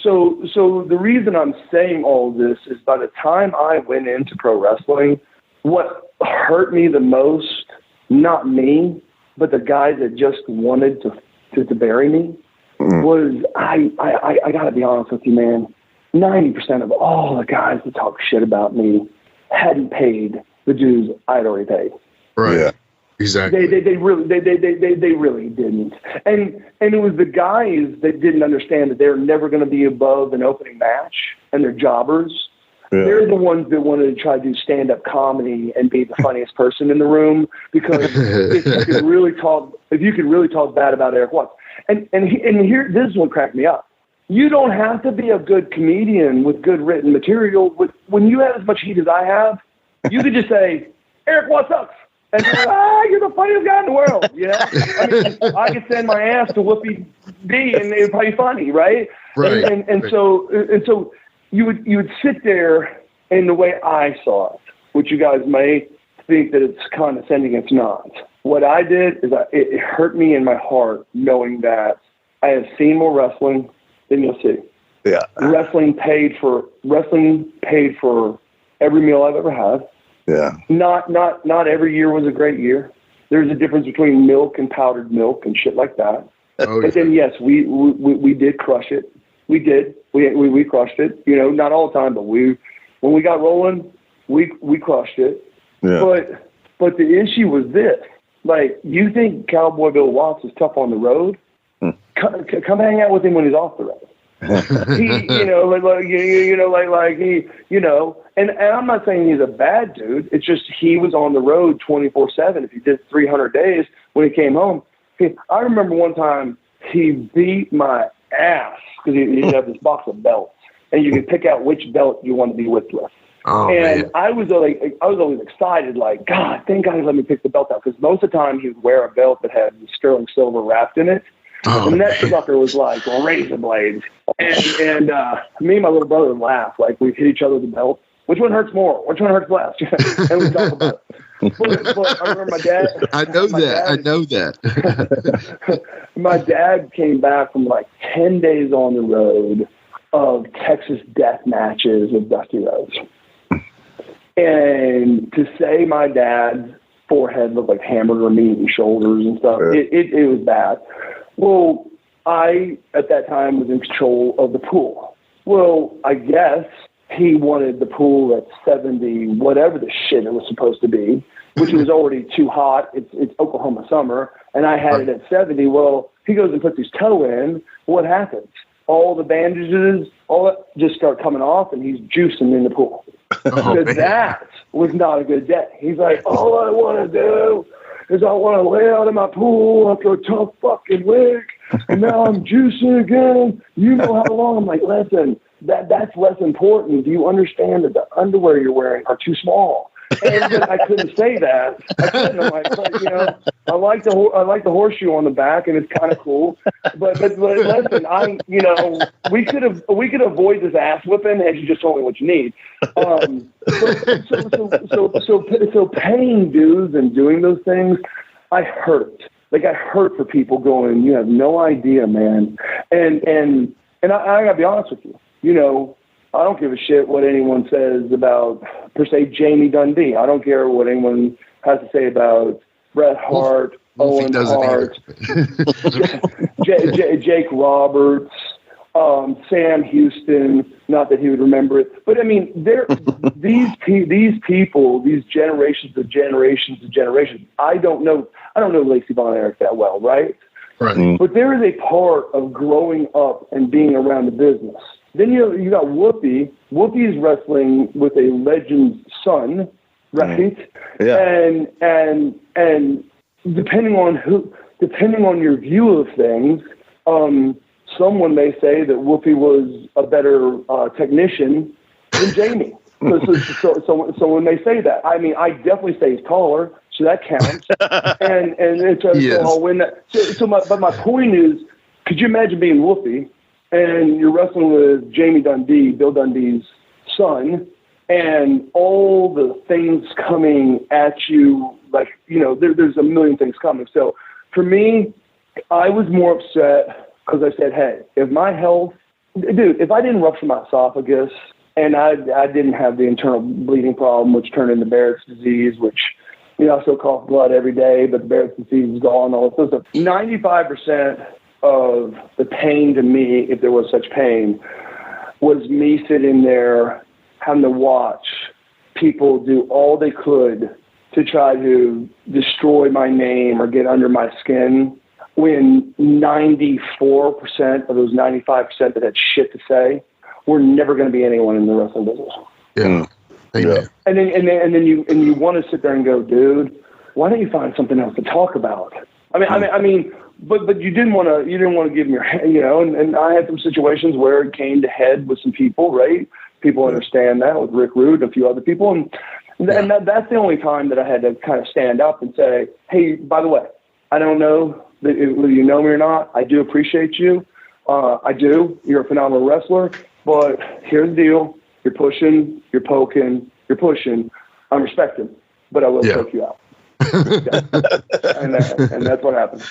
So the reason I'm saying all this is by the time I went into pro wrestling, what hurt me the most, not me, but the guys that just wanted to bury me, was I got to be honest with you, man, 90% of all the guys that talk shit about me hadn't paid the dues I'd already paid. Right. Exactly. They really didn't. And it was the guys that didn't understand that they're never going to be above an opening match, and they're jobbers. Yeah. They're the ones that wanted to try to do stand-up comedy and be the funniest person in the room, because if you could really talk bad about Erik Watts. And here, this is what cracked me up. You don't have to be a good comedian with good written material. When you have as much heat as I have, you could just say, Erik Watts sucks. And you're the funniest guy in the world. You know? I mean, I could send my ass to Wolfie D and it would probably be funny, right? Right. And so you would sit there, and the way I saw it, which you guys may think that it's condescending, it's not. What I did is it hurt me in my heart knowing that I have seen more wrestling than you'll see. Yeah. Wrestling paid for every meal I've ever had. Yeah. Not every year was a great year. There's a difference between milk and powdered milk and shit like that. Oh, but then yes, we did crush it. We did. We crushed it. You know, not all the time, but when we got rolling, we crushed it. Yeah. But the issue was this: like, you think Cowboy Bill Watts is tough on the road? Come hang out with him when he's off the road. And I'm not saying he's a bad dude. It's just he was on the road 24/7. If he did 300 days, when he came home, I remember one time he beat my ass because he'd have this box of belts, and you could pick out which belt you want to be with. Oh, and man. I was always excited, like, God, thank God he let me pick the belt out, because most of the time he would wear a belt that had sterling silver wrapped in it. Oh, and that sucker was like razor blades. And me and my little brother would laugh. Like, we'd hit each other with the belt. Which one hurts more? Which one hurts less? And we talk about it. But I remember my dad. I know that. My dad came back from like 10 days on the road of Texas death matches with Dusty Rhodes. And to say my dad's forehead looked like hamburger meat and shoulders and stuff, it was bad. Well, I, at that time, was in control of the pool. Well, I guess he wanted the pool at 70, whatever the shit it was supposed to be, which was already too hot. It's Oklahoma summer, and I had it at 70. Well, he goes and puts his toe in. What happens? All the bandages, all that just start coming off, and he's juicing in the pool. So that was not a good day. He's like, all I want to do is I want to lay out in my pool after a tough fucking week, and now I'm juicing again. You know how long? I'm like, listen, that's less important. Do you understand that the underwear you're wearing are too small? And I couldn't say that. I couldn't. I'm like, but, you know, I like the horseshoe on the back, and it's kind of cool. But listen, we could avoid this ass whipping had you just told me what you need. So paying dues and doing those things, I hurt. Like, I hurt for people going, you have no idea, man. And I gotta be honest with you. You know, I don't give a shit what anyone says about, per se, Jamie Dundee. I don't care what anyone has to say about Bret Hart, Owen Hart, Jake Roberts, Sam Houston. Not that he would remember it, but I mean, these people, these generations of generations. I don't know Lacey Von Erich that well, right? Right. But there is a part of growing up and being around the business. Then you got Whoopi. Whoopi is wrestling with a legend's son, right? Yeah. And depending on your view of things, someone may say that Whoopi was a better technician than Jamie. So when they say that, I mean, I definitely say he's taller, so that counts. and yes. So I'll win that. But my point is, could you imagine being Whoopi and you're wrestling with Jamie Dundee, Bill Dundee's son, and all the things coming at you, like, you know, there's a million things coming. So for me, I was more upset because I said, hey, if my health, dude, if I didn't rupture my esophagus and I didn't have the internal bleeding problem, which turned into Barrett's disease, which, you know, I still cough blood every day, but the Barrett's disease is gone, all this stuff. 95% of the pain to me, if there was such pain, was me sitting there having to watch people do all they could to try to destroy my name or get under my skin when 94% of those 95% that had shit to say were never going to be anyone in the wrestling business. Yeah. Yeah. And then you want to sit there and go, dude, why don't you find something else to talk about? I mean, but you didn't want to give them your, and I had some situations where it came to head with some people, right? People understand that with Rick Rude and a few other people. And that's the only time that I had to kind of stand up and say, hey, by the way, I don't know whether you know me or not. I do appreciate you. I do. You're a phenomenal wrestler. But here's the deal. You're pushing, you're poking, you're pushing. I'm respecting, but I will choke you out. and that's what happened.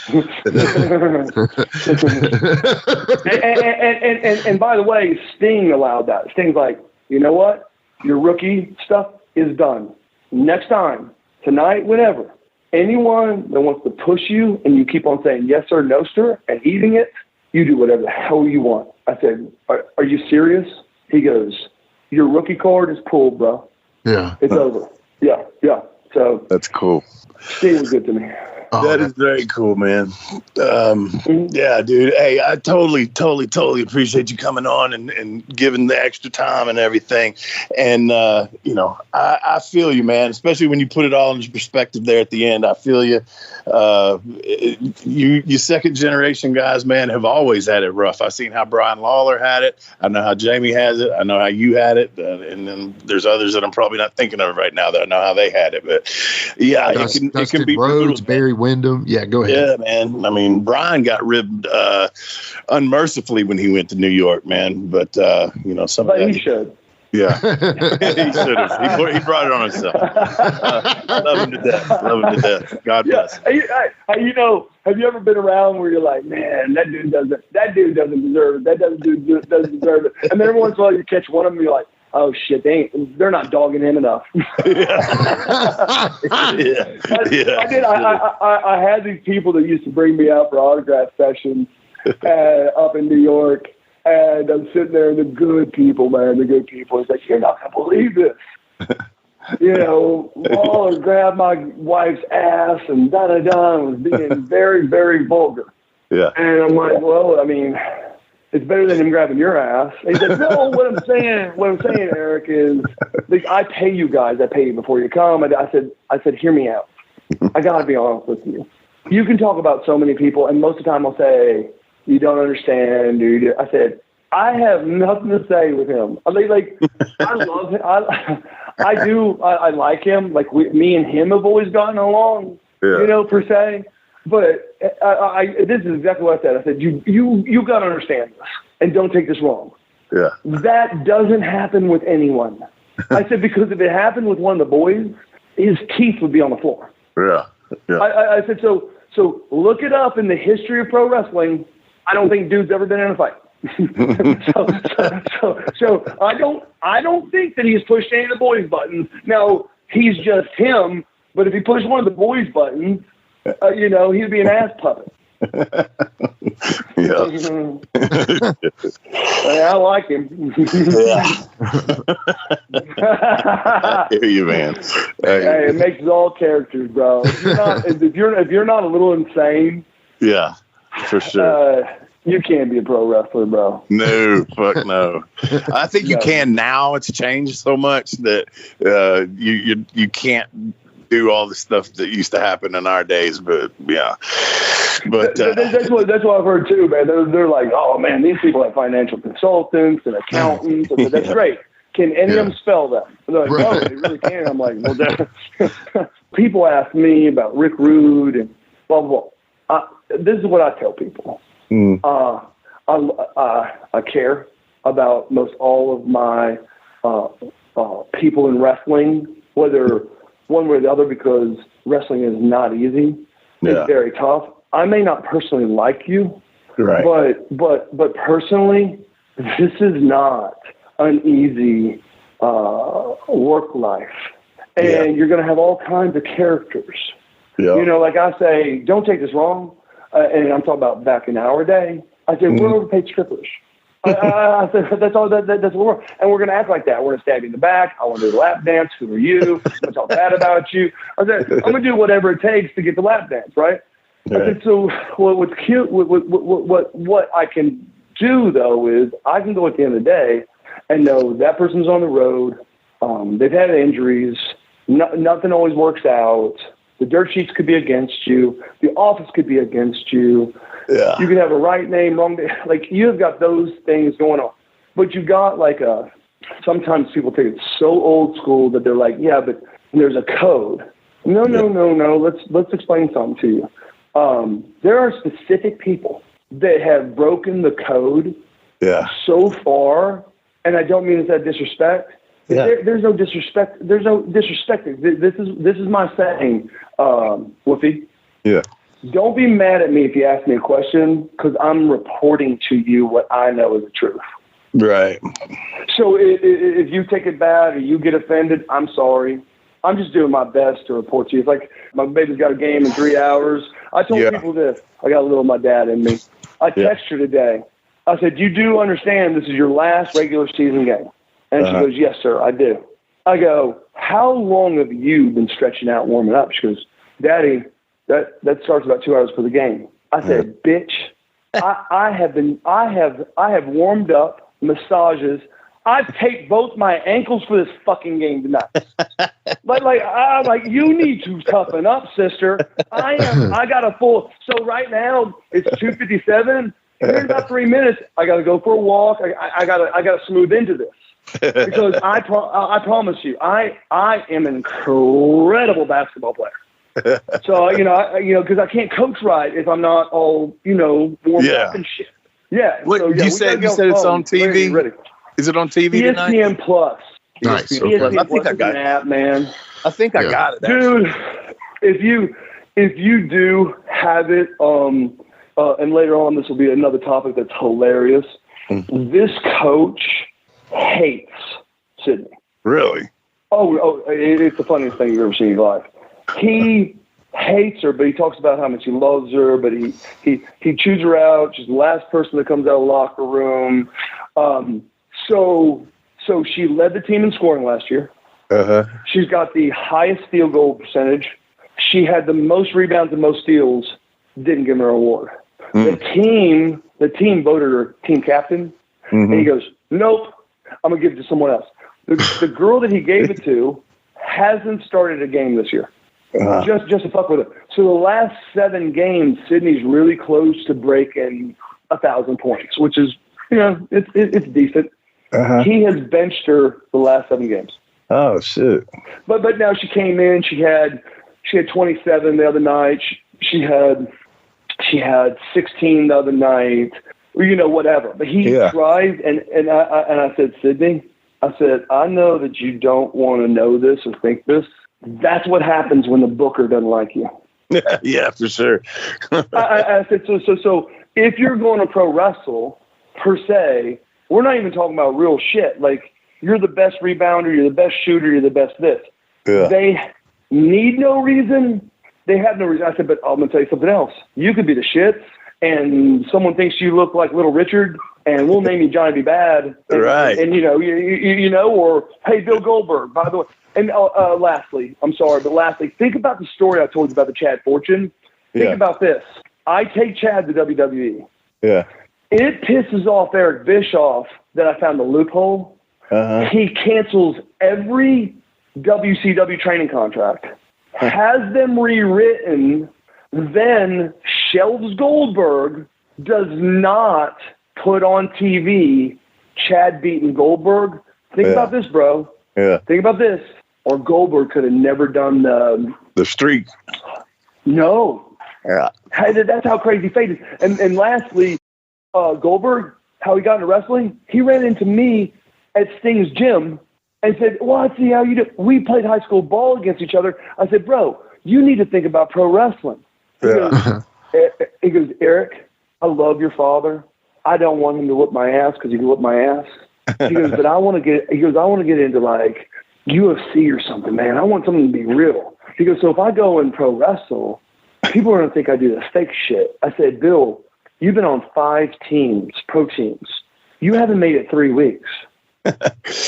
and by the way, Sting allowed that. Sting's like, you know what? Your rookie stuff is done. Next time, tonight, whenever, anyone that wants to push you and you keep on saying yes sir, no sir, and eating it, you do whatever the hell you want. I said, are you serious? He goes, your rookie card is pulled, bro. Yeah. It's over. Yeah. So that's cool. Sting was good to me. That is very cool, man. Yeah, dude. Hey, I totally appreciate you coming on and giving the extra time and everything. And, I feel you, man, especially when you put it all into perspective there at the end. I feel you. You second generation guys, man, have always had it rough. I've seen how Brian Lawler had it. I know how Jamie has it. I know how you had it. And then there's others that I'm probably not thinking of right now that I know how they had it. But, yeah, it can be Rhodes, brutal. Barry Windham. Yeah, go ahead. Yeah, man. I mean, Brian got ribbed unmercifully when he went to New York, man. But somebody he should. Yeah, he should have. He brought it on himself. Love him to death. God bless. Yeah. Have you ever been around where you're like, man, that dude doesn't deserve it. That dude doesn't deserve it. And then every once in a while you catch one of them, and you're like, oh shit, they're not dogging him enough. I had these people that used to bring me out for autograph sessions up in New York, and I'm sitting there, and the good people, it's like, you're not gonna believe this. Lawler grabbed my wife's ass and was being very, very vulgar. Yeah. And I'm like, well, I mean, it's better than him grabbing your ass. And he said, no, what I'm saying, Eric, is I pay you guys. I pay you before you come. And I said, hear me out. I got to be honest with you. You can talk about so many people, and most of the time I'll say, you don't understand, dude. I said, I have nothing to say with him. I mean, I love him. I do. I like him. Me and him have always gotten along, per se. But this is exactly what I said. I said, you got to understand this, and don't take this wrong. Yeah. That doesn't happen with anyone. I said, because if it happened with one of the boys, his teeth would be on the floor. Yeah. I said, so look it up in the history of pro wrestling. I don't think dude's ever been in a fight. so I don't think that he's pushed any of the boys' buttons. Now, he's just him, but if he pushed one of the boys' buttons, he'd be an ass puppet. Yeah. I like him. Yeah. I hear you, man. Hey, it makes us all characters, bro. If you're not a little insane, yeah, for sure. You can't be a pro wrestler, bro. No, fuck no. I think you can now. It's changed so much that you can't do all the stuff that used to happen in our days. But yeah, that's what I've heard too, man. They're like, oh man, these people have financial consultants and accountants. And that's great. Can any of them spell that? They're like, no, they really can. I'm like, well, people ask me about Rick Rude and blah blah blah. This is what I tell people. I care about most all of my people in wrestling, whether one way or the other, because wrestling is not easy. Yeah. It's very tough. I may not personally like you, right? But personally, this is not an easy work life, and you're going to have all kinds of characters. Yeah. Like I say, don't take this wrong. And I'm talking about back in our day. I said, we're overpaid strippers. I said, that's all. That's what we're, and we're going to act like that. We're going to stab you in the back. I want to do the lap dance. Who are you? I'm going to talk bad about you. I said, I'm going to do whatever it takes to get the lap dance, right? I said, so what's cute? What I can do though is I can go at the end of the day and know that person's on the road. They've had injuries. Nothing always works out. The dirt sheets could be against you. The office could be against you. Yeah. You could have a right name, wrong name. Like, you've got those things going on. But you got like sometimes people take it so old school that they're like, yeah, but there's a code. No. Let's explain something to you. There are specific people that have broken the code so far, and I don't mean it's that disrespect. Yeah. There's no disrespect. There's no disrespect. This is my saying, Wolfie. Yeah. Don't be mad at me if you ask me a question, because I'm reporting to you what I know is the truth. Right. So if you take it bad or you get offended, I'm sorry. I'm just doing my best to report to you. It's like my baby's got a game in 3 hours. I told people this. I got a little of my dad in me. I texted her today. I said, you do understand this is your last regular season game? And she goes, yes, sir, I do. I go, how long have you been stretching out, warming up? She goes, Daddy, that starts about 2 hours for the game. I said, bitch, I have warmed up, massages. I've taped both my ankles for this fucking game tonight. I'm like, you need to toughen up, sister. I got a full. So right now it's 2:57. In about 3 minutes, I got to go for a walk. I got to smooth into this. Because I promise you, I am an incredible basketball player. So because I can't coach right if I'm not all warmed up and shit. Yeah. What, so, you said it's on TV? Ready. Is it on TV tonight? ESPN Plus. Nice. ESPN I think I got it. App, man. I think I got it, dude. If you do have it, and later on this will be another topic that's hilarious. Mm-hmm. This coach hates Sydne. Really? Oh, it's the funniest thing you've ever seen in your life. He hates her, but he talks about how much he loves her, but he chews her out. She's the last person that comes out of the locker room. So she led the team in scoring last year. She's got the highest field goal percentage. She had the most rebounds and most steals. Didn't give her an award. The team voted her team captain, and he goes, nope, I'm going to give it to someone else. The girl that he gave it to hasn't started a game this year. Just to fuck with it. So the last 7 games, Sydney's really close to breaking 1,000 points, which is, it's decent. He has benched her the last 7 games. Oh shit! But now she came in. She had 27 the other night. She had 16 the other night. Whatever. But he tried, and I said, Sydne, I said, I know that you don't want to know this or think this. That's what happens when the booker doesn't like you. Yeah, for sure. I said, so if you're going to pro wrestle per se, we're not even talking about real shit. Like, you're the best rebounder, you're the best shooter, you're the best this. Yeah. They need no reason. They have no reason. I said, but I'm going to tell you something else. You could be the shits, and someone thinks you look like Little Richard, and we'll name you Johnny B. Bad. And, right. And, or, hey, Bill Goldberg, by the way. And lastly, think about the story I told you about the Chad Fortune. Think about this. I take Chad to WWE. Yeah. It pisses off Eric Bischoff that I found the loophole. He cancels every WCW training contract, has them rewritten, then shelves Goldberg, does not put on TV Chad beating Goldberg. Think about this, bro. Yeah. Think about this. Or Goldberg could have never done the streak. No. Yeah. That's how crazy fate is. And lastly, Goldberg, how he got into wrestling, he ran into me at Sting's gym and said, well, I see how you do. We played high school ball against each other. I said, bro, you need to think about pro wrestling. He goes, Eric, I love your father. I don't want him to whip my ass because he can whip my ass. He goes, but I want to get into like UFC or something, man. I want something to be real. He goes, so if I go and pro wrestle, people are going to think I do this fake shit. I said, Bill, you've been on 5 teams, pro teams. you haven't made it 3 weeks.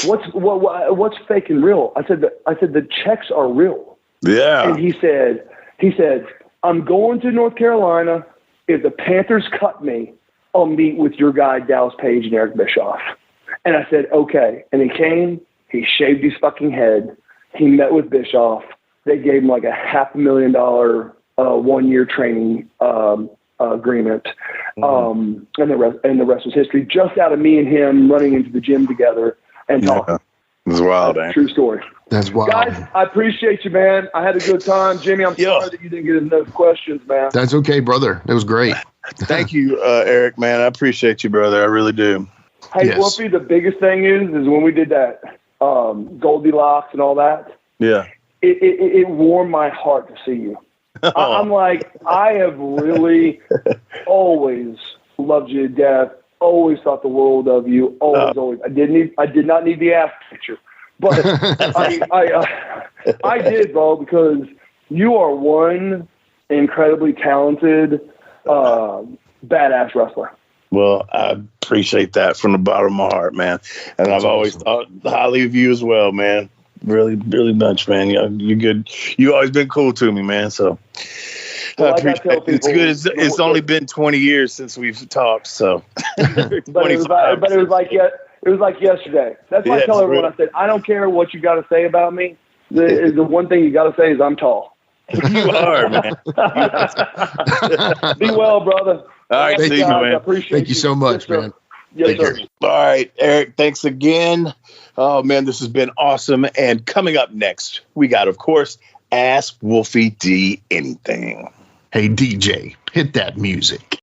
What's fake and real? I said the checks are real. Yeah. And he said, I'm going to North Carolina. If the Panthers cut me, I'll meet with your guy, Dallas Page and Eric Bischoff. And I said, okay. And he came, he shaved his fucking head. He met with Bischoff. They gave him like a $500,000 1-year training agreement. And the rest was history. Just out of me and him running into the gym together and talking. It was wild, man. True story. That's wild. Guys, I appreciate you, man. I had a good time. Jimmy, I'm sorry that you didn't get enough questions, man. That's okay, brother. It was great. Thank you, Eric, man. I appreciate you, brother. I really do. Hey, Yes. Wolfie, the biggest thing is when we did that Goldilocks and all that, Yeah. it warmed my heart to see you. I'm like, I have really always loved you to death. Always thought the world of you. Always. I did not need the ass picture, but I did, bro, because you are one incredibly talented, badass wrestler. Well, I appreciate that from the bottom of my heart, man. And I've always thought highly of you as well, man. Really, really much, man. You're good. You've always been cool to me, man. So Well, I appreciate it. It's good. It's only been 20 years since we've talked, so. But it was like yesterday. That's why I tell everyone, I said, I don't care what you got to say about me. The one thing you got to say is I'm tall. You are, man. Be well, brother. All right, see you, man. I appreciate Thank you so much, man. Yes, sir. All right, Eric, thanks again. Oh, man, this has been awesome. And coming up next, we got, of course, Ask Wolfie D Anything. Hey, DJ, hit that music.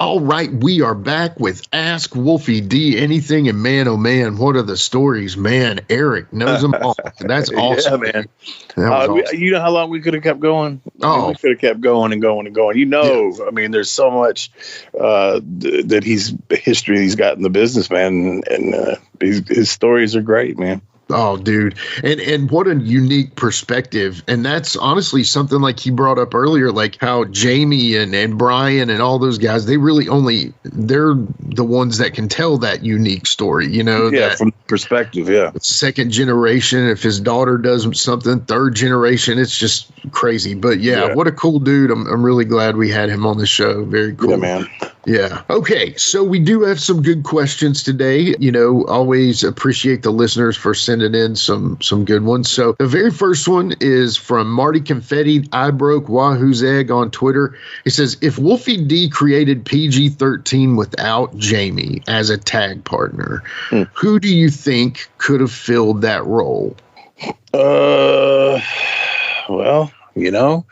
All right, we are back with Ask Wolfie D Anything, and man, oh man, what are the stories, man? Eric knows them all. That's awesome, yeah, man. That was awesome. You know how long we could have kept going? Oh, we could have kept going and going and going. You know, yeah. I mean, there's so much that history he's got in the business, man, and his stories are great, man. Oh, dude. And what a unique perspective. And that's honestly something like he brought up earlier, like how Jamie and Brian and all those guys, they're the ones that can tell that unique story, you know? Yeah, that from perspective, yeah. Second generation, if his daughter does something, third generation, it's just crazy. But yeah, what a cool dude. I'm really glad we had him on the show. Very cool. Yeah, man. Yeah. Okay. So we do have some good questions today. You know, always appreciate the listeners for sending in some good ones. So the very first one is from Marty Confetti. I broke Wahoo's egg on Twitter. He says, if Wolfie D created PG-13 without Jamie as a tag partner, who do you think could have filled that role? Well, you know,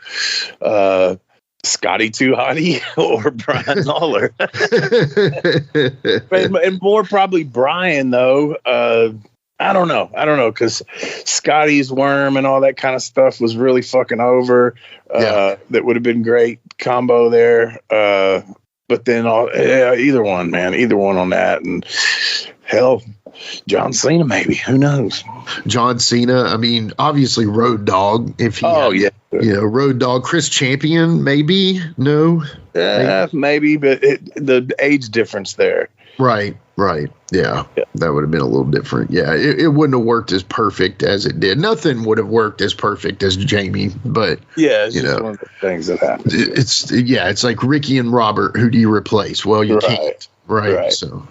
Scotty Too Hottie or Brian Lawler. And more probably Brian, though. I don't know, because Scotty's worm and all that kind of stuff was really fucking over. That would have been great combo there. But then either one, man, on that. And hell, John Cena, maybe. Who knows? John Cena. I mean, obviously Road Dogg. If he Road Dogg. Chris Champion, maybe. No, maybe, but the age difference there. Right. Yeah, that would have been a little different. Yeah, it wouldn't have worked as perfect as it did. Nothing would have worked as perfect as Jamie, but it's just one of the things that happens. It's like Ricky and Robert. Who do you replace? Well, you can't. Right. So,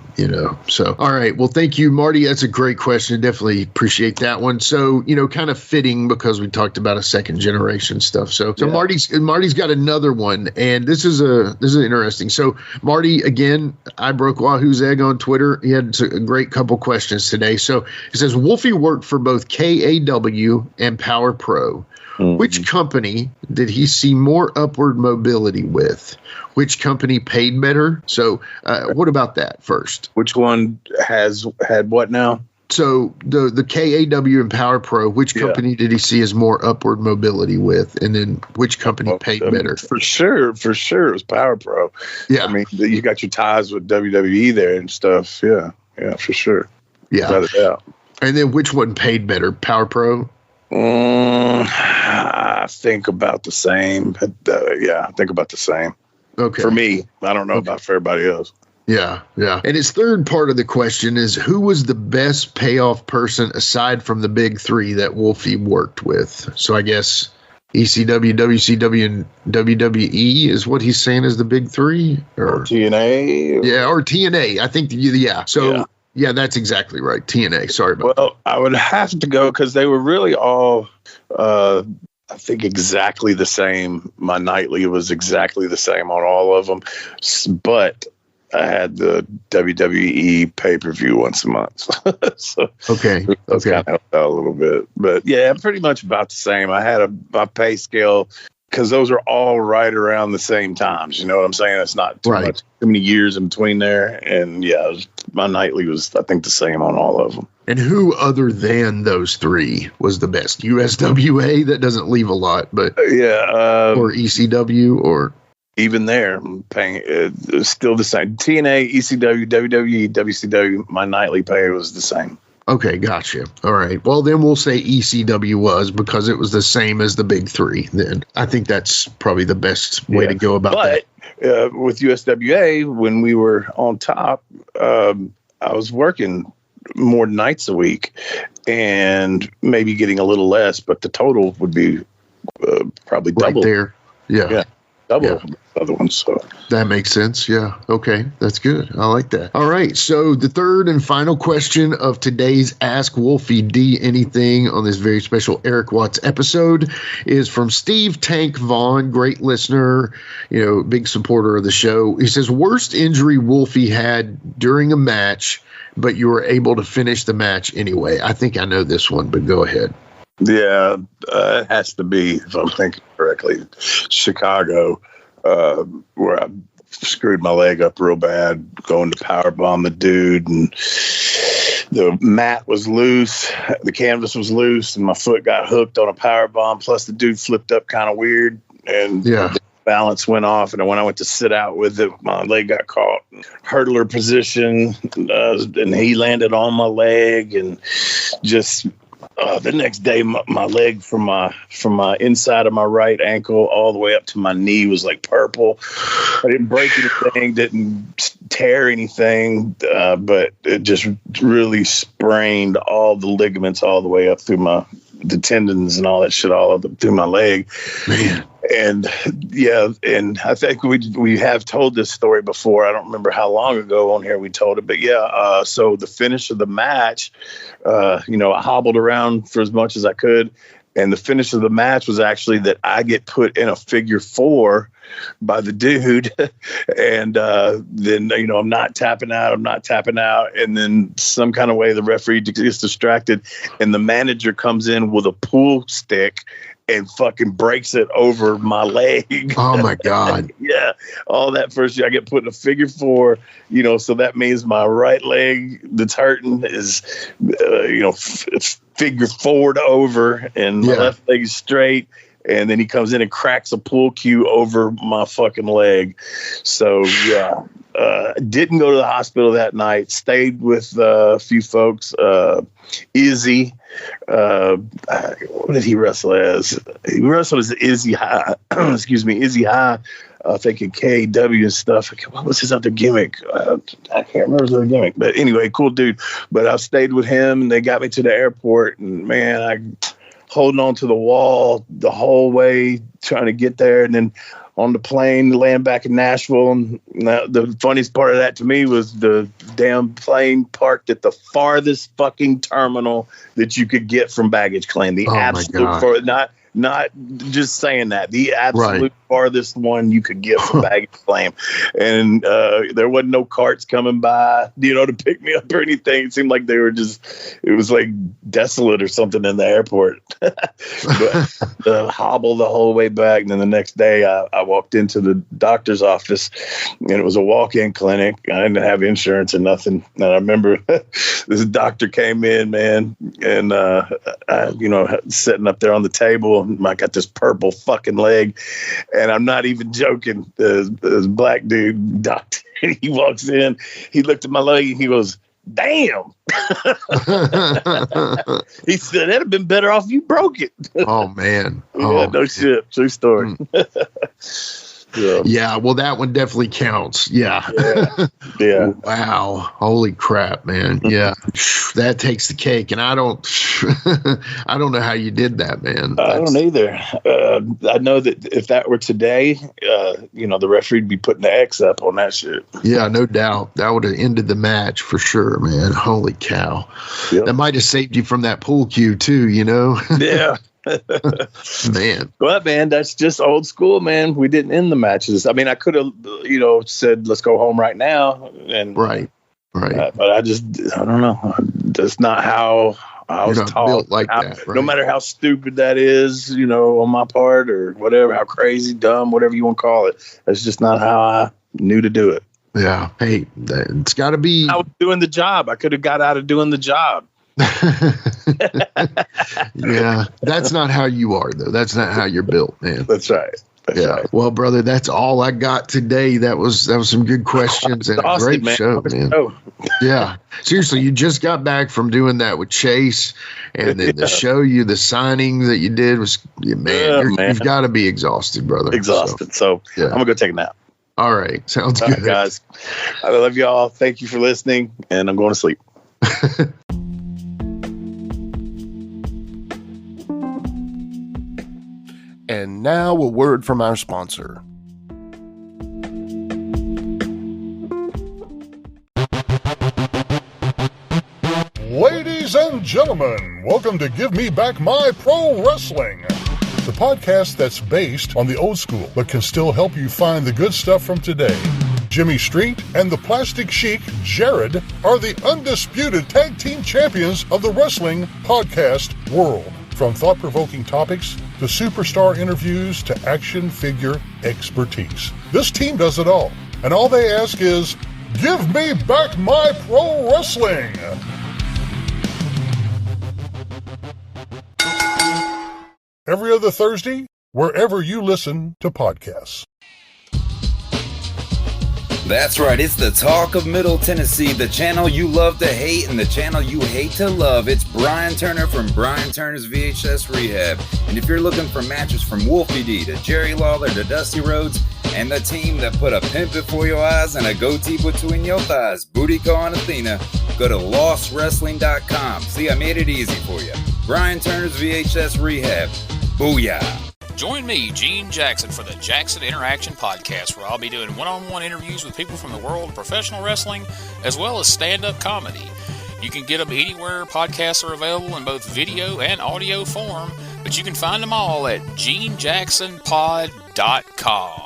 all right. Well, thank you, Marty. That's a great question. Definitely appreciate that one. So, kind of fitting because we talked about a second generation stuff. So Marty's got another one, and this is interesting. So Marty, again, I broke Wahoo's egg on Twitter. He had a great couple questions today. So he says, Wolfie worked for both KAW and Power Pro. Mm-hmm. Which company did he see more upward mobility with? Which company paid better? So what about that first? Which one had what now? So the KAW and Power Pro, which company did he see as more upward mobility with, and then which company paid better? For sure, it was Power Pro. Yeah, I mean, you got your ties with WWE there and stuff. Yeah, for sure. Yeah, without a doubt. And then which one paid better, Power Pro? I think about the same. I think about the same. Okay, for me, I don't know about for everybody else. Yeah. And his third part of the question is, who was the best payoff person aside from the big three that Wolfie worked with? So I guess ECW, WCW, and WWE is what he's saying is the big three? Or TNA? Yeah, or TNA. I think, So, yeah, that's exactly right. TNA. Sorry about that. Well, I would have to go because they were really all, I think, exactly the same. My nightly was exactly the same on all of them. But I had the WWE pay-per-view once a month. So okay. That's kind of helped out a little bit. But yeah, pretty much about the same. I had my pay scale because those are all right around the same times. You know what I'm saying? It's not too many years in between there. And my nightly was, I think, the same on all of them. And who other than those three was the best? USWA? That doesn't leave a lot, but or ECW or... Even there, I'm paying still the same. TNA, ECW, WWE, WCW, my nightly pay was the same. Okay, gotcha. All right. Well, then we'll say ECW was because it was the same as the big three. Then I think that's probably the best way to go about that. But with USWA, when we were on top, I was working more nights a week and maybe getting a little less, but the total would be probably double. Right there. Yeah. Double other ones. So that makes sense. Yeah. Okay. That's good. I like that. All right. So the third and final question of today's Ask Wolfie D Anything on this very special Erik Watts episode is from Steve Tank Vaughn, great listener, big supporter of the show. He says, worst injury Wolfie had during a match, but you were able to finish the match anyway. I think I know this one, but go ahead. Yeah, it has to be, if I'm thinking correctly, Chicago, where I screwed my leg up real bad going to powerbomb the dude, and the mat was loose, the canvas was loose, and my foot got hooked on a powerbomb, plus the dude flipped up kind of weird, and the balance went off, and when I went to sit out with it, my leg got caught. Hurdler position, and he landed on my leg, and just... the next day, my leg from my inside of my right ankle all the way up to my knee was like purple. I didn't break anything, didn't tear anything, but it just really sprained all the ligaments all the way up through the tendons and all that shit all up through my leg. Man. And and I think we have told this story before. I don't remember how long ago on here we told it, but so the finish of the match, I hobbled around for as much as I could, and the finish of the match was actually that I get put in a figure 4 by the dude, and then I'm not tapping out, and then some kind of way the referee gets distracted, and the manager comes in with a pool stick and fucking breaks it over my leg. Oh my God. Yeah. All that first year I get put in a figure 4, so that means my right leg that's hurting is, figure 4'd over, and my left leg is straight. And then he comes in and cracks a pool cue over my fucking leg. So, didn't go to the hospital that night. Stayed with a few folks. Izzy. What did he wrestle as? He wrestled as Izzy High. Izzy High. I think in KW and stuff. What was his other gimmick? I can't remember his other gimmick. But anyway, cool dude. But I stayed with him, and they got me to the airport. And, man, holding on to the wall the whole way, trying to get there. And then on the plane, land back in Nashville. And the funniest part of that to me was the damn plane parked at the farthest fucking terminal that you could get from baggage claim. The absolute, not just saying that. The absolute farthest one you could get from Baggage Claim. And there wasn't no carts coming by, to pick me up or anything. It seemed like they were it was like desolate or something in the airport. But hobble the whole way back. And then the next day I walked into the doctor's office, and it was a walk-in clinic. I didn't have insurance or nothing. And I remember this doctor came in, man, and sitting up there on the table, and I got this purple fucking leg, and I'm not even joking. This black dude doctor, he walks in, he looked at my leg, and he goes, "Damn." He said, "That'd have been better off you broke it." Oh man. No shit. True story. Yeah, well, that one definitely counts. Yeah. Wow. Holy crap, man. Yeah. That takes the cake. And I don't know how you did that, man. I don't either. I know that if that were today, the referee would be putting the X up on that shit. Yeah, no doubt. That would have ended the match for sure, man. Holy cow. Yep. That might have saved you from that pool cue too, Yeah. Man. Well, man, that's just old school, man. We didn't end the matches. I mean, I could have, said, "Let's go home right now." And right. But I don't know. That's not how I was taught. Built like that, right? No matter how stupid that is, on my part or whatever, how crazy, dumb, whatever you want to call it. That's just not how I knew to do it. Yeah. Hey, it's got to be. I was doing the job. I could have got out of doing the job. Yeah, that's not how you are, though. That's not how you're built, man. That's right. Right. Well, brother, that's all I got today. That was some good questions and a great show, man. Yeah, seriously, you just got back from doing that with Chase, and then the signing that you did was, man. You've got to be exhausted, brother. Exhausted. So I'm gonna go take a nap. All right, sounds good, guys. I love y'all. Thank you for listening, and I'm going to sleep. And now a word from our sponsor. Ladies and gentlemen, welcome to Give Me Back My Pro Wrestling, the podcast that's based on the old school but can still help you find the good stuff from today. Jimmy Street and the Plastic Sheik, Jared, are the undisputed tag team champions of the wrestling podcast world. From thought-provoking topics to superstar interviews to action figure expertise. This team does it all. And all they ask is, give me back my pro wrestling. Every other Thursday, wherever you listen to podcasts. That's right, it's the Talk of Middle Tennessee, the channel you love to hate and the channel you hate to love. It's Brian Turner from Brian Turner's VHS Rehab. And if you're looking for matches from Wolfie D to Jerry Lawler to Dusty Rhodes and the team that put a pimp before your eyes and a goatee between your thighs, Booty Call and Athena, go to lostwrestling.com. See, I made it easy for you. Brian Turner's VHS Rehab. Booyah. Join me, Gene Jackson, for the Jackson Interaction Podcast, where I'll be doing one-on-one interviews with people from the world of professional wrestling, as well as stand-up comedy. You can get them anywhere podcasts are available in both video and audio form, but you can find them all at genejacksonpod.com.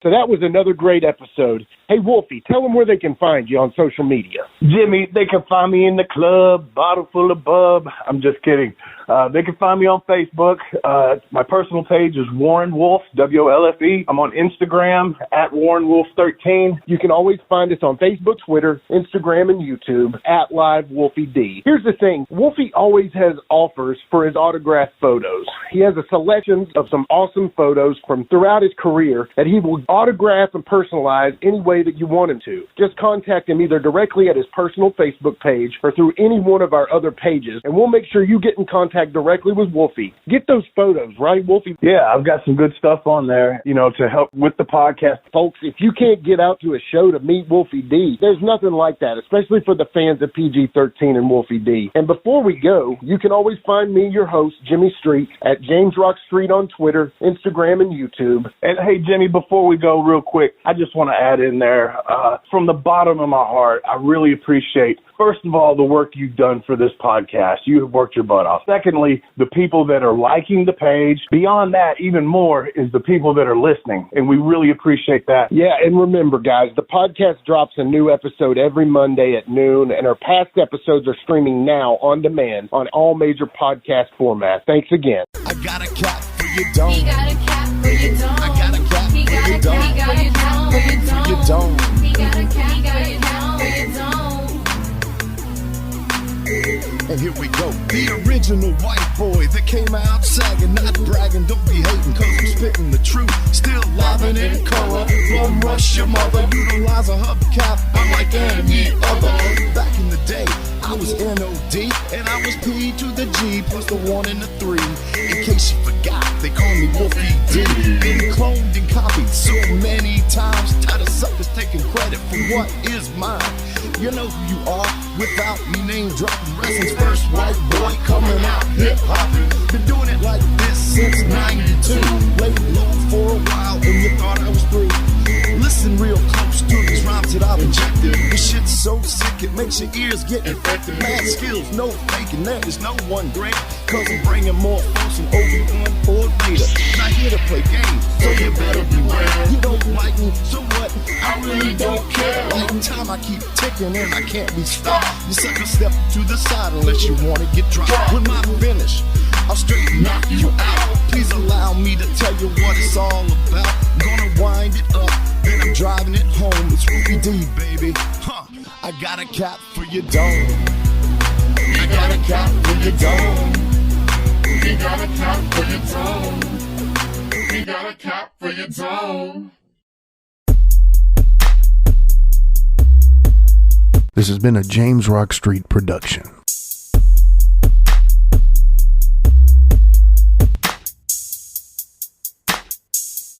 So that was another great episode. Hey, Wolfie, tell them where they can find you on social media. Jimmy, they can find me in the club, bottle full of bub. I'm just kidding. They can find me on Facebook. My personal page is Warren Wolf, WOLFE. I'm on Instagram at WarrenWolf13. You can always find us on Facebook, Twitter, Instagram, and YouTube at Live Wolfie D. Here's the thing. Wolfie always has offers for his autographed photos. He has a selection of some awesome photos from throughout his career that he will autograph and personalize any way that you want him to. Just contact him either directly at his personal Facebook page or through any one of our other pages, and we'll make sure you get in contact directly with Wolfie. Get those photos, right, Wolfie? Yeah, I've got some good stuff on there, to help with the podcast. Folks, if you can't get out to a show to meet Wolfie D, there's nothing like that, especially for the fans of PG-13 and Wolfie D. And before we go, you can always find me, your host, Jimmy Street, at James Rock Street on Twitter, Instagram, and YouTube. And hey, Jimmy, before we go real quick, I just want to add in there, from the bottom of my heart, I really appreciate, first of all, the work you've done for this podcast. You have worked your butt off. Secondly, the people that are liking the page. Beyond that, even more, is the people that are listening, and we really appreciate that. Yeah, and remember, guys, the podcast drops a new episode every Monday at noon, and our past episodes are streaming now on demand on all major podcast formats. Thanks again. I got a cap for your dome. He got a cap for your dome. I got a cap He for got your a dome. cap for your dome. For your dome. He got a cap for your dome. For your dome. And here we go. The original white boy that came out sagging, not bragging, don't be hating, cause I'm spitting the truth. Still livin' in color. Bum rush your mother, utilize a hubcap unlike any other. Back in the day, I was N-O-D, and I was P to the G, plus the 1 and the 3. In case you forgot, they call me Wolfie D. Been cloned and copied so many times, tired of suckers taking credit for what is mine. You know who you are without me name dropping. Wrestling's first white boy coming out hip-hopping. Been doing it like this since 92. Laid low for a while and you thought I was through. Listen real close to these rhymes that I've injected. This shit's so sick it makes your ears get infected. Mad skills, no faking, there is no one great. Cause I'm bringing more folks than Obi-Wan or Vader. Not here to play games, so you better beware. You don't like me, so what? I really don't care. Like time I keep ticking and I can't be stopped. You sucker step to the side unless you wanna get dropped. With my finish, I'll straight knock you out. Please allow me to tell you what it's all about. I'm gonna wind it up, then I'm driving it home. It's Wolfie D, baby. Huh. I got a cap for your dome. I got a cap for your dome. He got a cap for your dome. He got a cap for your dome. This has been a James Rock Street production.